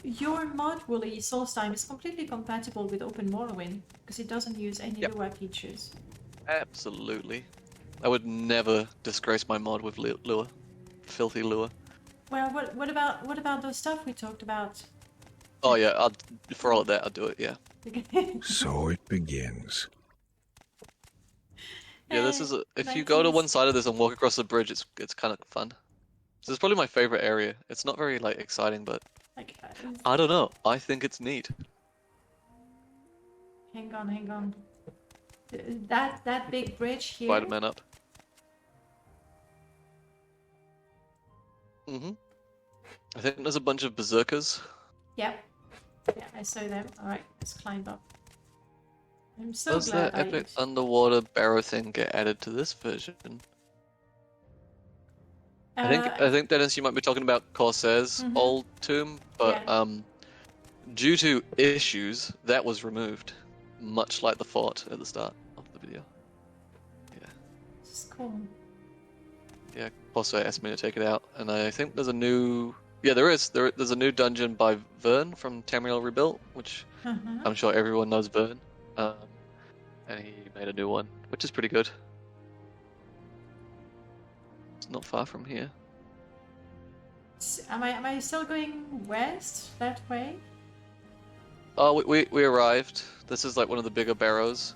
your mod, Wolli, Solstheim, is completely compatible with Open Morrowind because it doesn't use any Yep. Lua features. Absolutely. I would never disgrace my mod with Lua. Filthy Lua. Well, what about those stuff we talked about? Oh yeah, for all of that, I'll do it, yeah. So it begins. Yeah, this is if you go to one side of this and walk across the bridge, it's kind of fun. This is probably my favorite area. It's not very like exciting, but Like, I don't know. I think it's neat. hang on. That big bridge here. Spider-Man up. I think there's a bunch of berserkers. Yep. Yeah, I saw them. Alright, let's climb up. I'm so Does glad that epic underwater barrow thing get added to this version? I think Dennis, you might be talking about Corsair's old tomb, but Yeah. Due to issues, that was removed, much like the fort at the start of the video. Yeah, It's cool. yeah. Corsair asked me to take it out, and I think there's a new. Yeah, there's a new dungeon by Vern from Tamriel Rebuilt, which I'm sure everyone knows Vern, and he made a new one, which is pretty good. It's not far from here. Am I still going west that way? Oh, we arrived. This is like one of the bigger barrows.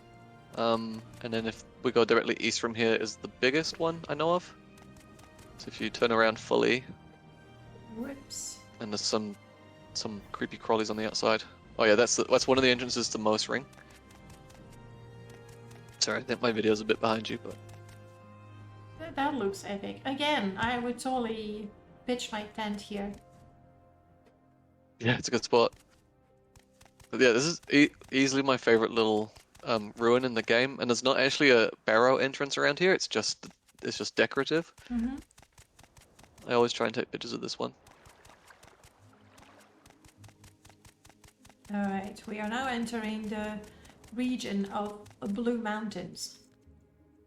And then if we go directly east from here is the biggest one I know of. So if you turn around fully, Whoops. and there's some creepy crawlies on the outside. Oh yeah, that's one of the entrances to Most Ring. Sorry, I think my video's a bit behind you, but That looks epic. Again, I would totally pitch my tent here. yeah, it's a good spot. But yeah, this is easily my favorite little ruin in the game, and there's not actually a barrow entrance around here. It's just decorative. I always try and take pictures of this one. Alright, we are now entering the region of Blue Mountains.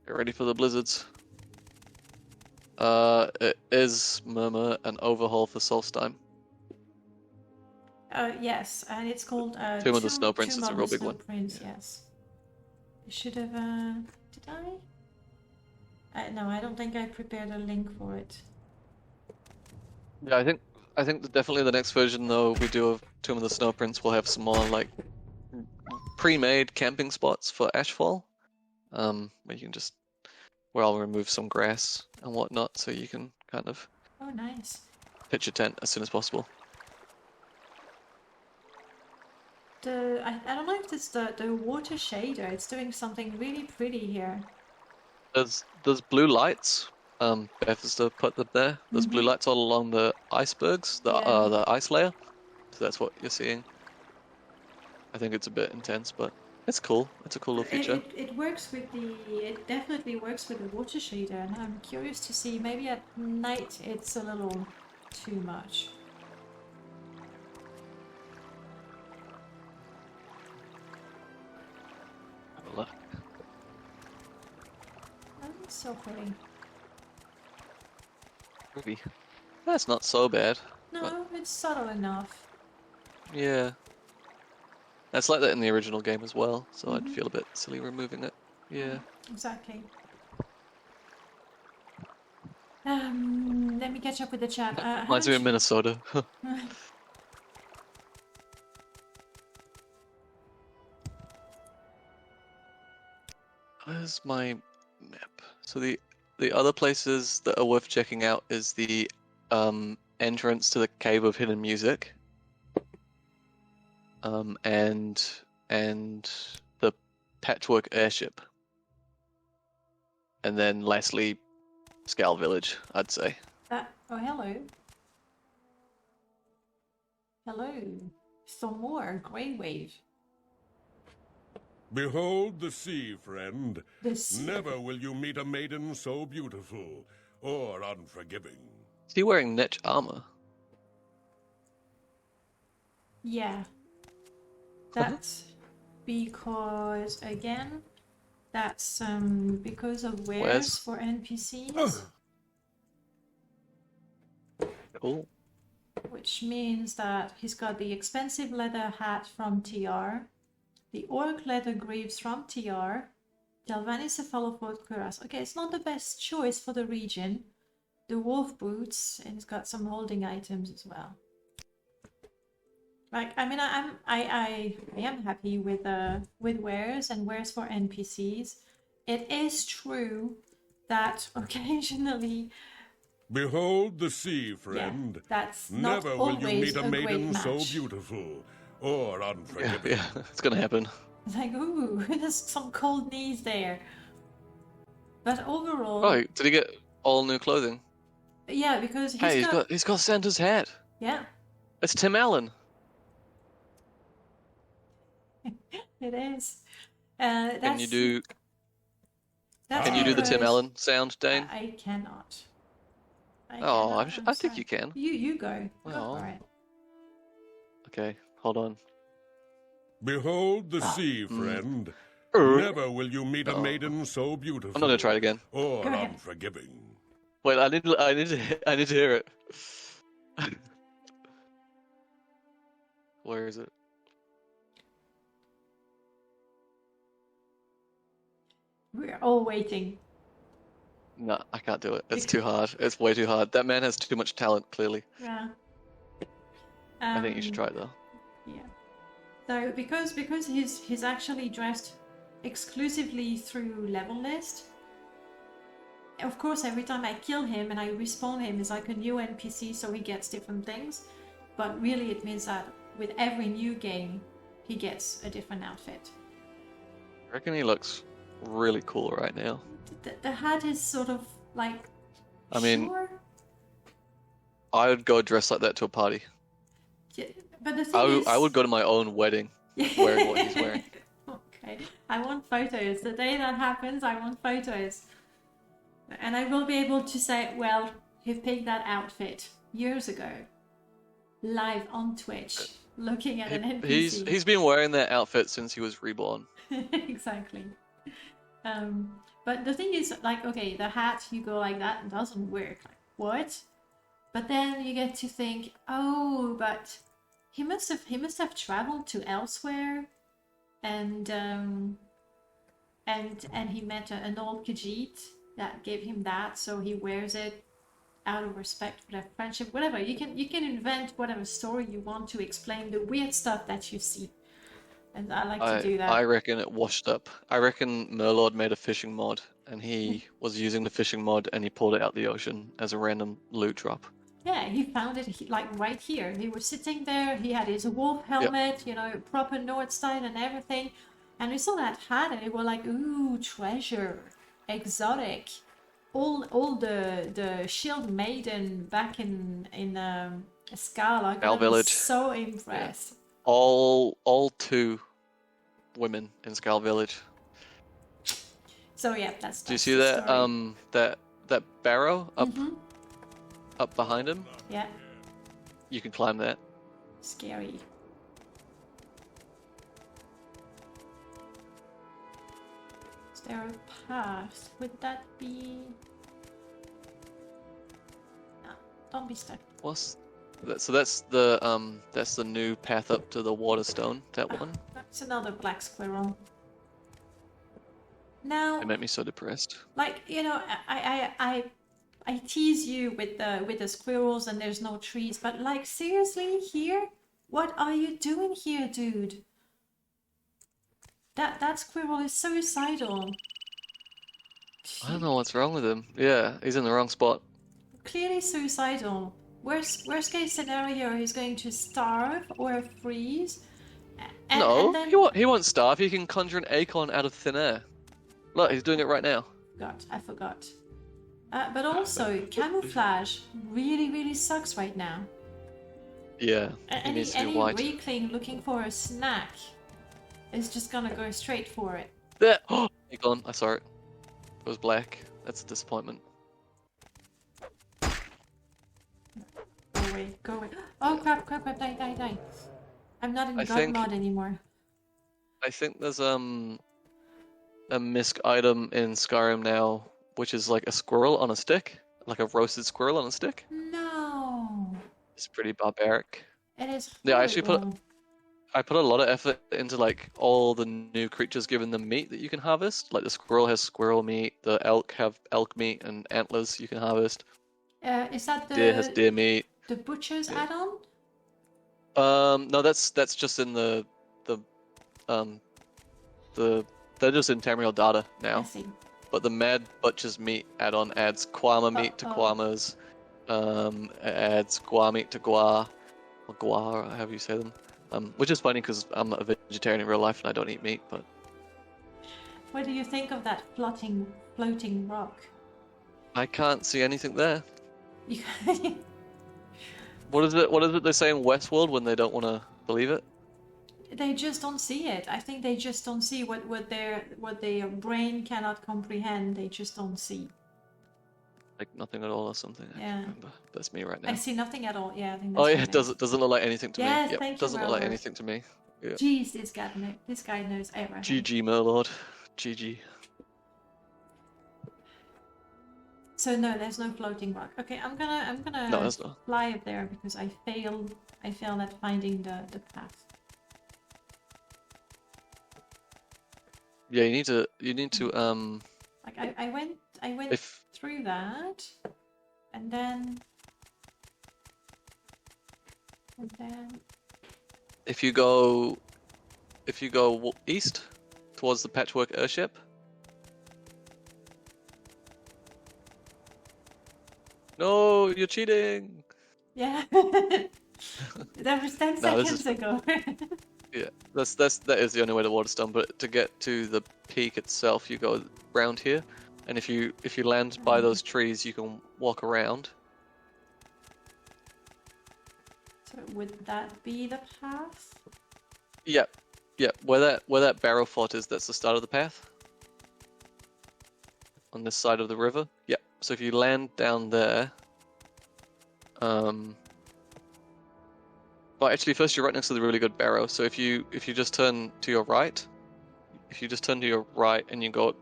Get ready for the blizzards. It is Murmur and overhaul for Solstheim. Yes, and it's called Tomb of the Snow Prince Tomb is a of real the big Snow one. Prince, yes. I should have. Did I? No, I don't think I prepared a link for it. Yeah, I think that definitely the next version though we do of Tomb of the Snow Prince will have some more like pre-made camping spots for Ashfall, where you can just I'll remove some grass and whatnot, so you can kind of Oh, nice. pitch your tent as soon as possible. I don't know if it's the water shader. It's doing something really pretty here. There's blue lights. Bethesda put them there. There's blue lights all along the icebergs, the ice layer. So that's what you're seeing. I think it's a bit intense, but it's cool. It's a cool little feature. It works with it definitely works with the water shader, and I'm curious to see, maybe at night it's a little too much. Have a look. Oh, it's so pretty. Maybe. That's not so bad. No, it's subtle enough. Yeah. That's like that in the original game as well, so I'd feel a bit silly removing it. Yeah. Exactly. Let me catch up with the chat. Reminds me of Minnesota. Where's my map? So the other places that are worth checking out is the entrance to the Cave of Hidden Music, and the Patchwork Airship, and then lastly, Scal Village, I'd say. Oh, hello. Hello. Some more Grey Wave. Behold the sea, friend. The sea. Never will you meet a maiden so beautiful or unforgiving. Is he wearing Netch armor? Yeah. That's because, again, that's because of wares for NPCs. Cool. which means that he's got the expensive leather hat from TR, the orc leather greaves from TR, Galvani cephalophode cuirass. Okay, it's not the best choice for the region. The wolf boots, and it's got some holding items as well. Like, I mean, I am happy with wares and wares for NPCs. It is true that occasionally, Behold the sea, friend. yeah, that's not Never will you always meet a great maiden so match. beautiful or unforgiving. Yeah, it's gonna happen. It's like, ooh, there's some cold knees there. But overall, Oh, did he get all new clothing? yeah, because He's got Santa's hat. yeah, It's Tim Allen. it is. Can you do That's the Tim because Allen sound, Dane? I cannot. Oh, cannot, I I'm think sorry. you can. You go. Go Oh. for it. Okay, hold on. Behold the sea, friend. Er. Never will you meet a maiden so beautiful I'm not gonna try it again. or Go ahead. unforgiving. Wait, I need to hear it. Where is it? We're all waiting. No, I can't do it. It's too hard. It's way too hard. That man has too much talent, clearly. Yeah. I think you should try it though. Yeah. So because he's actually dressed exclusively through level list. Of course, every time I kill him and I respawn him is like a new NPC, so he gets different things. But really, it means that with every new game, he gets a different outfit. I reckon he looks really cool right now. The hat is sort of like. I mean, sure? I would go dressed like that to a party. Yeah, but the thing is, I would go to my own wedding wearing what he's wearing. Okay, I want photos. The day that happens, I want photos. And I will be able to say, well, he picked that outfit years ago, live on Twitch, looking at an NPC. He's been wearing that outfit since he was reborn. Exactly. But the thing is, like, okay, the hat, you go like that, doesn't work. Like, what? But then you get to think, oh, but he must have traveled to elsewhere, and he met an old Khajiit that gave him that, so he wears it out of respect for their friendship. Whatever, you can invent whatever story you want to explain the weird stuff that you see, and I like to do that. I reckon it washed up. I reckon Merlord made a fishing mod, and he was using the fishing mod, and he pulled it out the ocean as a random loot drop. Yeah, he found it like right here. He was sitting there. He had his wolf helmet, you know, proper North style and everything. And we saw that hat, and we were like, ooh, treasure, exotic. All the shield maiden back in Scala. Skull Village. So impressed. Yeah. All 2 women in Skull Village. So yeah, that's. Do you see that story. that barrow up behind him? Yeah. You can climb that. Scary. Is there a path? Would that be? No, don't be stuck. What's that? So that's the new path up to the Waterstone. That one. That's another black squirrel. Now, It made me so depressed. like, you know, I tease you with the squirrels and there's no trees, but like, seriously, here, what are you doing here, dude? That squirrel is suicidal. I don't know what's wrong with him. Yeah, he's in the wrong spot. Clearly suicidal. Worst case scenario, he's going to starve or freeze. No, and then... he won't starve. He can conjure an acorn out of thin air. Look, he's doing it right now. I forgot. But also, camouflage really sucks right now. Yeah, he needs to be Any white. weakling looking for a snack is just gonna go straight for it. There! Oh, acorn. I saw it. It was black. That's a disappointment. Go away. Oh crap, die. I'm not in God mod anymore. I think there's a misc item in Skyrim now, which is like a squirrel on a stick, like a roasted squirrel on a stick. No. It's pretty barbaric. It is Yeah, I actually horrible. I put a lot of effort into like all the new creatures giving them meat that you can harvest. Like the squirrel has squirrel meat, the elk have elk meat and antlers you can harvest. Is that Deer has deer meat. the butcher's Yeah. add-on? No, that's just in the they're just in Tamriel data now. I see. But the Mad Butcher's Meat add-on adds Quama meat to Quamas, adds Gua meat to Gua, or Gua, or however you say them. Which is funny because I'm a vegetarian in real life and I don't eat meat, but... What do you think of that floating rock? I can't see anything there. You What is it they say in Westworld when they don't want to believe it? They just don't see it. I think they just don't see what their brain cannot comprehend. They just don't see. Like nothing at all or something. I Yeah. can't remember. That's me right now. I see nothing at all. Yeah, I think Oh that's yeah, what it doesn't look like anything to Yes, me. Yep, thank you, doesn't look like Robert. anything to me. Yeah. Jeez, this guy knows everything. GG, Merlord. GG. So no, there's no floating rock. Okay, I'm gonna No, there's not. fly up there because I failed at finding the path. Yeah, you need to Like I went if through that, and then if you go east towards the patchwork airship. No, you're cheating. yeah, that was 10 No, this seconds ago. Yeah, that is the only way to Waterstone. But to get to the peak itself, you go round here, and if you land by those trees, you can walk around. So would that be the path? Yeah, yeah. Where that barrow fort is, that's the start of the path. On this side of the river. Yeah. So if you land down there, well, actually, first you're right next to the really good barrow. So if you just turn to your right, and you go up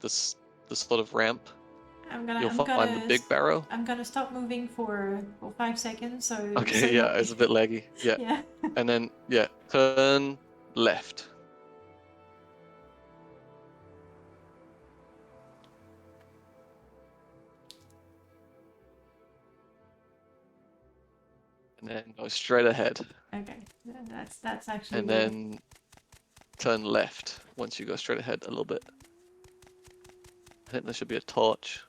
this sort of ramp, you'll find the big barrow. I'm gonna stop moving for 5 seconds. So Okay, so yeah, it's a bit laggy. Yeah. Yeah. And then turn left. And then go straight ahead. Okay, that's actually. And weird. then turn left once you go straight ahead a little bit. I think there should be a torch.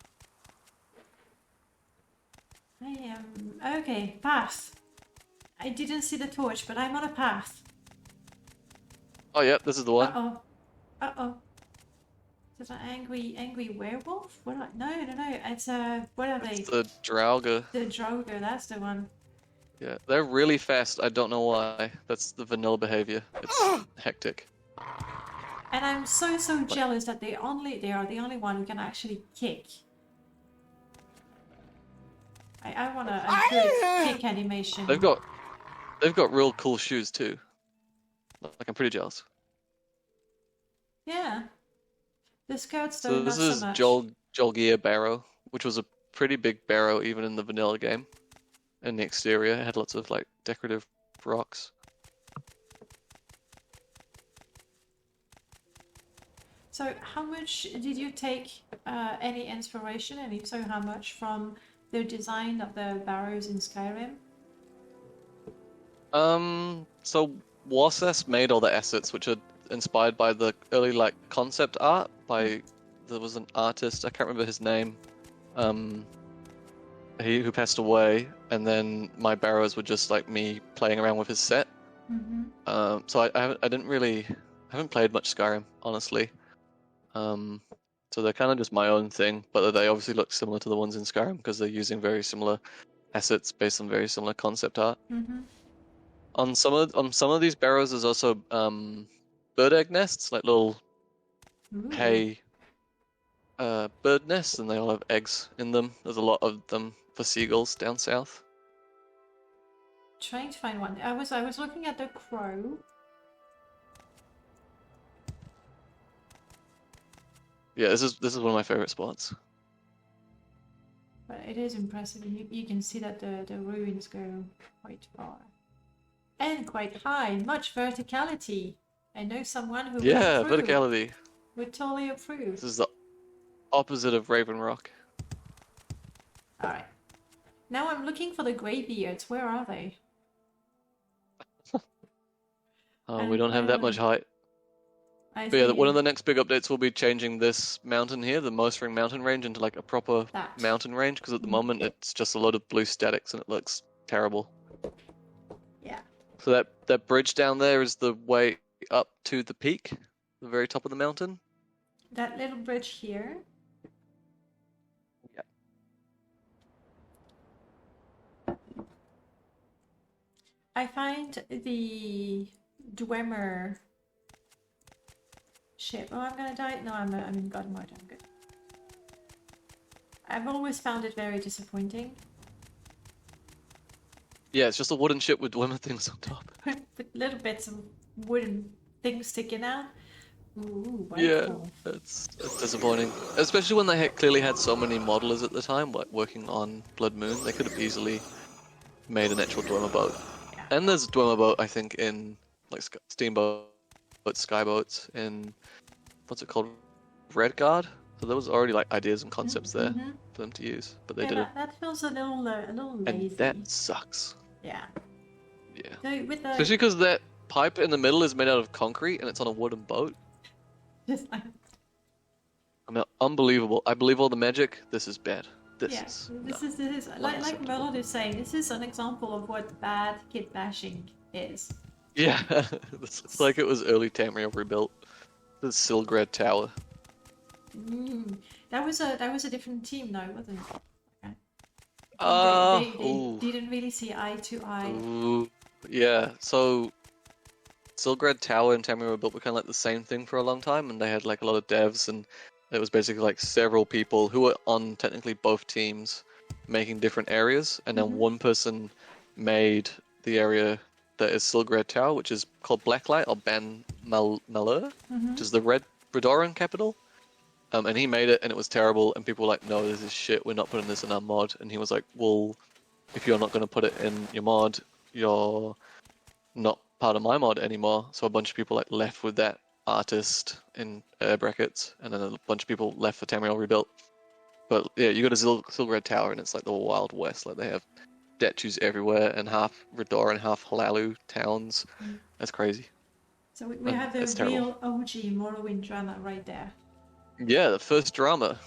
I am okay. Path. I didn't see the torch, but I'm on a path. Oh yeah, this is the one. Uh-oh. Is it an angry werewolf? No. It's what are they? It's the Draugr. The Droger, that's the one. Yeah, they're really fast. I don't know why. That's the vanilla behavior. It's hectic. And I'm so jealous that they are the only one who can actually kick. I want a good kick animation. They've got real cool shoes too. Like, I'm pretty jealous. Yeah. The skirts though, So not this so is much. Jolgear Barrow, which was a pretty big barrow even in the vanilla game. In the exterior, it had lots of like decorative rocks. So how much did you take any inspiration, and if so, how much, from the design of the barrows in Skyrim? So Warsas made all the assets, which are inspired by the early like concept art by there was an artist, I can't remember his name, who passed away, and then my barrows were just like me playing around with his set. Mm-hmm. So I haven't played much Skyrim, honestly. So they're kind of just my own thing, but they obviously look similar to the ones in Skyrim because they're using very similar assets based on very similar concept art. Mm-hmm. On some of these barrows, there's also bird egg nests, like little hay bird nests, and they all have eggs in them. There's a lot of them for seagulls down south. Trying to find one. I was looking at the crow. Yeah, this is one of my favorite spots. But it is impressive, and you can see that the ruins go quite far. And quite high, much verticality. I know someone who Yeah, would approve. verticality. Would totally approve. This is the opposite of Raven Rock. Alright. Now I'm looking for the greybeards. Where are they? Oh, we don't have that much height. I But yeah, see. one of the next big updates will be changing this mountain here, the Mosring mountain range, into like a proper That. mountain range, because at the moment it's just a lot of blue statics and it looks terrible. Yeah. So that bridge down there is the way up to the peak, the very top of the mountain. That little bridge here. Yeah. I find the Dwemer ship. Oh, I'm gonna die. No, I'm in God mode. I'm good. I've always found it very disappointing. Yeah, it's just a wooden ship with Dwemer things on top. With little bits of wooden things sticking out. Ooh, Yeah, cool. it's disappointing. Especially when they clearly had so many modelers at the time, like working on Blood Moon. They could have easily made an actual Dwemer boat. Yeah. And there's a Dwemer boat, I think, in like steamboat, skyboats in what's it called, Redguard. So there was already like ideas and concepts there for them to use, but they Yeah, didn't. that feels a little lazy. And that sucks. Yeah. Yeah. So with the Especially because that pipe in the middle is made out of concrete and it's on a wooden boat. just like I mean, unbelievable. I believe all the magic. This is bad. This yeah, is this no, is like acceptable. Merlot is saying. This is an example of what bad kit bashing is. Yeah, it's like it was early Tamriel Rebuilt. The Silgrad Tower. That was a different team though, wasn't it? Okay. They Ooh. didn't really see eye to eye. Ooh. Yeah, so Silgrad Tower and Tamriel Rebuilt were kind of like the same thing for a long time, and they had like a lot of devs, and it was basically like several people who were on technically both teams making different areas, and then one person made the area that is Silgrad Tower, which is called Blacklight or Ban Malur, which is the Red Redoran capital. And he made it, and it was terrible, and people were like, no, this is shit, we're not putting this in our mod. And he was like, well, if you're not going to put it in your mod, you're not part of my mod anymore. So a bunch of people like left with that artist in air brackets, and then a bunch of people left for Tamriel Rebuilt. But yeah, you go to Silgrad Tower, and it's like the Wild West. Like they have statues everywhere, and half Redoran and half Halalu towns. That's crazy. So we have the It's real OG Morrowind drama right there. Yeah, the first drama.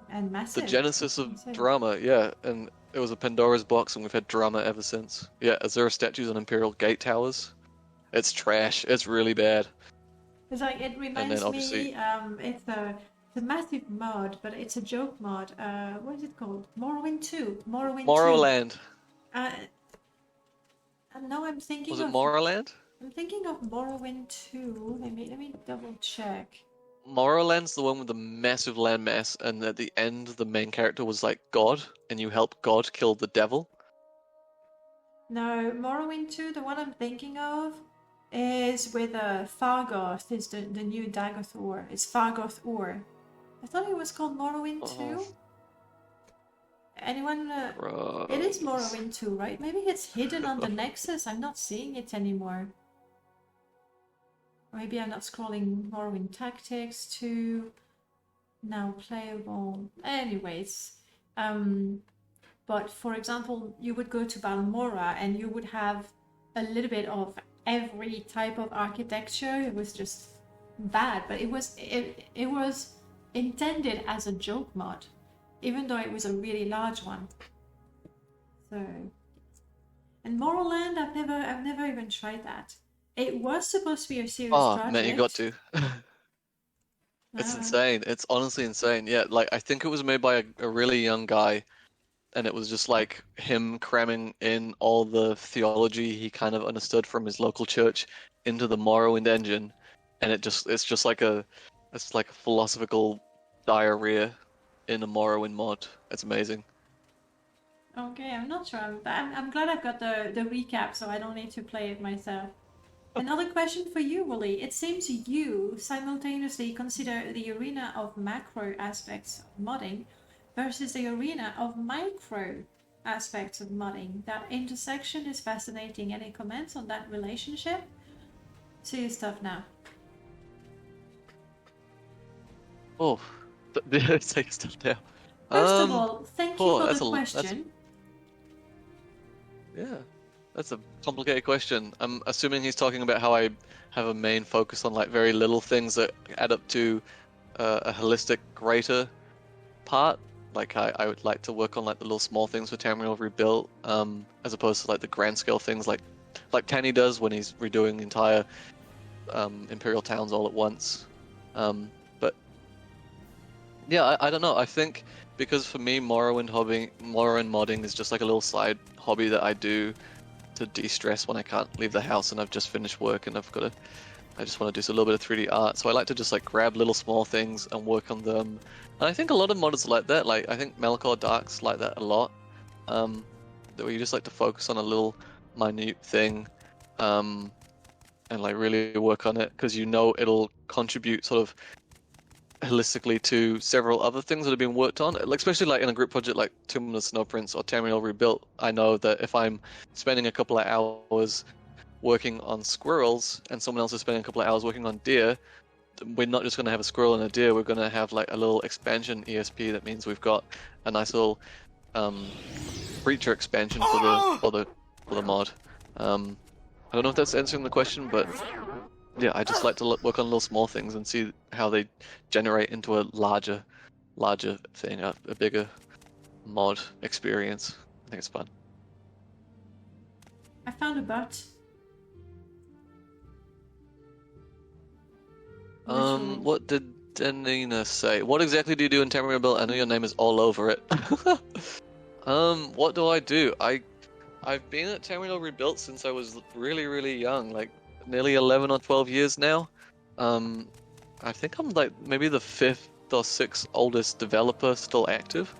And massive. The genesis of Massive. drama, yeah, and it was a Pandora's box, and we've had drama ever since. Yeah, Azura statues on Imperial Gate towers. It's trash. It's really bad. It's like it reminds then obviously- me. It's a massive mod, but it's a joke mod. What is it called? Morrowind 2. Morrowind 2. Morroland. No, I'm thinking Was of. it Morroland? I'm thinking of Morrowind 2. Let me double check. Morroland's the one with the massive landmass, and at the end, the main character was like God, and you help God kill the devil. No, Morrowind 2, the one I'm thinking of, is with Fargoth, is the new Dagoth Ore. It's Fargoth Ore. I thought it was called Morrowind 2. Anyone? It is Morrowind 2, right? Maybe it's hidden on the Nexus. I'm not seeing it anymore. Maybe I'm not scrolling Morrowind Tactics 2. Now playable. Anyways, but for example, you would go to Balmora and you would have a little bit of every type of architecture. It was just bad, but it was intended as a joke mod, even though it was a really large one. So, and Morroland, I've never even tried that. It was supposed to be a serious project. Man, you got to. It's insane. It's honestly insane. Yeah, like I think it was made by a really young guy, and it was just like him cramming in all the theology he kind of understood from his local church into the Morrowind engine, and it's just like a philosophical diarrhea in a Morrowind mod. It's amazing. Okay, I'm not sure. I'm glad I've got the recap, so I don't need to play it myself. Another question for you, Wolli. It seems you simultaneously consider the arena of macro aspects of modding versus the arena of micro aspects of modding. That intersection is fascinating. Any comments on that relationship? See your stuff now. Oh, take stuff down. First of all, thank you for that's the a- question. Yeah, that's a complicated question. I'm assuming he's talking about how I have a main focus on like very little things that add up to a holistic greater part. Like I would like to work on like the little small things for Tamriel Rebuilt, as opposed to like the grand scale things like Tanny does when he's redoing the entire Imperial towns all at once. But yeah, I don't know. I think because for me, Morrowind modding is just like a little side hobby that I do to de-stress when I can't leave the house and I've just finished work and I just want to do a little bit of 3D art. So I like to just like grab little small things and work on them. And I think a lot of modders like that. Like I think Melkor Dark's like that a lot. Where you just like to focus on a little minute thing, and like really work on it because you know it'll contribute sort of holistically to several other things that have been worked on. Like especially like in a group project like Tomb of the Snow Prince or Tamriel Rebuilt, I know that if I'm spending a couple of hours working on squirrels and someone else is spending a couple of hours working on deer, we're not just going to have a squirrel and a deer, we're going to have like a little expansion ESP. That means we've got a nice little creature expansion for the mod. I don't know if that's answering the question, but yeah, I just like to work on little small things and see how they generate into a larger thing, a bigger mod experience. I think it's fun. I found a butt. What did Denina say? What exactly do you do in Tamriel Rebuilt? I know your name is all over it. What do I do? I've been at Tamriel Rebuilt since I was really young, like nearly 11 or 12 years now. I think I'm like maybe the 5th or 6th oldest developer still active,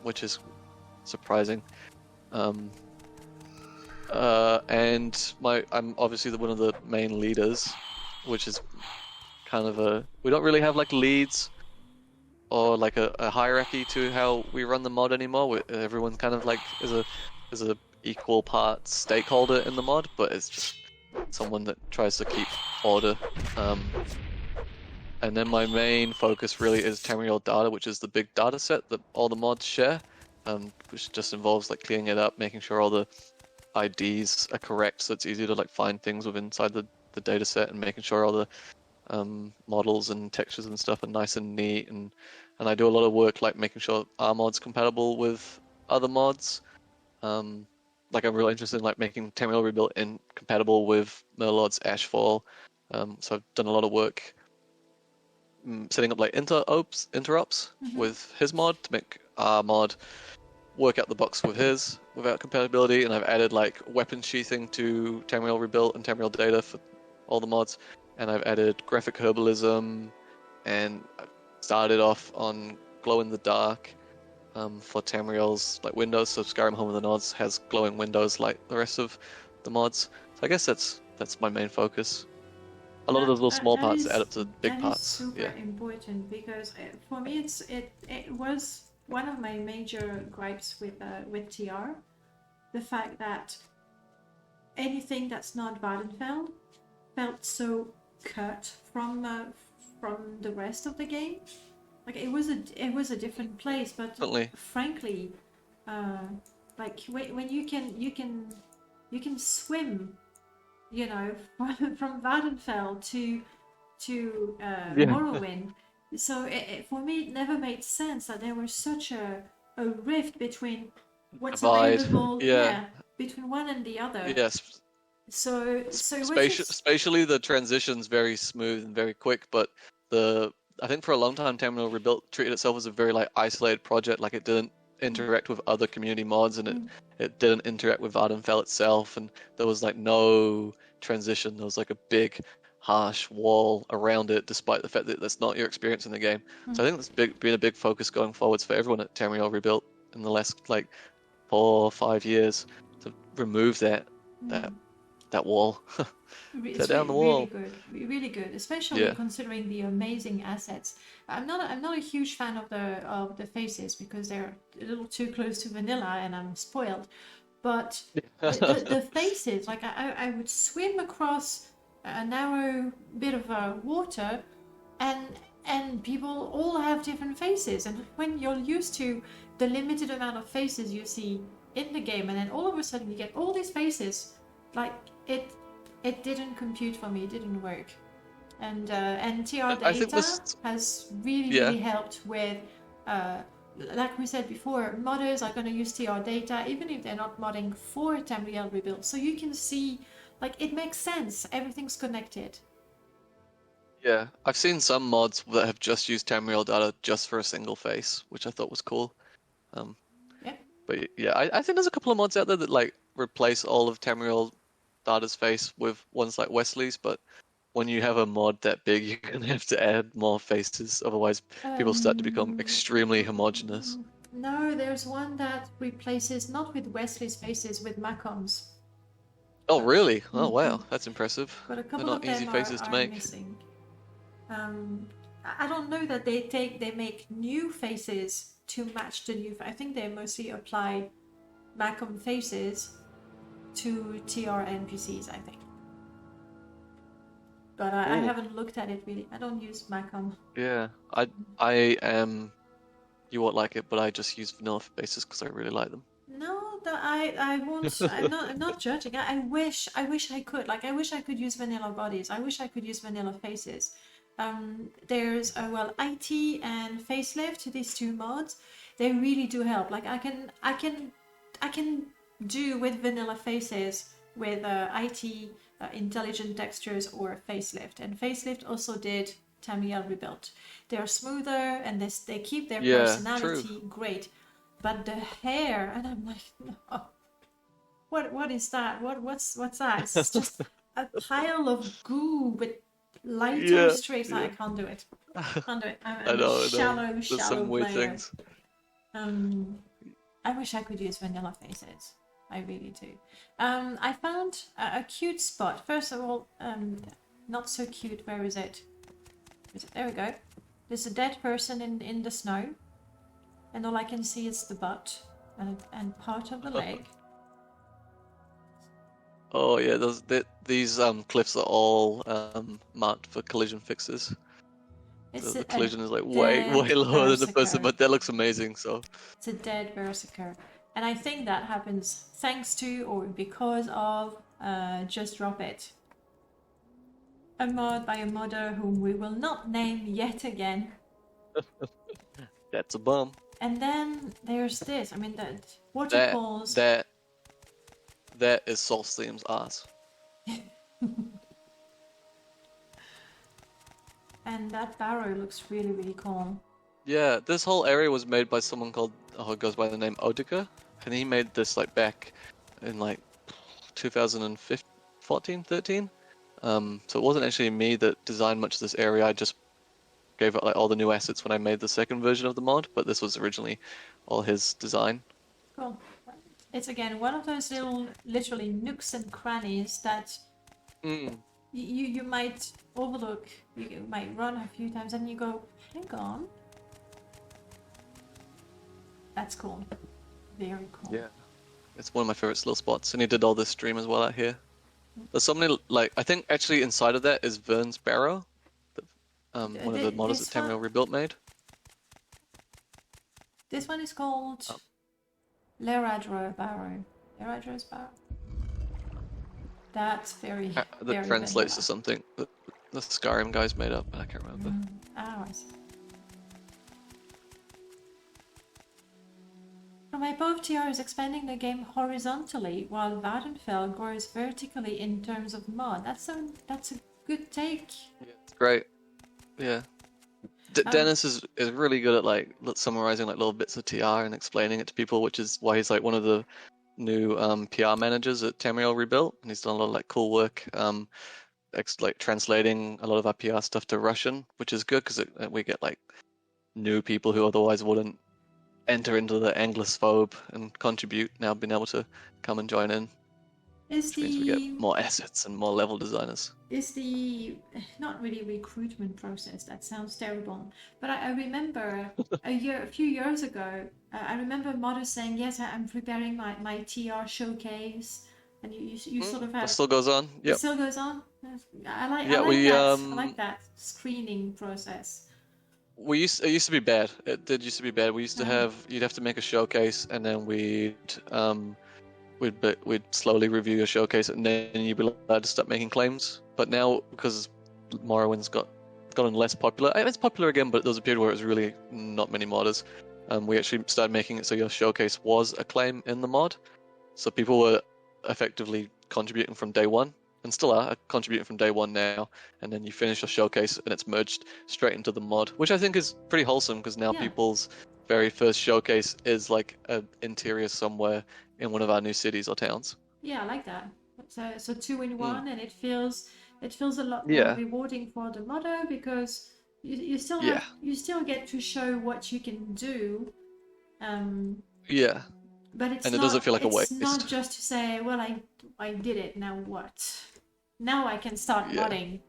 which is surprising. And I'm obviously one of the main leaders, which is kind of we don't really have like leads or like a hierarchy to how we run the mod anymore. Everyone kind of like is a equal part stakeholder in the mod, but it's just someone that tries to keep order. And then my main focus really is Tamriel data, which is the big data set that all the mods share, which just involves like cleaning it up, making sure all the IDs are correct so it's easy to like find things within inside the data set, and making sure all the models and textures and stuff are nice and neat, and I do a lot of work like making sure our mod's compatible with other mods. Like I'm really interested in like making Tamriel Rebuilt compatible with Merlord's Ashfall. So I've done a lot of work setting up like interrupts with his mod to make our mod work out the box with his without compatibility, and I've added like weapon sheathing to Tamriel Rebuilt and Tamriel data for all the mods, and I've added graphic herbalism, and I've started off on glow in the dark for Tamriel's like windows. So Skyrim Home of the Nods has glowing windows like the rest of the mods. So I guess that's my main focus. A lot of those little small parts add up to big parts. That is super important because for me it was one of my major gripes with TR, the fact that anything that's not Vardenfell felt so cut from the rest of the game. Like it was a different place, but Definitely. Frankly, like when you can swim, you know, from Vardenfell to Morrowind. So for me, it never made sense that there was such a rift between what's available, between one and the other. Yes. So spatially, the transition's very smooth and very quick, but I think for a long time, Tamriel Rebuilt treated itself as a very like isolated project. Like it didn't interact with other community mods, and it didn't interact with Vardenfell itself, and there was like no transition. There was like a big, harsh wall around it, despite the fact that that's not your experience in the game. So I think that's been a big focus going forwards for everyone at Tamriel Rebuilt in the last like 4 or 5 years to remove that that wall. It's Tear down the really wall. good, really good, especially Yeah. considering the amazing assets. I'm not a huge fan of the faces because they're a little too close to vanilla, and I'm spoiled. But the faces, like I would swim across a narrow bit of water, and people all have different faces, and when you're used to the limited amount of faces you see in the game, and then all of a sudden you get all these faces, like it didn't compute for me, it didn't work. And TR I think data this- has really Yeah. really helped with like we said before, modders are going to use TR data even if they're not modding for Tamriel Rebuilt, so you can see, like, it makes sense, everything's connected. Yeah, I've seen some mods that have just used Tamriel data just for a single face, which I thought was cool. Yeah. But yeah, I think there's a couple of mods out there that like replace all of Tamriel data's face with ones like Wesley's, but when you have a mod that big, you're gonna have to add more faces, otherwise people start to become extremely homogeneous. No, there's one that replaces not with Wesley's faces, with Macom's. Oh really? Oh wow, that's impressive. But a They're couple not of easy them faces to are make. missing. I don't know that they make new faces to match the new. I think they mostly apply Macom faces to TR NPCs, I think. But I Ooh. haven't looked at it really. I don't use Macom. Yeah, I am. You won't like it, but I just use vanilla faces because I really like them. No, I won't. I'm not judging. I wish I could. Like, I wish I could use vanilla bodies. I wish I could use vanilla faces. There's well, IT and facelift. These two mods, they really do help. Like, I can do with vanilla faces with IT, intelligent textures, or facelift. And facelift also did Tamriel Rebuilt. They're smoother and they keep their Yeah, personality true. great. But the hair, and I'm like, no. What is that? What's that? It's just a pile of goo with lighter Yeah, streaks. yeah. I can't do it. Can't do it. I'm I know, a shallow There's some weird player. things. I wish I could use vanilla faces. I really do. I found a cute spot. First of all, not so cute. Where is it? There we go. There's a dead person in the snow, and all I can see is the butt and part of the leg. Oh yeah, these cliffs are all marked for collision fixes. The collision is like way lower than the person, but that looks amazing. So it's a dead berserker, and I think that happens thanks to or because of Just Drop It, a mod by a modder whom we will not name yet again. that's a bum. And then there's this. I mean, the waterfalls. That is Solstheim's ass. And that barrow looks really, really cool. Yeah, this whole area was made by someone called, it goes by the name Odika, and he made this like back in like 2014, 13. So it wasn't actually me that designed much of this area. I just gave it like all the new assets when I made the second version of the mod, but this was originally all his design. Cool. It's again one of those little, literally nooks and crannies that you might overlook. You might run a few times and you go, hang on. That's cool. Very cool. Yeah, it's one of my favorite little spots, and he did all this stream as well out here. There's so many, like, I think actually inside of that is Vern's Barrow, one of the models that Tamriel Rebuilt made. This one is called Leradra Barrow. Leradra's Barrow. That's very, That very translates vanilla. to something that the Skyrim guys made up, but I can't remember. Oh, I see. From above, TR is expanding the game horizontally, while Vardenfell grows vertically in terms of mod. That's a good take. Yeah, it's great. Yeah. Dennis is really good at like summarizing like little bits of TR and explaining it to people, which is why he's like one of the new PR managers at Tamriel Rebuilt, and he's done a lot of like cool work like translating a lot of our PR stuff to Russian, which is good because we get like new people who otherwise wouldn't enter into the Anglophobe and contribute, now being able to come and join in. Is which means we get more assets and more level designers. Is the not really recruitment process, that sounds terrible, but I remember a few years ago, I remember modders saying, yes, I'm preparing my TR showcase, and you sort of That have still goes on. it Yep. still goes on. I like Yeah, I like that screening process. It used to be bad. It did used to be bad. We used to have, you'd have to make a showcase, and then we'd slowly review your showcase, and then you'd be allowed to start making claims. But now, because Morrowind's gotten less popular, it's popular again, but there was a period where it was really not many modders. We actually started making it so your showcase was a claim in the mod, so people were effectively contributing from day one, and still are contributing from day one now. And then you finish your showcase, and it's merged straight into the mod, which I think is pretty wholesome, because now people's very first showcase is like an interior somewhere in one of our new cities or towns. Yeah, I like that. So 2-in-1, and it feels a lot more rewarding for the modder, because you still have, you still get to show what you can do. Yeah. But it's and not, it doesn't feel like a waste. It's not just to say, well, I did it. Now what? Now I can start modding.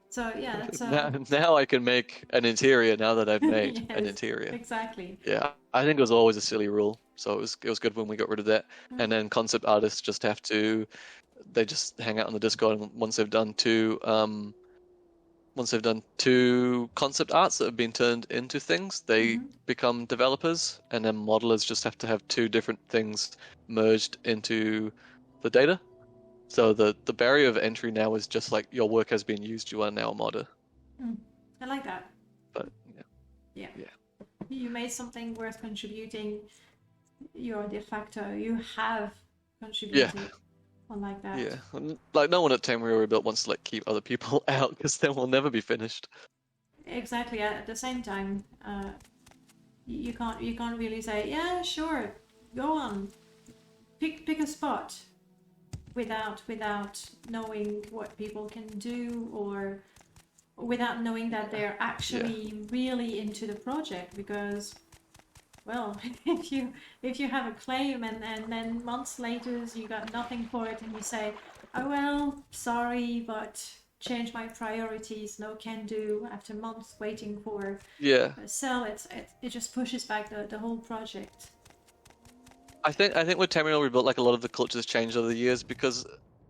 So yeah, that's now I can make an interior. Now that I've made an interior, exactly. Yeah, I think it was always a silly rule, so it was good when we got rid of that. And then concept artists just have to, they just hang out on the Discord, and once they've done two concept arts that have been turned into things, they become developers, and then modelers just have to have two different things merged into the data. So the barrier of entry now is just like, your work has been used, you are now a modder. I like that. But yeah. You made something worth contributing. You're de facto. You have contributed. I like that. Yeah, like no one at Tamriel Rebuilt wants to like keep other people out, because then we'll never be finished. Exactly. At the same time, you can't really say, yeah, sure, go on, pick a spot, without knowing what people can do, or without knowing that they're actually really into the project. Because, well, if you have a claim and then months later you got nothing for it, and you say, oh well, sorry, but change my priorities, no can do, after months waiting for a sell, it just pushes back the whole project. I think with Tamriel Rebuilt, like, a lot of the cultures changed over the years, because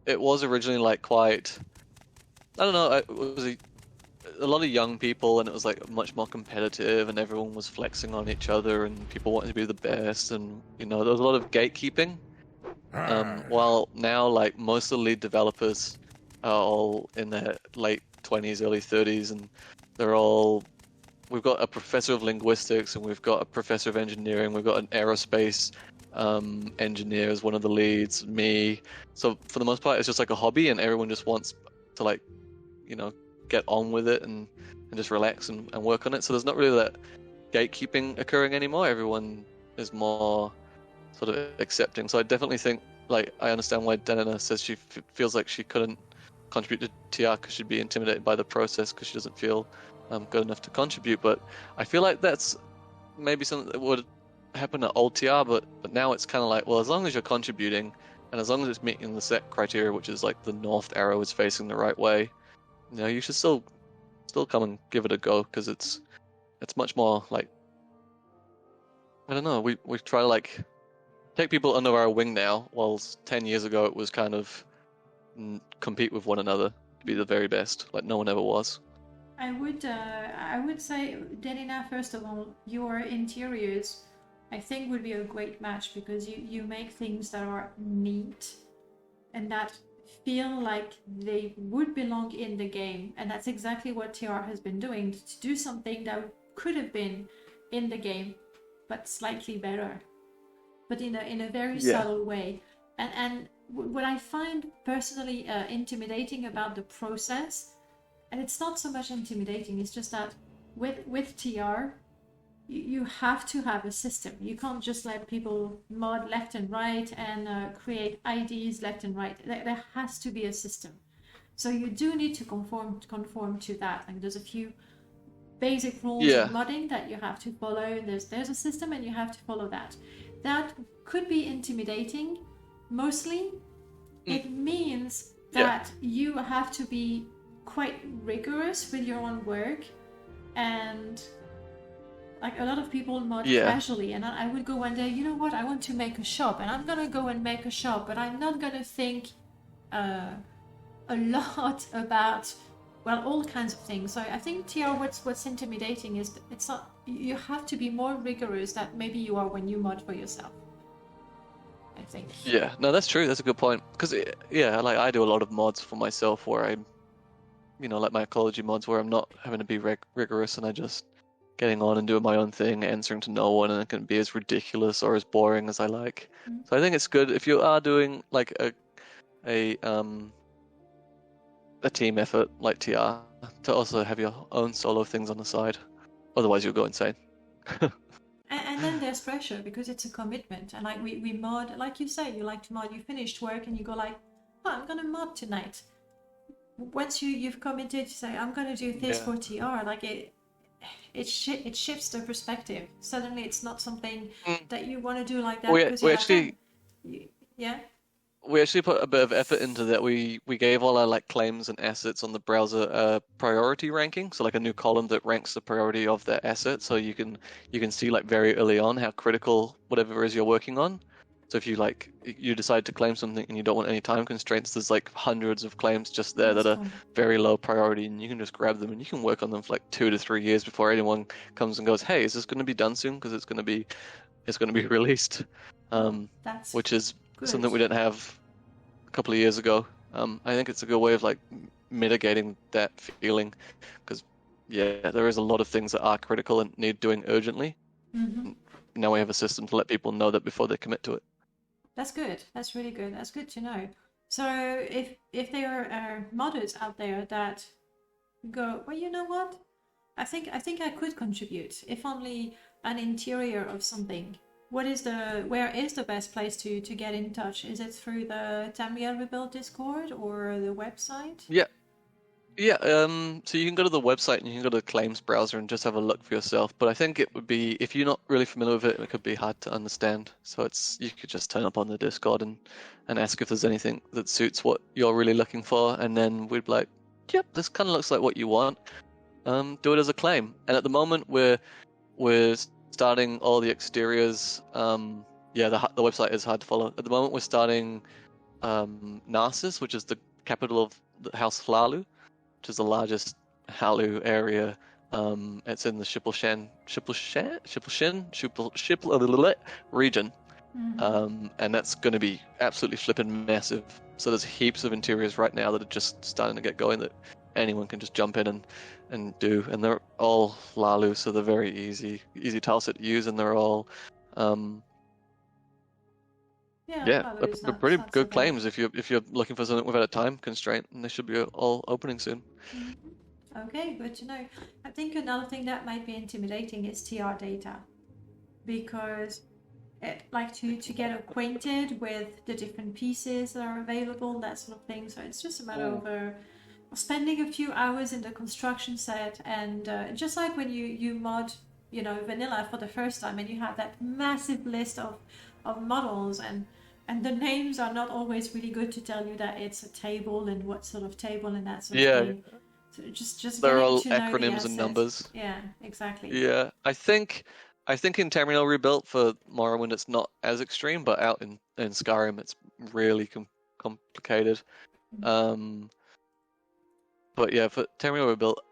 it was originally like quite, I don't know, it was a lot of young people, and it was like much more competitive, and everyone was flexing on each other, and people wanted to be the best, and there was a lot of gatekeeping. While now, like, most of the lead developers are all in their late 20s, early 30s, and we've got a professor of linguistics, and we've got a professor of engineering, we've got an aerospace engineer as one of the leads, me. So for the most part, it's just like a hobby, and everyone just wants to, like, get on with it and just relax and work on it. So there's not really that gatekeeping occurring anymore. Everyone is more sort of accepting. So I definitely think, like, I understand why Denina says she feels like she couldn't contribute to TR because she'd be intimidated by the process, because she doesn't feel good enough to contribute. But I feel like that's maybe something that would happen at old TR, but now it's kind of like, well, as long as you're contributing, and as long as it's meeting the set criteria, which is like the north arrow is facing the right way, you should still come and give it a go, because it's much more like, I don't know, we try to like take people under our wing now, whilst 10 years ago it was kind of compete with one another to be the very best, like no one ever was. I would say, Denina, first of all, your interiors I think would be a great match, because you make things that are neat and that feel like they would belong in the game, and that's exactly what TR has been doing, to do something that could have been in the game but slightly better, but in a very subtle way. And what I find personally intimidating about the process, and it's not so much intimidating, it's just that with TR you have to have a system. You can't just let people mod left and right and create IDs left and right. There has to be a system. So you do need to conform to that. Like, there's a few basic rules of modding that you have to follow. There's a system, and you have to follow that. That could be intimidating, mostly it means that you have to be quite rigorous with your own work, and like a lot of people mod casually, and I would go one day, you know what, I want to make a shop, and I'm gonna go and make a shop, but I'm not gonna think a lot about, well, all kinds of things. So I think TR, what's intimidating is it's not, you have to be more rigorous than maybe you are when you mod for yourself, I think. Yeah, no, that's true. That's a good point. Because like I do a lot of mods for myself where I'm, like my ecology mods where I'm not having to be rigorous and I just getting on and doing my own thing, answering to no one, and it can be as ridiculous or as boring as I like. So I think it's good if you are doing like a team effort like TR to also have your own solo things on the side. Otherwise, you'll go insane. And then there's pressure because it's a commitment. And like we mod, like you say, you like to mod. You finished work and you go like, oh, I'm gonna mod tonight. Once you've committed, you say, I'm gonna do this for TR. Like it shifts the perspective. Suddenly, it's not something that you want to do like that. We actually put a bit of effort into that. We gave all our like claims and assets on the browser priority ranking, so like a new column that ranks the priority of that asset, so you can see like very early on how critical whatever it is you're working on. So if you decide to claim something and you don't want any time constraints, there's like hundreds of claims just there that are very low priority, and you can just grab them and you can work on them for like 2 to 3 years before anyone comes and goes, hey, is this going to be done soon? Because it's going to be released, which is something we didn't have a couple of years ago. I think it's a good way of like mitigating that feeling, because there is a lot of things that are critical and need doing urgently. Now we have a system to let people know that before they commit to it. That's good. That's really good. That's good to know. So if there are modders out there that go, well, you know what? I think I could contribute, if only an interior of something. Where is the best place to get in touch? Is it through the Tamriel Rebuilt Discord or the website? So you can go to the website and you can go to the claims browser and just have a look for yourself. But I think it would be, if you're not really familiar with it, it could be hard to understand. So you could just turn up on the Discord and ask if there's anything that suits what you're really looking for, and then we'd be like, yep, this kind of looks like what you want. Do it as a claim. And at the moment we're starting all the exteriors. The website is hard to follow. At the moment we're starting Narcissus, which is the capital of the House Flalu, which is the largest Halu area. It's in the Shippleshin region. And that's going to be absolutely flipping massive. So there's heaps of interiors right now that are just starting to get going that anyone can just jump in and do. And they're all Lalu, so they're very easy tileset to use, and they're all they're pretty good claims if you're looking for something without a time constraint, and they should be all opening soon. Okay, good to know. I think another thing that might be intimidating is TR data, because to get acquainted with the different pieces that are available, that sort of thing. So it's just a matter of spending a few hours in the construction set, and just like when you mod, vanilla for the first time, and you have that massive list of models, and the names are not always really good to tell you that it's a table and what sort of table and that sort of thing. So just they're all to know acronyms and numbers. Yeah, exactly. Yeah, I think in Tamriel Rebuilt for Morrowind it's not as extreme, but out in Skyrim it's really complicated. But yeah, for Tamriel Rebuilt,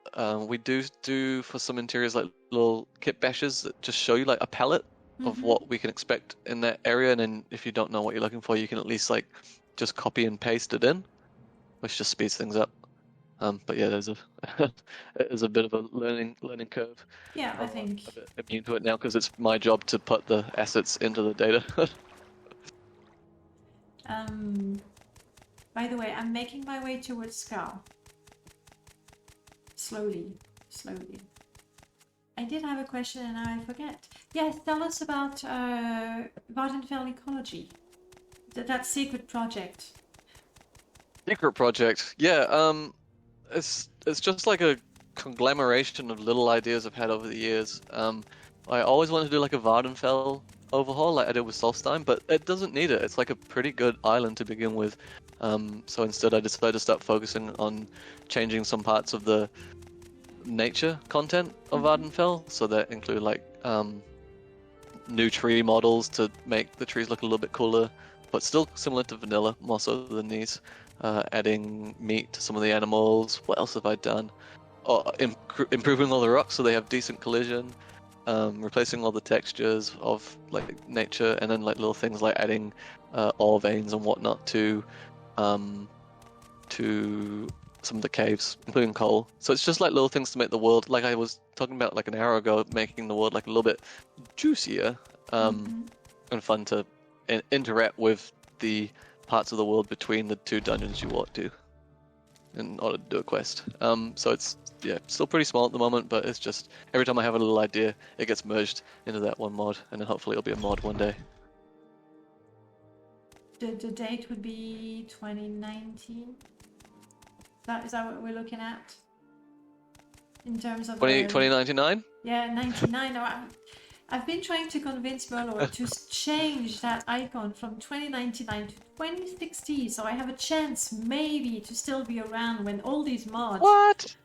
we do for some interiors like little kit bashes that just show you like a palette of what we can expect in that area, and then if you don't know what you're looking for, you can at least like just copy and paste it in, which just speeds things up. But yeah, there's a bit of a learning curve. Yeah, I think I'm a bit immune to it now because it's my job to put the assets into the data. By the way, I'm making my way towards Skal. Slowly. I did have a question and I forget. Yes, tell us about Vardenfell Ecology. That secret project. Secret project, yeah. It's just like a conglomeration of little ideas I've had over the years. I always wanted to do like a Vardenfell overhaul like I did with Solstheim, but it doesn't need it. It's like a pretty good island to begin with. So instead I decided to start focusing on changing some parts of the nature content of Ardenfell. So that include like new tree models to make the trees look a little bit cooler, but still similar to vanilla, more so than these. Adding meat to some of the animals. What else have I done? Oh, improving all the rocks so they have decent collision. Replacing all the textures of like nature, and then like little things like adding ore veins and whatnot to some of the caves, including coal. So it's just like little things to make the world, like I was talking about like an hour ago, making the world like a little bit juicier and fun to interact with the parts of the world between the two dungeons you walk to in order to do a quest. So it's still pretty small at the moment, but it's just every time I have a little idea, it gets merged into that one mod, and then hopefully it'll be a mod one day. The date would be 2019. Is that what we're looking at? In terms of 2099? Yeah, 99. No, I've been trying to convince Merlord to change that icon from 2099 to 2060, so I have a chance maybe to still be around when all these mods. What?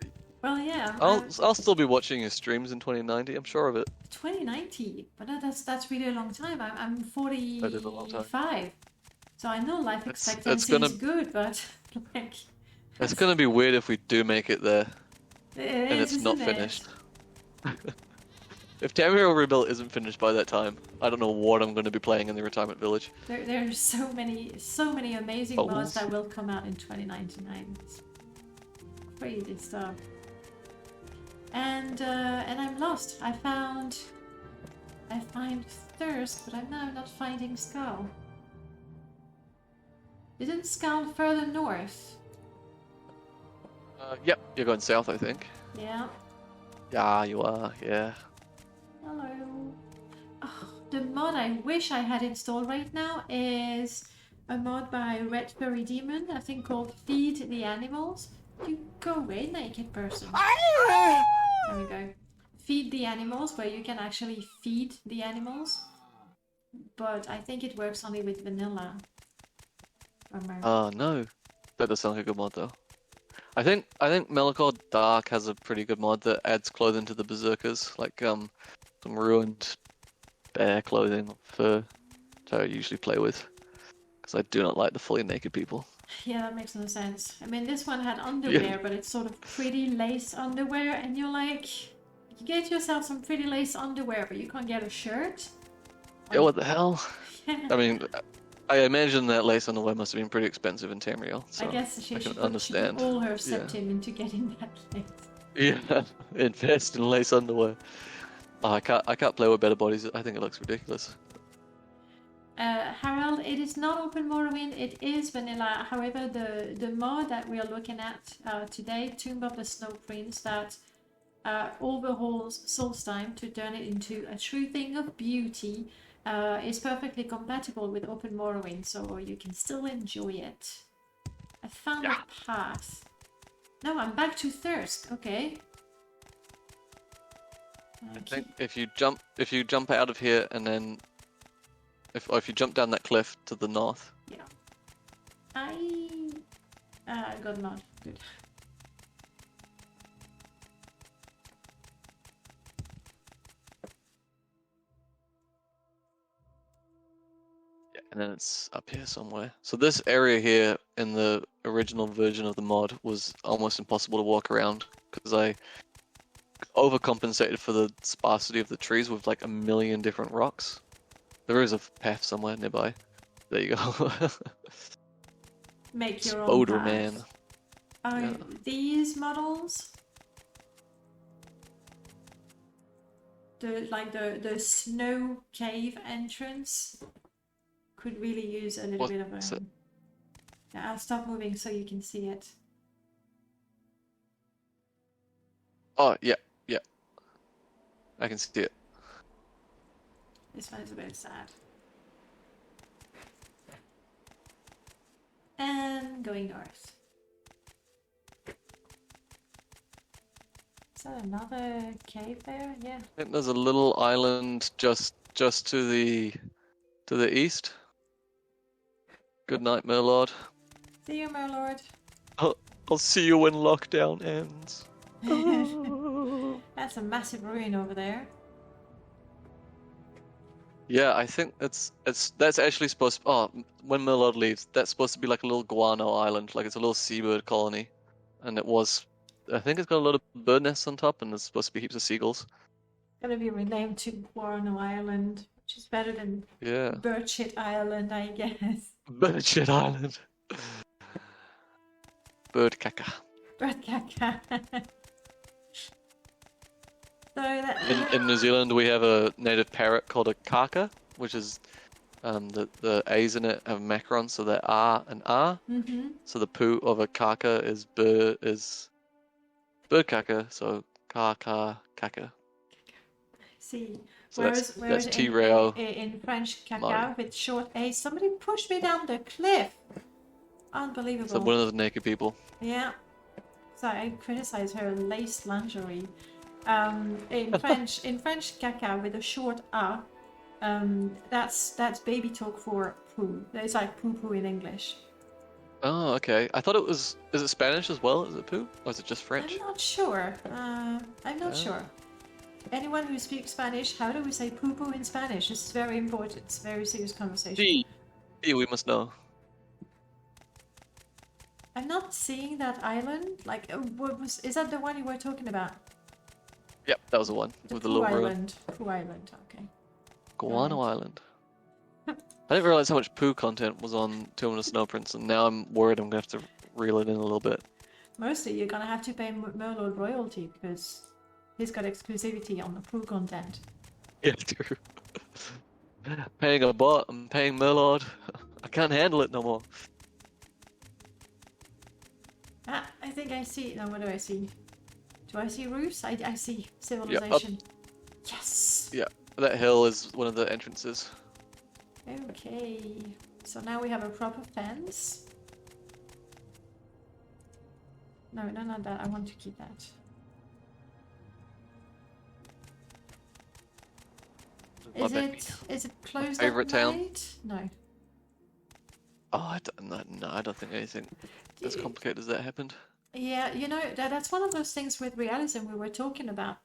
Well, yeah. I'll still be watching your streams in 2090. I'm sure of it. 2090, but that's really a long time. I'm 45. That is a long time. So I know life expectancy is good, but like. It's gonna be weird if we do make it there, and it's not finished. If Tamriel Rebuilt isn't finished by that time, I don't know what I'm going to be playing in the retirement village. There's so many amazing mods that will come out in 2099. It's crazy stuff. And I'm lost. I find thirst, but I'm now not finding skull. Isn't skull further north? Yep, you're going south, I think. Yeah. Yeah, you are. Yeah. Hello. Oh, the mod I wish I had installed right now is a mod by Red Furry Demon, I think called Feed the Animals. You go away, naked person. There we go. Feed the Animals, where you can actually feed the animals. But I think it works only with vanilla. Oh no. That does sound like a good mod though. I think Melanchol Dark has a pretty good mod that adds clothing to the berserkers, like some ruined bear clothing for that I usually play with, because I do not like the fully naked people. Yeah, that makes no sense. I mean, this one had underwear, but it's sort of pretty lace underwear, and you're like, you get yourself some pretty lace underwear, but you can't get a shirt? Yeah, what the hell? Yeah. I mean, I imagine that lace underwear must have been pretty expensive in Tamriel, so I guess she can should understand. put all her septim into getting that lace. Yeah, invest in lace underwear. Oh, I can't play with better bodies. I think it looks ridiculous. Harold, it is not open Morrowind, it is vanilla. However, the mod that we are looking at today, Tomb of the Snow Prince, that overhauls Solstheim to turn it into a true thing of beauty, is perfectly compatible with open Morrowind, so you can still enjoy it. I found a path. No, I'm back to thirst. Okay. I think if you jump out of here and then if you jump down that cliff to the north. Yeah. I got mod. Good. Yeah, and then it's up here somewhere. So this area here in the original version of the mod was almost impossible to walk around because I overcompensated for the sparsity of the trees with like a million different rocks. There is a path somewhere nearby. There you go. Make your Spoder own path. man. Are these models the snow cave entrance could really use a little bit of a... Yeah, I'll stop moving so you can see it. Oh, yeah. I can see it. This one is a bit sad. And going north. Is that another cave there? Yeah. I think there's a little island just just to the east. Good night, Merlord. See you, my lord. I'll see you when lockdown ends. That's a massive ruin over there. Yeah, I think that's actually supposed to, when Merlord leaves, that's supposed to be like a little guano island, like it's a little seabird colony. And I think it's got a lot of bird nests on top and there's supposed to be heaps of seagulls. Gonna be renamed to Guano Island, which is better than Yeah. Bird Shit Island, I guess. Bird shit island. Bird caca. Bird caca. So that In New Zealand, we have a native parrot called a kaka, which is the A's in it have macrons, so they're R and R. Mm-hmm. So the poo of a kaka is bird caca, so kaka kaka. See, So whereas that's T-Rail. in French, caca Mine. with short A. Somebody pushed me down the cliff. Unbelievable. So one of those naked people. Yeah. So I criticize her lace lingerie. In French, caca with a short A. That's baby talk for poo. It's like poo poo in English. Oh, okay. I thought it was. Is it Spanish as well? Is it poo, or is it just French? I'm not sure. I'm not sure. Anyone who speaks Spanish, how do we say poo poo in Spanish? This is very important. It's a very serious conversation. We must know. I'm not seeing that island. Like, is that the one you were talking about? Yep, that was the one with the little ruin. Island. Poo Island. Okay. Guano Island. I didn't realize how much poo content was on Tomb of the Snow Prince, and now I'm worried I'm gonna have to reel it in a little bit. Mostly, you're gonna have to pay Merlord royalty because he's got exclusivity on the poo content. Yeah, true. Paying a bot, I'm paying Merlord. I can't handle it no more. Ah, I think I see. No, what do I see? Do I see roofs? I see civilization. Yes! Yeah, that hill is one of the entrances. Okay. So now we have a proper fence. No, not that. I want to keep that. Is it closed favorite at town? night? No. Oh, I don't think anything as complicated as that happened. Yeah, you know, that's one of those things with realism we were talking about.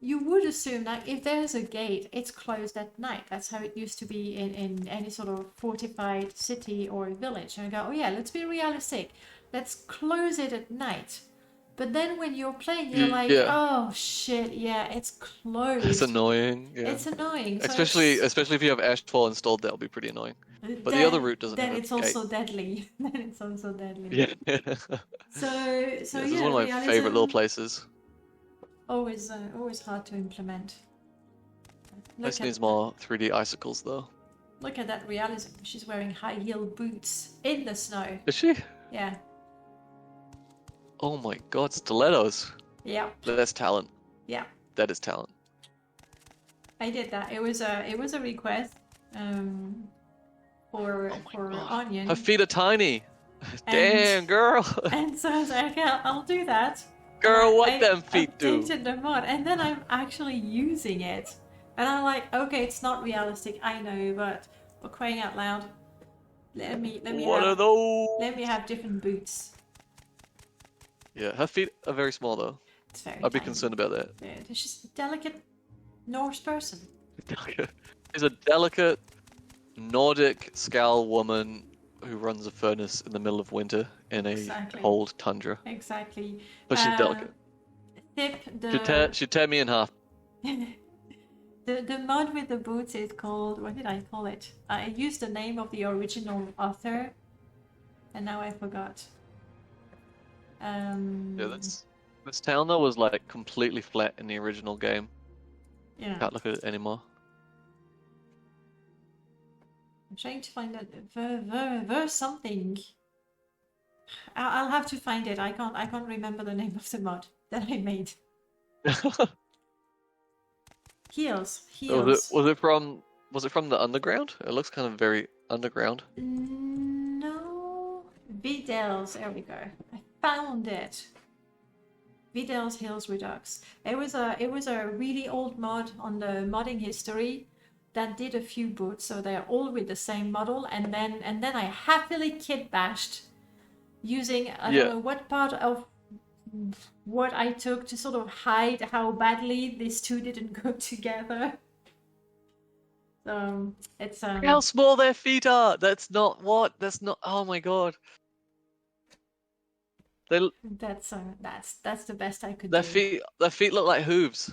You would assume that if there's a gate, it's closed at night. That's how it used to be in any sort of fortified city or village. And I go, oh yeah, let's be realistic. Let's close it at night. But then when you're playing, you're like, oh shit, yeah, it's closed. It's annoying. Yeah. It's annoying. So especially if you have Ashfall installed, that'll be pretty annoying. But the other route doesn't have a it's gate. also deadly. Then it's also deadly. Yeah. So This is yeah, one of my realism, favorite little places. Always hard to implement. This needs more 3D icicles though. Look at that realism. She's wearing high heel boots in the snow. Is she? Yeah. Oh my god, stilettos. Yeah. That's talent. Yeah. That is talent. I did that. It was a request for Onion. Her feet are tiny. Damn, girl. And so I was like, yeah, I'll do that. Girl, what them feet do? Updated the mod, and then I'm actually using it, and I'm like, okay, it's not realistic, I know, but for crying out loud, let me What are those? Let me have different boots. Yeah, her feet are very small though. It's very I'd be tiny. concerned about that. Yeah, she's just a delicate Norse person. She's a delicate Nordic scowl woman who runs a furnace in the middle of winter in a cold tundra. Exactly. But she's delicate. She'd tear me in half. The mod with the boots is called, what did I call it? I used the name of the original author, and now I forgot. Yeah, this town though was like completely flat in the original game. Yeah. Can't look at it anymore. I'm trying to find that something. I'll have to find it. I can't remember the name of the mod that I made. Heels. Was it from the underground? It looks kind of very underground. No. Videls. There we go. I found it. Videls Hills Redux. It was a really old mod on the modding history. that did a few boots, so they're all with the same model, and then I happily kit bashed using I don't know what part of what I took to sort of hide how badly these two didn't go together. So it's How small their feet are! That's not what. That's not. Oh my god. They. that's the best I could Their do. feet look like hooves.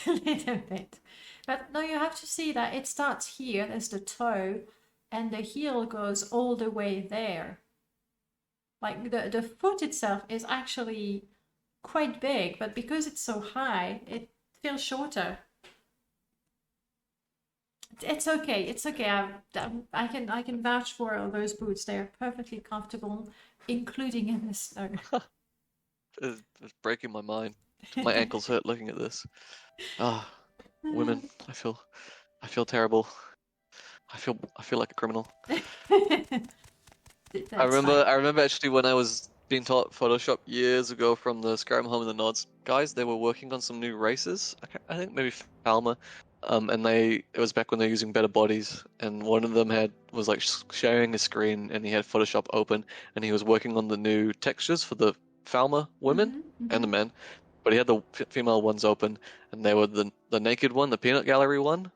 A little bit. But no, you have to see that it starts here, there's the toe, and the heel goes all the way there. Like the foot itself is actually quite big, but because it's so high, it feels shorter. It's okay. It's okay. I can vouch for all those boots. They are perfectly comfortable, including in the snow. It's breaking my mind. My ankles hurt looking at this. Ah, women. I feel terrible. I feel like a criminal. I remember actually when I was being taught Photoshop years ago from the Skyrim Home of the Nods guys, they were working on some new races. I think maybe Falmer. And it was back when they were using better bodies, and one of them was like sharing a screen, and he had Photoshop open, and he was working on the new textures for the Falmer women and the men, but he had the female ones open, and they were the naked one, the peanut gallery one.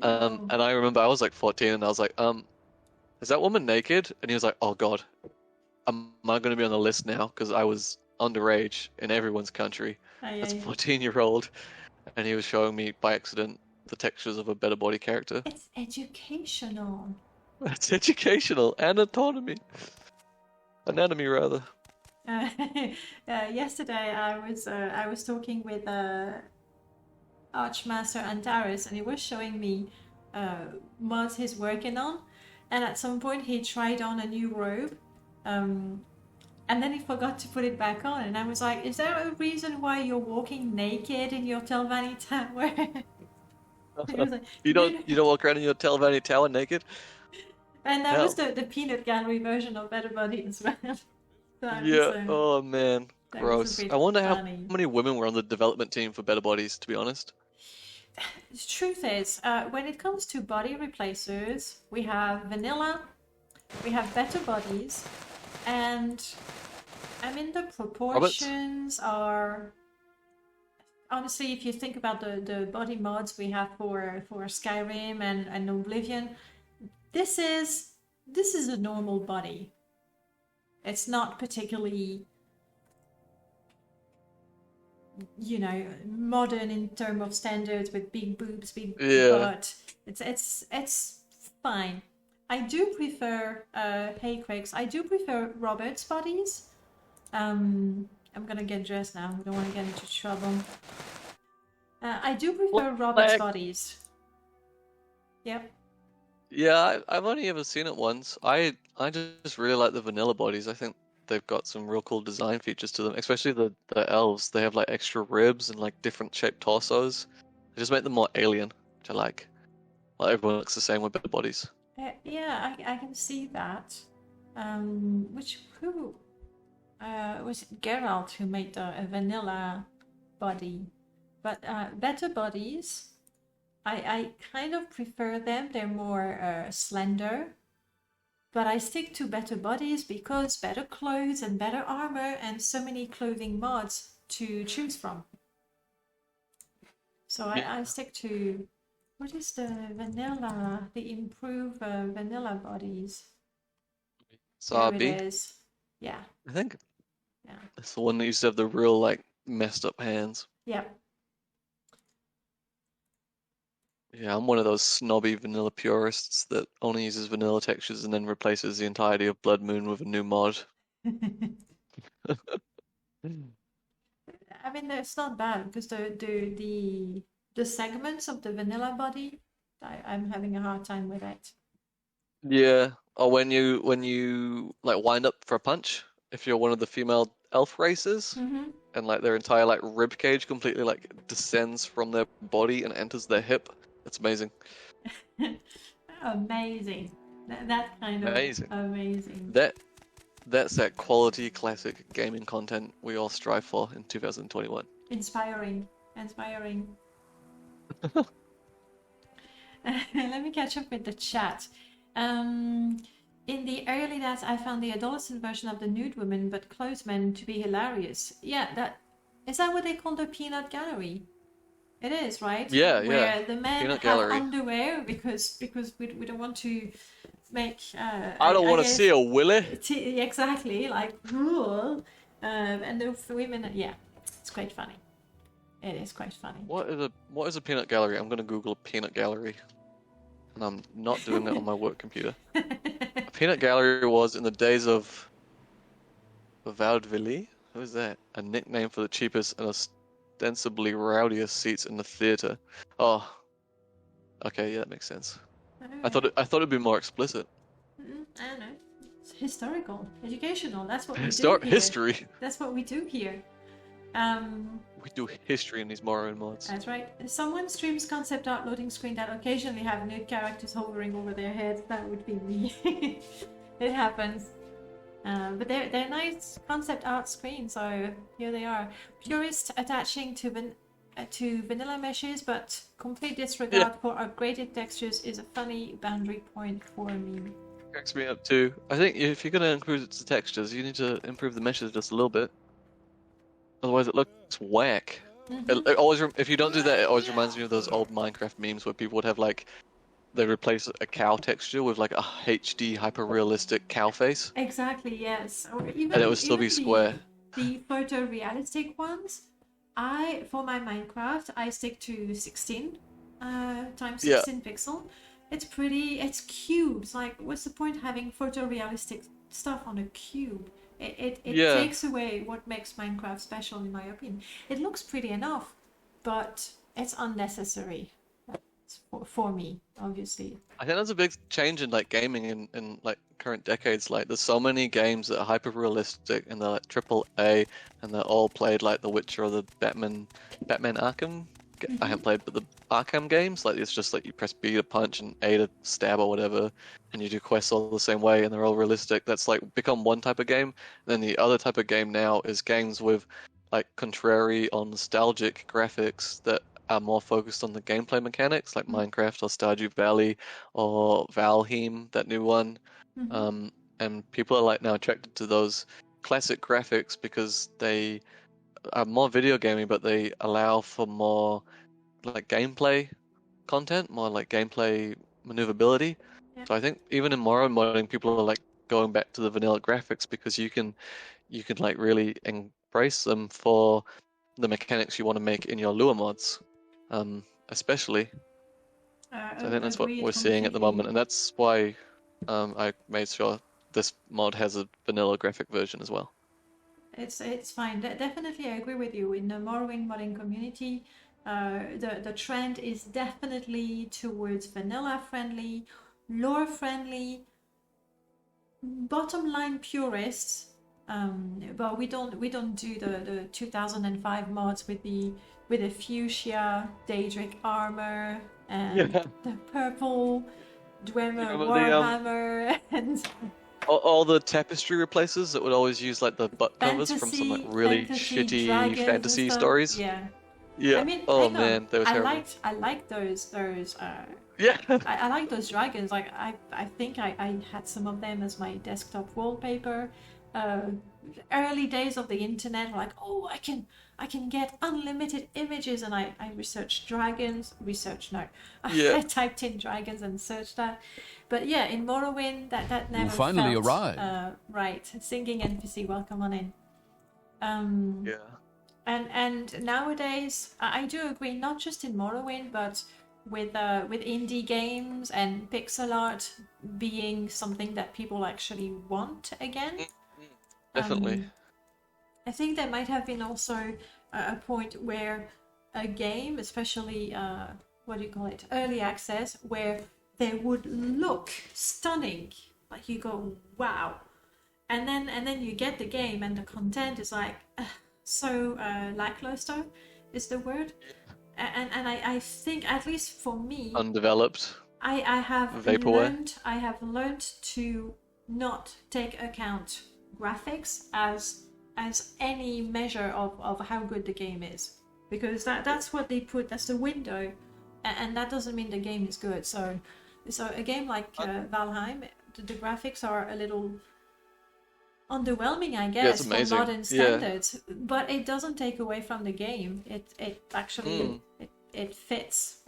And I remember I was like 14, and I was like, is that woman naked? And he was like, oh god, am I going to be on the list now? Because I was underage in everyone's country as a 14-year-old. And he was showing me by accident the textures of a better body character. It's educational. It's educational and anatomy. Anatomy, rather. Yesterday I was talking with Archmaster Antares, and he was showing me mods he's working on, and at some point he tried on a new robe, and then he forgot to put it back on, and I was like, is there a reason why you're walking naked in your Telvanni Tower? Like, you don't walk around in your Telvanni Tower naked? And that was the peanut gallery version of Better Body as well. So oh man, gross. I wonder funny. how many women were on the development team for Better Bodies, to be honest. The truth is, when it comes to body replacers, we have vanilla, we have Better Bodies, and I mean the proportions are honestly, if you think about the body mods we have for Skyrim and Oblivion, this is a normal body. It's not particularly, you know, modern in terms of standards with big boobs, big butt. It's fine. I do prefer, hey Craigs, I do prefer Robert's bodies. I'm gonna get dressed now, I don't want to get into trouble. I do prefer Robert's bodies. Yep. Yeah, I've only ever seen it once. I just really like the vanilla bodies. I think they've got some real cool design features to them, especially the elves. They have like extra ribs and like different shaped torsos. They just make them more alien, which I like. Well, everyone looks the same with better bodies. Yeah, I can see that. Who was it Geralt who made a vanilla body? But better bodies, I kind of prefer them. They're more slender. But I stick to better bodies because better clothes and better armor and so many clothing mods to choose from. So I stick to, what is the vanilla, the improved vanilla bodies? Sabi? There it is. Yeah. I think. Yeah. It's the one that used to have the real like messed up hands. Yep. Yeah, I'm one of those snobby vanilla purists that only uses vanilla textures and then replaces the entirety of Blood Moon with a new mod. I mean, it's not bad because the segments of the vanilla body, I'm having a hard time with it. Yeah, or when you like wind up for a punch, if you're one of the female elf races, and like their entire like rib cage completely like descends from their body and enters their hip. It's amazing. Amazing. That kind of amazing. That's that quality classic gaming content we all strive for in 2021. Inspiring. Let me catch up with the chat. In the early days, I found the adolescent version of the nude woman but clothes men to be hilarious. Yeah, is that what they call the peanut gallery? It is, right? Yeah, Where the men peanut have gallery. underwear because we don't want to make. I don't want to see a Willy. Exactly, like rule. And the women, yeah, it's quite funny. It is quite funny. What is a peanut gallery? I'm gonna Google a peanut gallery, and I'm not doing it on my work computer. A peanut gallery was in the days of Vaudeville. Who is that? A nickname for the cheapest and ostensibly rowdiest seats in the theater. Oh, okay, yeah, that makes sense. I thought it'd be more explicit. I don't know. It's historical, educational. That's what we do here. History. That's what we do here. We do history in these Morrowind mods. That's right. Someone streams concept art loading screen that occasionally have nude characters hovering over their heads. That would be me. It happens. But they're nice concept art screens, so here they are. Purists attaching to vanilla meshes, but complete disregard for upgraded textures is a funny boundary point for me. Cracks me up too. I think if you're gonna improve the textures, you need to improve the meshes just a little bit. Otherwise, it looks whack. It always, if you don't do that, it always reminds me of those old Minecraft memes where people would have like, they replace a cow texture with like a HD hyper-realistic cow face. Exactly, yes. Or even, and it would still be square. The photorealistic ones, for my Minecraft, I stick to 16 times 16 pixel. It's pretty, it's cubes. Like, what's the point having photorealistic stuff on a cube? It takes away what makes Minecraft special, in my opinion. It looks pretty enough, but it's unnecessary for me, obviously. I think that's a big change in like gaming in like current decades. Like, there's so many games that are hyper realistic and they're like AAA, and they're all played like The Witcher or the Batman Arkham. I haven't played, but the Arkham games, like, it's just like you press B to punch and A to stab or whatever, and you do quests all the same way, and they're all realistic. That's like become one type of game. And then the other type of game now is games with like contrary or nostalgic graphics that are more focused on the gameplay mechanics, like Minecraft or Stardew Valley or Valheim, that new one. And people are like now attracted to those classic graphics because they are more video gaming, but they allow for more like gameplay content, more like gameplay maneuverability. So I think even in Morrowind modding, people are like going back to the vanilla graphics because you can like really embrace them for the mechanics you want to make in your lure mods, especially. So I think that's what we're seeing at the moment, and that's why I made sure this mod has a vanilla graphic version as well. It's fine. Definitely, I agree with you. In the Morrowind modding community, the trend is definitely towards vanilla friendly, lore friendly, bottom line purists. But we don't do the 2005 mods with the fuchsia Daedric armor and the purple Dwemer Warhammer and all the tapestry replacers that would always use like the butt covers from some like really shitty fantasy stories. Yeah. Yeah. I mean, oh man, they were terrible. I like those. Yeah. I like those dragons. Like I think I had some of them as my desktop wallpaper. Early days of the internet, like, oh, I can get unlimited images, and I researched dragons. I typed in dragons and searched that. But yeah, in Morrowind, that never. You finally felt, arrived. Right, singing NPC, welcome on in. Yeah. And nowadays, I do agree, not just in Morrowind, but with indie games and pixel art being something that people actually want again. Definitely. I think there might have been also a point where a game, especially early access, where they would look stunning, like you go wow, and then you get the game and the content is like so lackluster is the word, and I think, at least for me, undeveloped. I have learned to not take account graphics as any measure of how good the game is, because that's what they put, that's the window and that doesn't mean the game is good. So a game like Valheim, the graphics are a little underwhelming, I guess, for amazing. modern standards. But it doesn't take away from the game. It actually it fits.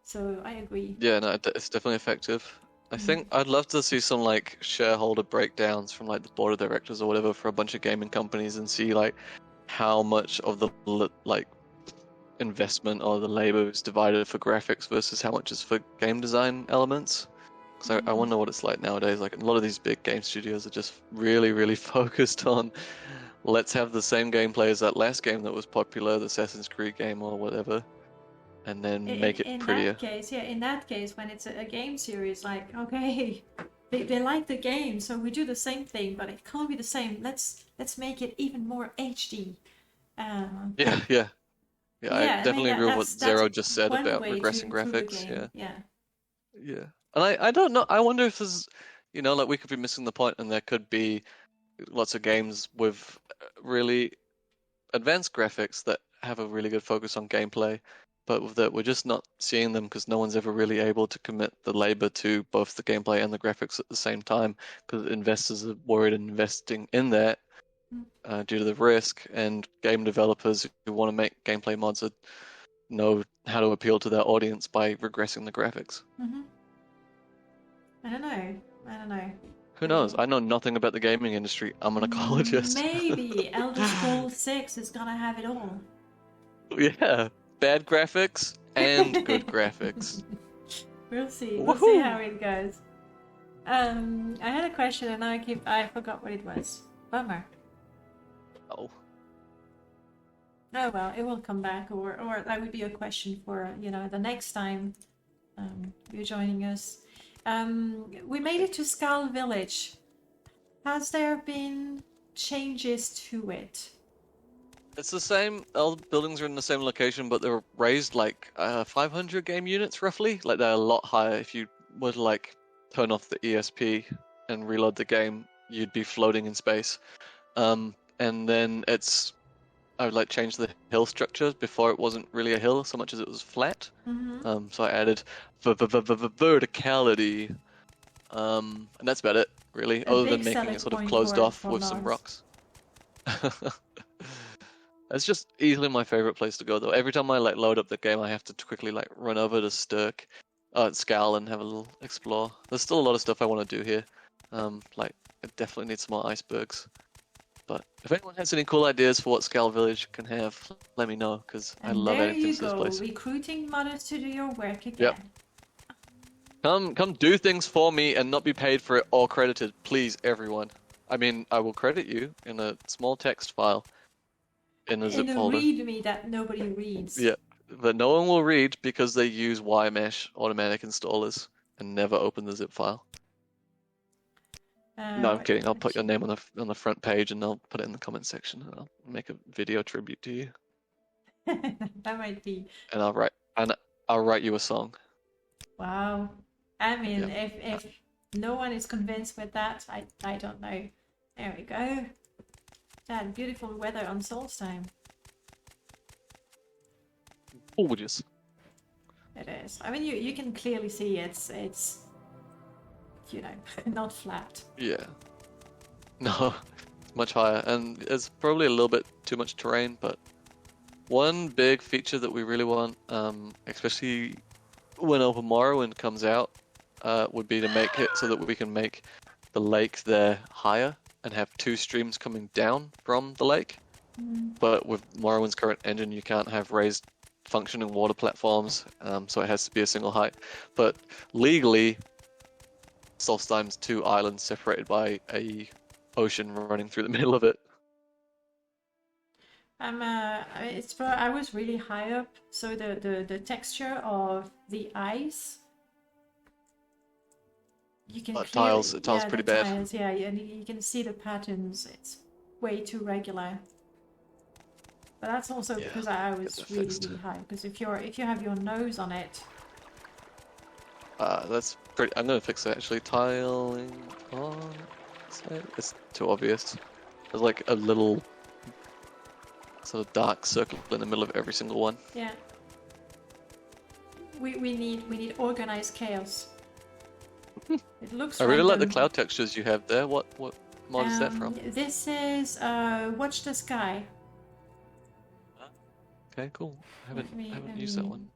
So I agree. Yeah, no, it's definitely effective. I think I'd love to see some like shareholder breakdowns from like the board of directors or whatever for a bunch of gaming companies and see like how much of the like investment or the labor is divided for graphics versus how much is for game design elements. Because I wonder what it's like nowadays. Like a lot of these big game studios are just really, really focused on let's have the same gameplay as that last game that was popular, the Assassin's Creed game or whatever, and then make it prettier. In that case, when it's a game series, like, okay, they like the game, so we do the same thing, but it can't be the same. Let's make it even more HD. Yeah, I definitely agree with what Zero just said about regressing graphics. Yeah. And I don't know, I wonder if there's, you know, like we could be missing the point and there could be lots of games with really advanced graphics that have a really good focus on gameplay, but that we're just not seeing them because no one's ever really able to commit the labor to both the gameplay and the graphics at the same time because investors are worried investing in that due to the risk, and game developers who want to make gameplay mods know how to appeal to their audience by regressing the graphics. I don't know. Who knows? I know nothing about the gaming industry. I'm an ecologist. Maybe Elder Scrolls 6 is gonna have it all. Yeah, bad graphics and good graphics. We'll see. We'll see how it goes. I had a question and I forgot what it was. Bummer. Oh. Oh well, it will come back, or that would be a question for the next time you're joining us. We made it to Skull Village. Has there been changes to it? It's the same. All the buildings are in the same location, but they're raised like 500 game units roughly. Like they're a lot higher. If you were to like turn off the ESP and reload the game, you'd be floating in space. And then I would like change the hill structure. Before it wasn't really a hill so much as it was flat. So I added verticality, and that's about it really, other than making it sort of closed off with some rocks. That's just easily my favorite place to go though. Every time I like load up the game, I have to quickly like run over to Skal and have a little explore. There's still a lot of stuff I want to do here. Like I definitely need some more icebergs. But if anyone has any cool ideas for what Skull Village can have, let me know, because I love adding things to this place. Recruiting modders to do your work again. Yep. Come do things for me and not be paid for it or credited, please, everyone. I mean, I will credit you in a small text file in a zip folder. In a README that nobody reads. Yeah, but no one will read because they use YMesh automatic installers and never open the zip file. No, I'm kidding. I'll put your name on the front page and I'll put it in the comment section and I'll make a video tribute to you. That might be. And I'll write you a song. Wow. I mean, if no one is convinced with that, I don't know. There we go. That beautiful weather on Solstheim. Gorgeous. It is. I mean, you can clearly see it's not flat. Yeah. No, it's much higher, and it's probably a little bit too much terrain, but one big feature that we really want, especially when Morrowind comes out, would be to make it so that we can make the lake there higher and have two streams coming down from the lake. But with Morrowind's current engine, you can't have raised functioning water platforms, so it has to be a single height. But legally, Solstheim's two islands separated by a ocean running through the middle of it. I was really high up, so the texture of the ice, you can tiles pretty bad. Tiles, yeah, and you can see the patterns. It's way too regular. But that's also because I was really high. Because if you have your nose on it. That's pretty. I'm gonna fix it actually. Tiling on. It's too obvious. There's like a little sort of dark circle in the middle of every single one. Yeah. We need organized chaos. It looks I really like the random. cloud textures you have there. What mod is that from? This is Watch the Sky. Okay, cool. I haven't Let used that me- one.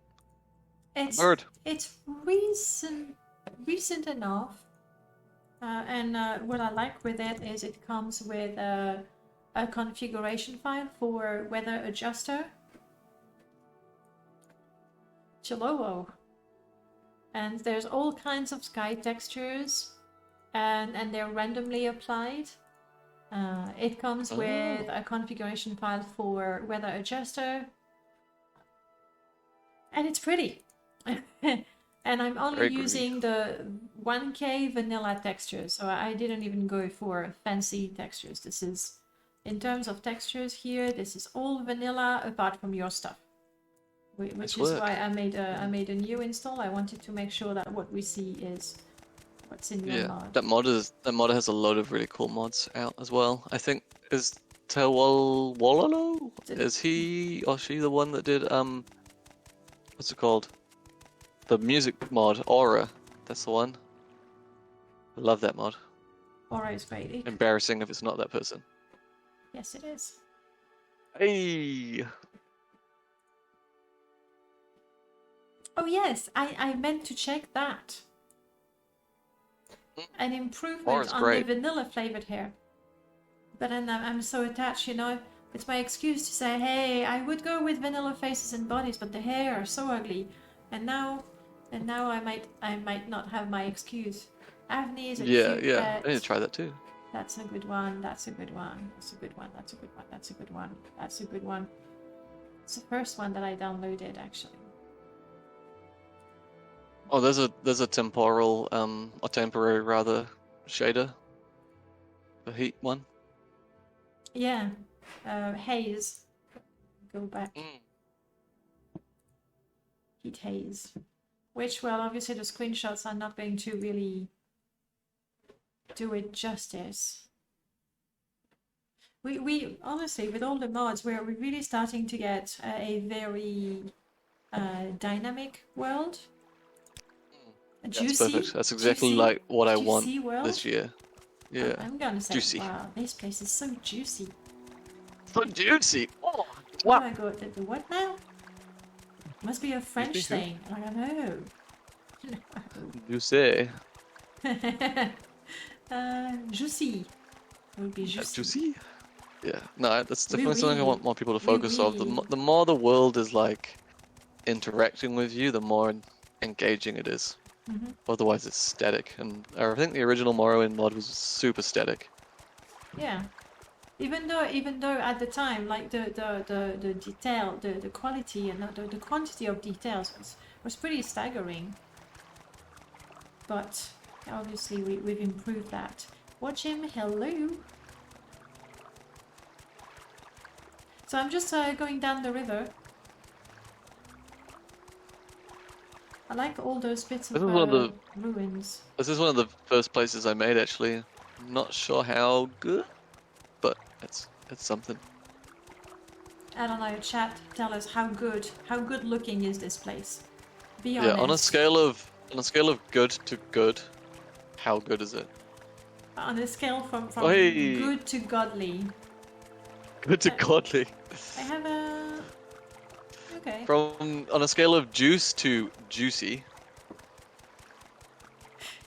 It's Bird. it's recent enough, and what I like with it is it comes with a configuration file for weather adjuster. Chillowo. And there's all kinds of sky textures, and they're randomly applied. It comes with a configuration file for weather adjuster, and it's pretty. And I'm only Very using the 1K vanilla textures, so I didn't even go for fancy textures. This is, in terms of textures here, this is all vanilla apart from your stuff. Which Nice is work. why I made a new install. I wanted to make sure that what we see is what's in your Yeah, mod. that mod has a lot of really cool mods out as well. I think is Wololo? Is he or she the one that did what's it called? The music mod, Aura. That's the one. I love that mod. Aura is great. Embarrassing if it's not that person. Yes, it is. Hey. Oh yes, I meant to check that. An improvement Aura's on great. the vanilla flavored hair. But then I'm so attached, you know. It's my excuse to say, hey, I would go with vanilla faces and bodies, but the hair are so ugly. And now I might not have my excuse. Avni is a Yeah, cute yeah. pet. I need to try that too. That's a good one. That's a good one. That's a good one. That's a good one. That's a good one. That's a good one. It's the first one that I downloaded actually. Oh, there's a temporal or temporary rather shader. The heat one. Yeah. Haze. Go back. Heat haze. Which, well, obviously the screenshots are not going to really do it justice. We honestly, with all the mods, we're really starting to get a very dynamic world. That's perfect. That's exactly like what I want juicy world? this year. Yeah. I'm gonna say, Juicy. wow, this place is so juicy. So juicy. Oh, Oh my god, the what now? Must be a French Juicy who? thing. I don't know. you say. Juicy. It would be juicy. Juicy. Yeah. No, that's definitely something I oui. want more people to focus on. oui. The more the world is like interacting with you, the more engaging it is. Otherwise, it's static. And I think the original Morrowind mod was super static. Yeah. Even though at the time, like the detail, the quality and the quantity of details was pretty staggering. But obviously we've improved that. Watch him, hello. So I'm just going down the river. I like all those bits of This is one of the- ruins. This is one of the first places I made, actually. I'm not sure how good, but it's something. I don't know, chat, tell us how good looking is this place? Be honest. Yeah, on a scale of good to good, how good is it? On a scale from Hey. good to godly. Good to godly. I have a... Okay. On a scale of juice to juicy.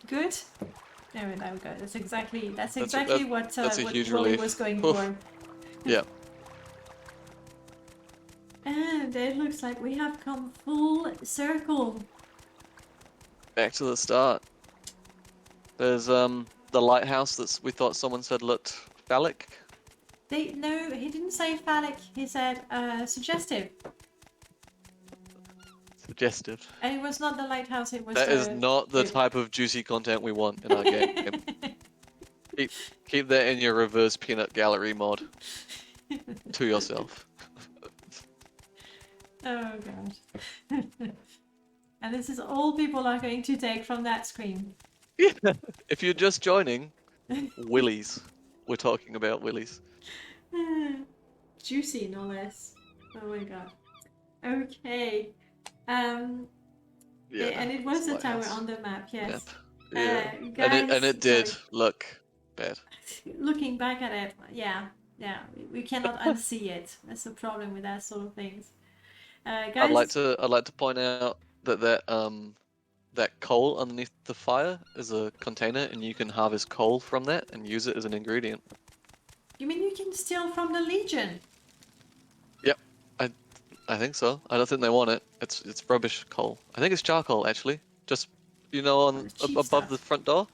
Good? There we go. That's exactly that's a what huge Wolli relief. was going Oof. for. Yeah. And it looks like we have come full circle. Back to the start. There's the lighthouse that we thought someone said looked phallic. No, he didn't say phallic. He said suggestive. Suggestive. And it was not the lighthouse. It was That is not the it- type of juicy content we want in our game. Keep that in your reverse peanut gallery mod. To yourself. Oh god. And this is all people are going to take from that screen. Yeah. If you're just joining, willies. We're talking about willies. Juicy, no less. Oh my god. Okay. Yeah, And it was it's the a tower lighthouse on the map, yes. map. Yeah, Guys, and it did sorry. look bad. Looking back at it, yeah, we cannot unsee it. That's the problem with that sort of things. I'd like Guys, to point out that coal underneath the fire is a container, and you can harvest coal from that and use it as an ingredient. you mean you can steal from the Legion? Yep, I think so. I don't think they want it. It's rubbish coal. I think it's charcoal actually. Just on Cheap above stuff. the front door.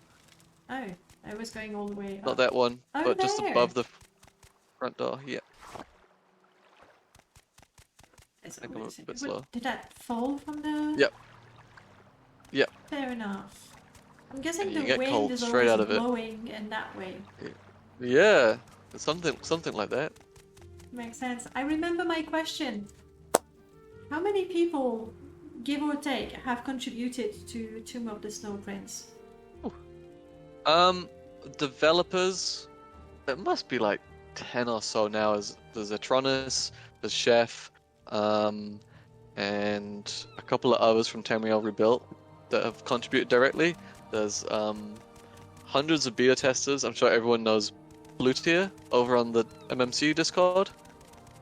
Oh, I was going all the way Not up. that one, Oh, but just there. above the front door. Yeah. Yes, I think wait I'm a a second. bit slow. Did that fall from the... Yep. Yep. Fair enough. I'm guessing And you the get wind coal is straight always out of it. blowing in that way. Yeah. Something like that. Makes sense. I remember my question. How many people, give or take, have contributed to Tomb of the Snow Prince? Developers, it must be like 10 or so now. There's Atronis, there's Chef, and a couple of others from Tamriel Rebuilt that have contributed directly. There's hundreds of beta testers. I'm sure everyone knows Blue Tier over on the MMC Discord.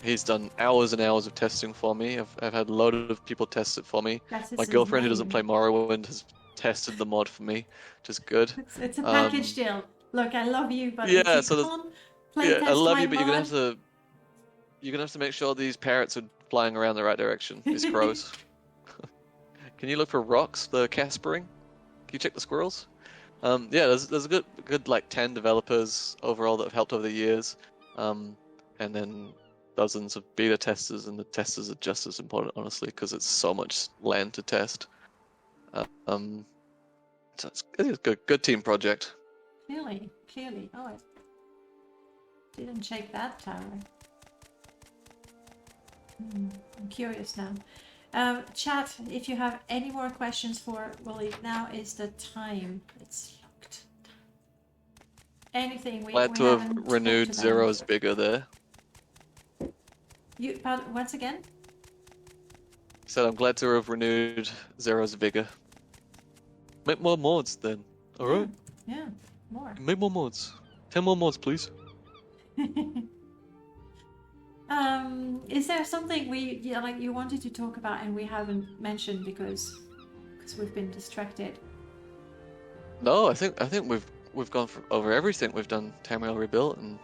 He's done hours and hours of testing for me. I've had a load of people test it for me. My girlfriend, who doesn't play Morrowind, has tested the mod for me, which is good. It's a package deal. Look, I love you, but Yeah, if you so can't play test I love my you, but mod... you're gonna have to make sure these parrots are flying around the right direction. These crows. Can you look for rocks? The Caspering? Can you check the squirrels? Yeah, there's a good like 10 developers overall that have helped over the years, and then dozens of beta testers, and the testers are just as important, honestly, because it's so much land to test. So it's a good team project. Clearly. Oh, I didn't check that tower. I'm curious now. Chat, if you have any more questions for Wolli, now is the time. It's locked. Anything we Glad to have haven't renewed talked about. Zero's bigger there. Once again? Said I'm glad to have renewed Zero's vigor. Make more mods then. Alright? Yeah, more. Make more mods. 10 more mods, please. Is there something you wanted to talk about and we haven't mentioned because we've been distracted? No, I think we've gone over everything. We've done Tamriel Rebuilt and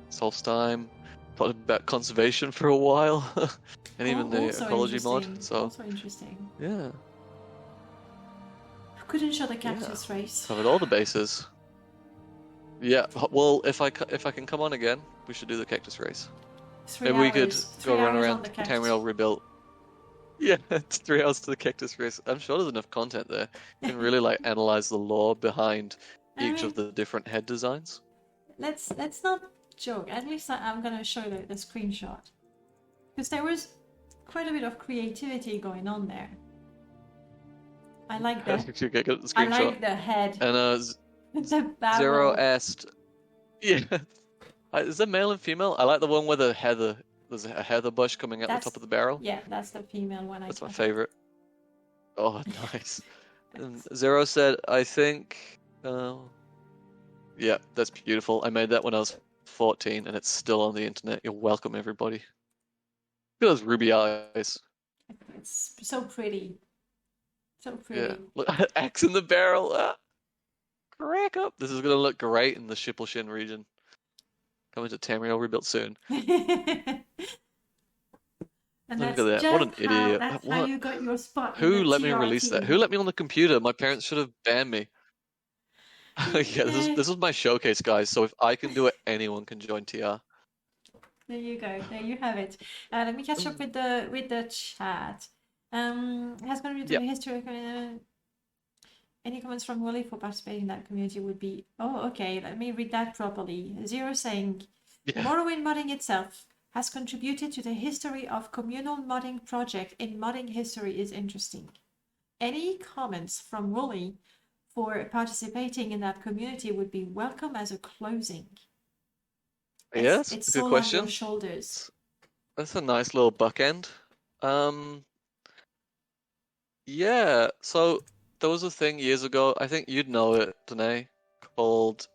Solstheim. Talked about conservation for a while, and even the Also ecology mod. interesting. So Also interesting. yeah, Couldn't show the cactus race. covered all the bases. Yeah, well, if I can come on again, we should do the cactus race. Maybe we could go run around Tamriel Rebuilt. Yeah, it's 3 hours to the cactus race. I'm sure there's enough content there. You can really like analyze the lore behind each of the different head designs. Let's not joke. At least I'm gonna show the screenshot because there was quite a bit of creativity going on there. I like that. You get the I screenshot. like the head. And The barrel. Zero asked, yeah, is there male and female? I like the one where there's a heather bush coming out the top of the barrel. Yeah, that's the female one. That's my favorite. Oh, nice. And Zero said, I think, yeah, that's beautiful. I made that when I was 14 and it's still on the internet. You're welcome, everybody. Look at those ruby eyes. It's so pretty. So pretty. Yeah, look, axe in the barrel. Ah. Crack up. This is going to look great in the Shippleshin region. Coming to Tamriel Rebuilt soon. And Look that's at that. What an just idiot. That's What? how you got your spot. in Who the let me TR release that? team. Who let me on the computer? My parents should have banned me. Yeah, this is my showcase, guys. So if I can do it, anyone can join TR. There you go. There you have it. Let me catch up with the chat. Has been written the history of any comments from Wolli for participating in that community would be okay. Let me read that properly. Zero saying Morrowind modding itself has contributed to the history of communal modding project in modding history is interesting. Any comments from Wolli for participating in that community would be welcome as a closing. Yes, It's a good all question. on your shoulders. That's a nice little bookend. Yeah, so there was a thing years ago, I think you'd know it, Danae, called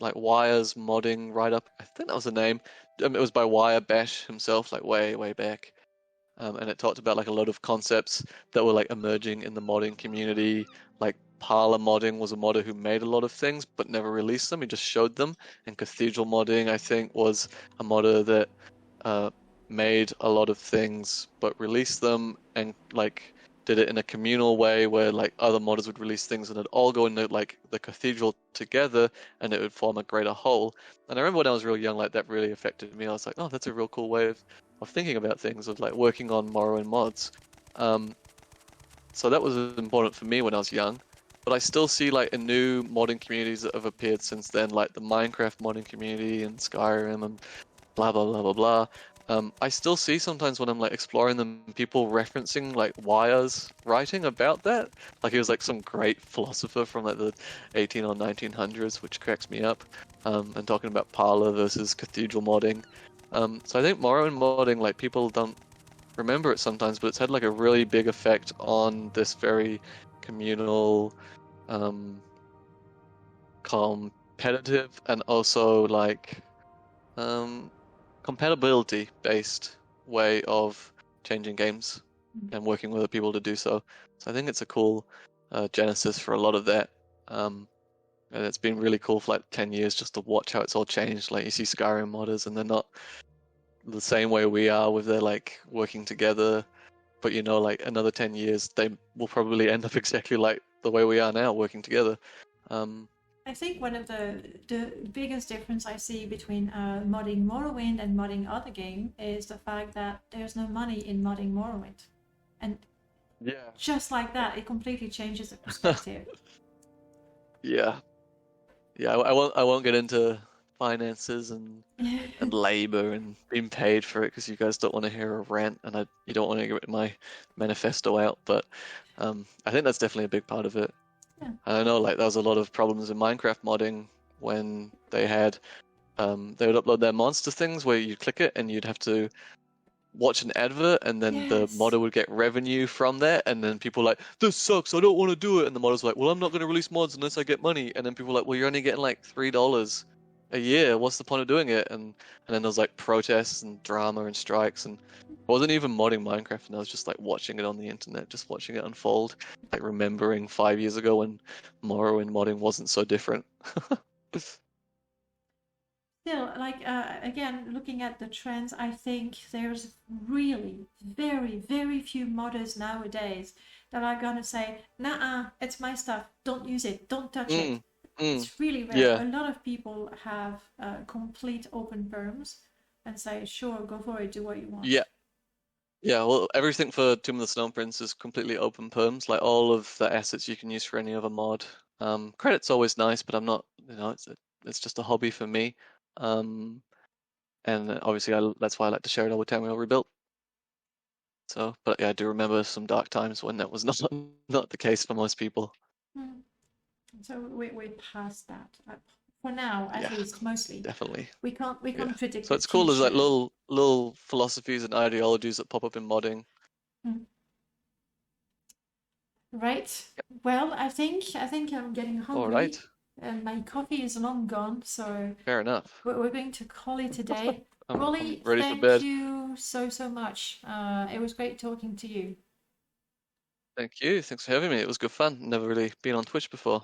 like Wire's modding write-up. I think that was the name. It was by Wire Bash himself, like way, way back. And it talked about like a lot of concepts that were like emerging in the modding community. Like Parlor modding was a modder who made a lot of things but never released them. He just showed them. And Cathedral modding, I think, was a modder that made a lot of things but released them and like did it in a communal way where like other modders would release things and it'd all go into like the cathedral together and it would form a greater whole. And I remember when I was real young, like that really affected me. I was like, oh, that's a real cool way of thinking about things, of like working on Morrowind mods. So that was important for me when I was young. But I still see like in new modding communities that have appeared since then, like the Minecraft modding community and Skyrim and blah blah blah blah blah. I still see sometimes when I'm like exploring them, people referencing like Wire's writing about that. Like he was like some great philosopher from like the 18 or 1900s, which cracks me up. And talking about Parlor versus Cathedral modding. So I think Morrowind modding, like people don't remember it sometimes, but it's had like a really big effect on this very communal, competitive, and also like compatibility based way of changing games and working with other people to do so. So I think it's a cool genesis for a lot of that. And it's been really cool for like 10 years just to watch how it's all changed. Like you see Skyrim modders and they're not the same way we are with their like working together, but you know, like another 10 years they will probably end up exactly like the way we are now, working together. I think one of the biggest difference I see between modding Morrowind and modding other game is the fact that there's no money in modding Morrowind, and Yeah. just like that, it completely changes the perspective. Yeah. I won't get into finances and labor and being paid for it because you guys don't want to hear a rant and you don't want to get my manifesto out, but I think that's definitely a big part of it. Yeah. I know like there was a lot of problems in Minecraft modding when they had they would upload their monster things where you'd click it and you'd have to watch an advert and then the Yes. modder would get revenue from that, and then people were like, this sucks, I don't want to do it, and the modder's like, well, I'm not going to release mods unless I get money, and then people were like, well, you're only getting like $3 a year, what's the point of doing it? And then there was like protests and drama and strikes, and I wasn't even modding Minecraft, and I was just like watching it on the internet, just watching it unfold, like remembering 5 years ago when Morrowind modding wasn't so different. Still, like again, looking at the trends, I think there's really very, very few modders nowadays that are gonna say, "Nah, it's my stuff. Don't use it. Don't touch it." It's really rare. Yeah. A lot of people have complete open perms and say, "Sure, go for it. Do what you want." Yeah. Yeah, well, everything for Tomb of the Snow Prince is completely open perms, like all of the assets you can use for any other mod. Credit's always nice, but I'm not, it's just a hobby for me. And obviously that's why I like to share it all with Tamriel Rebuilt. So, but yeah, I do remember some dark times when that was not the case for most people. So we're past that for now, at Yeah, least, mostly. definitely. We can't Yeah. predict. So the it's cool. There's like future. little philosophies and ideologies that pop up in modding. Right. Well, I think I'm getting hungry. All right. And my coffee is long gone, so Fair enough. we're going to call it today. Wolli, I'm ready for thank bed. you so much. It was great talking to you. Thank you. Thanks for having me. It was good fun. Never really been on Twitch before.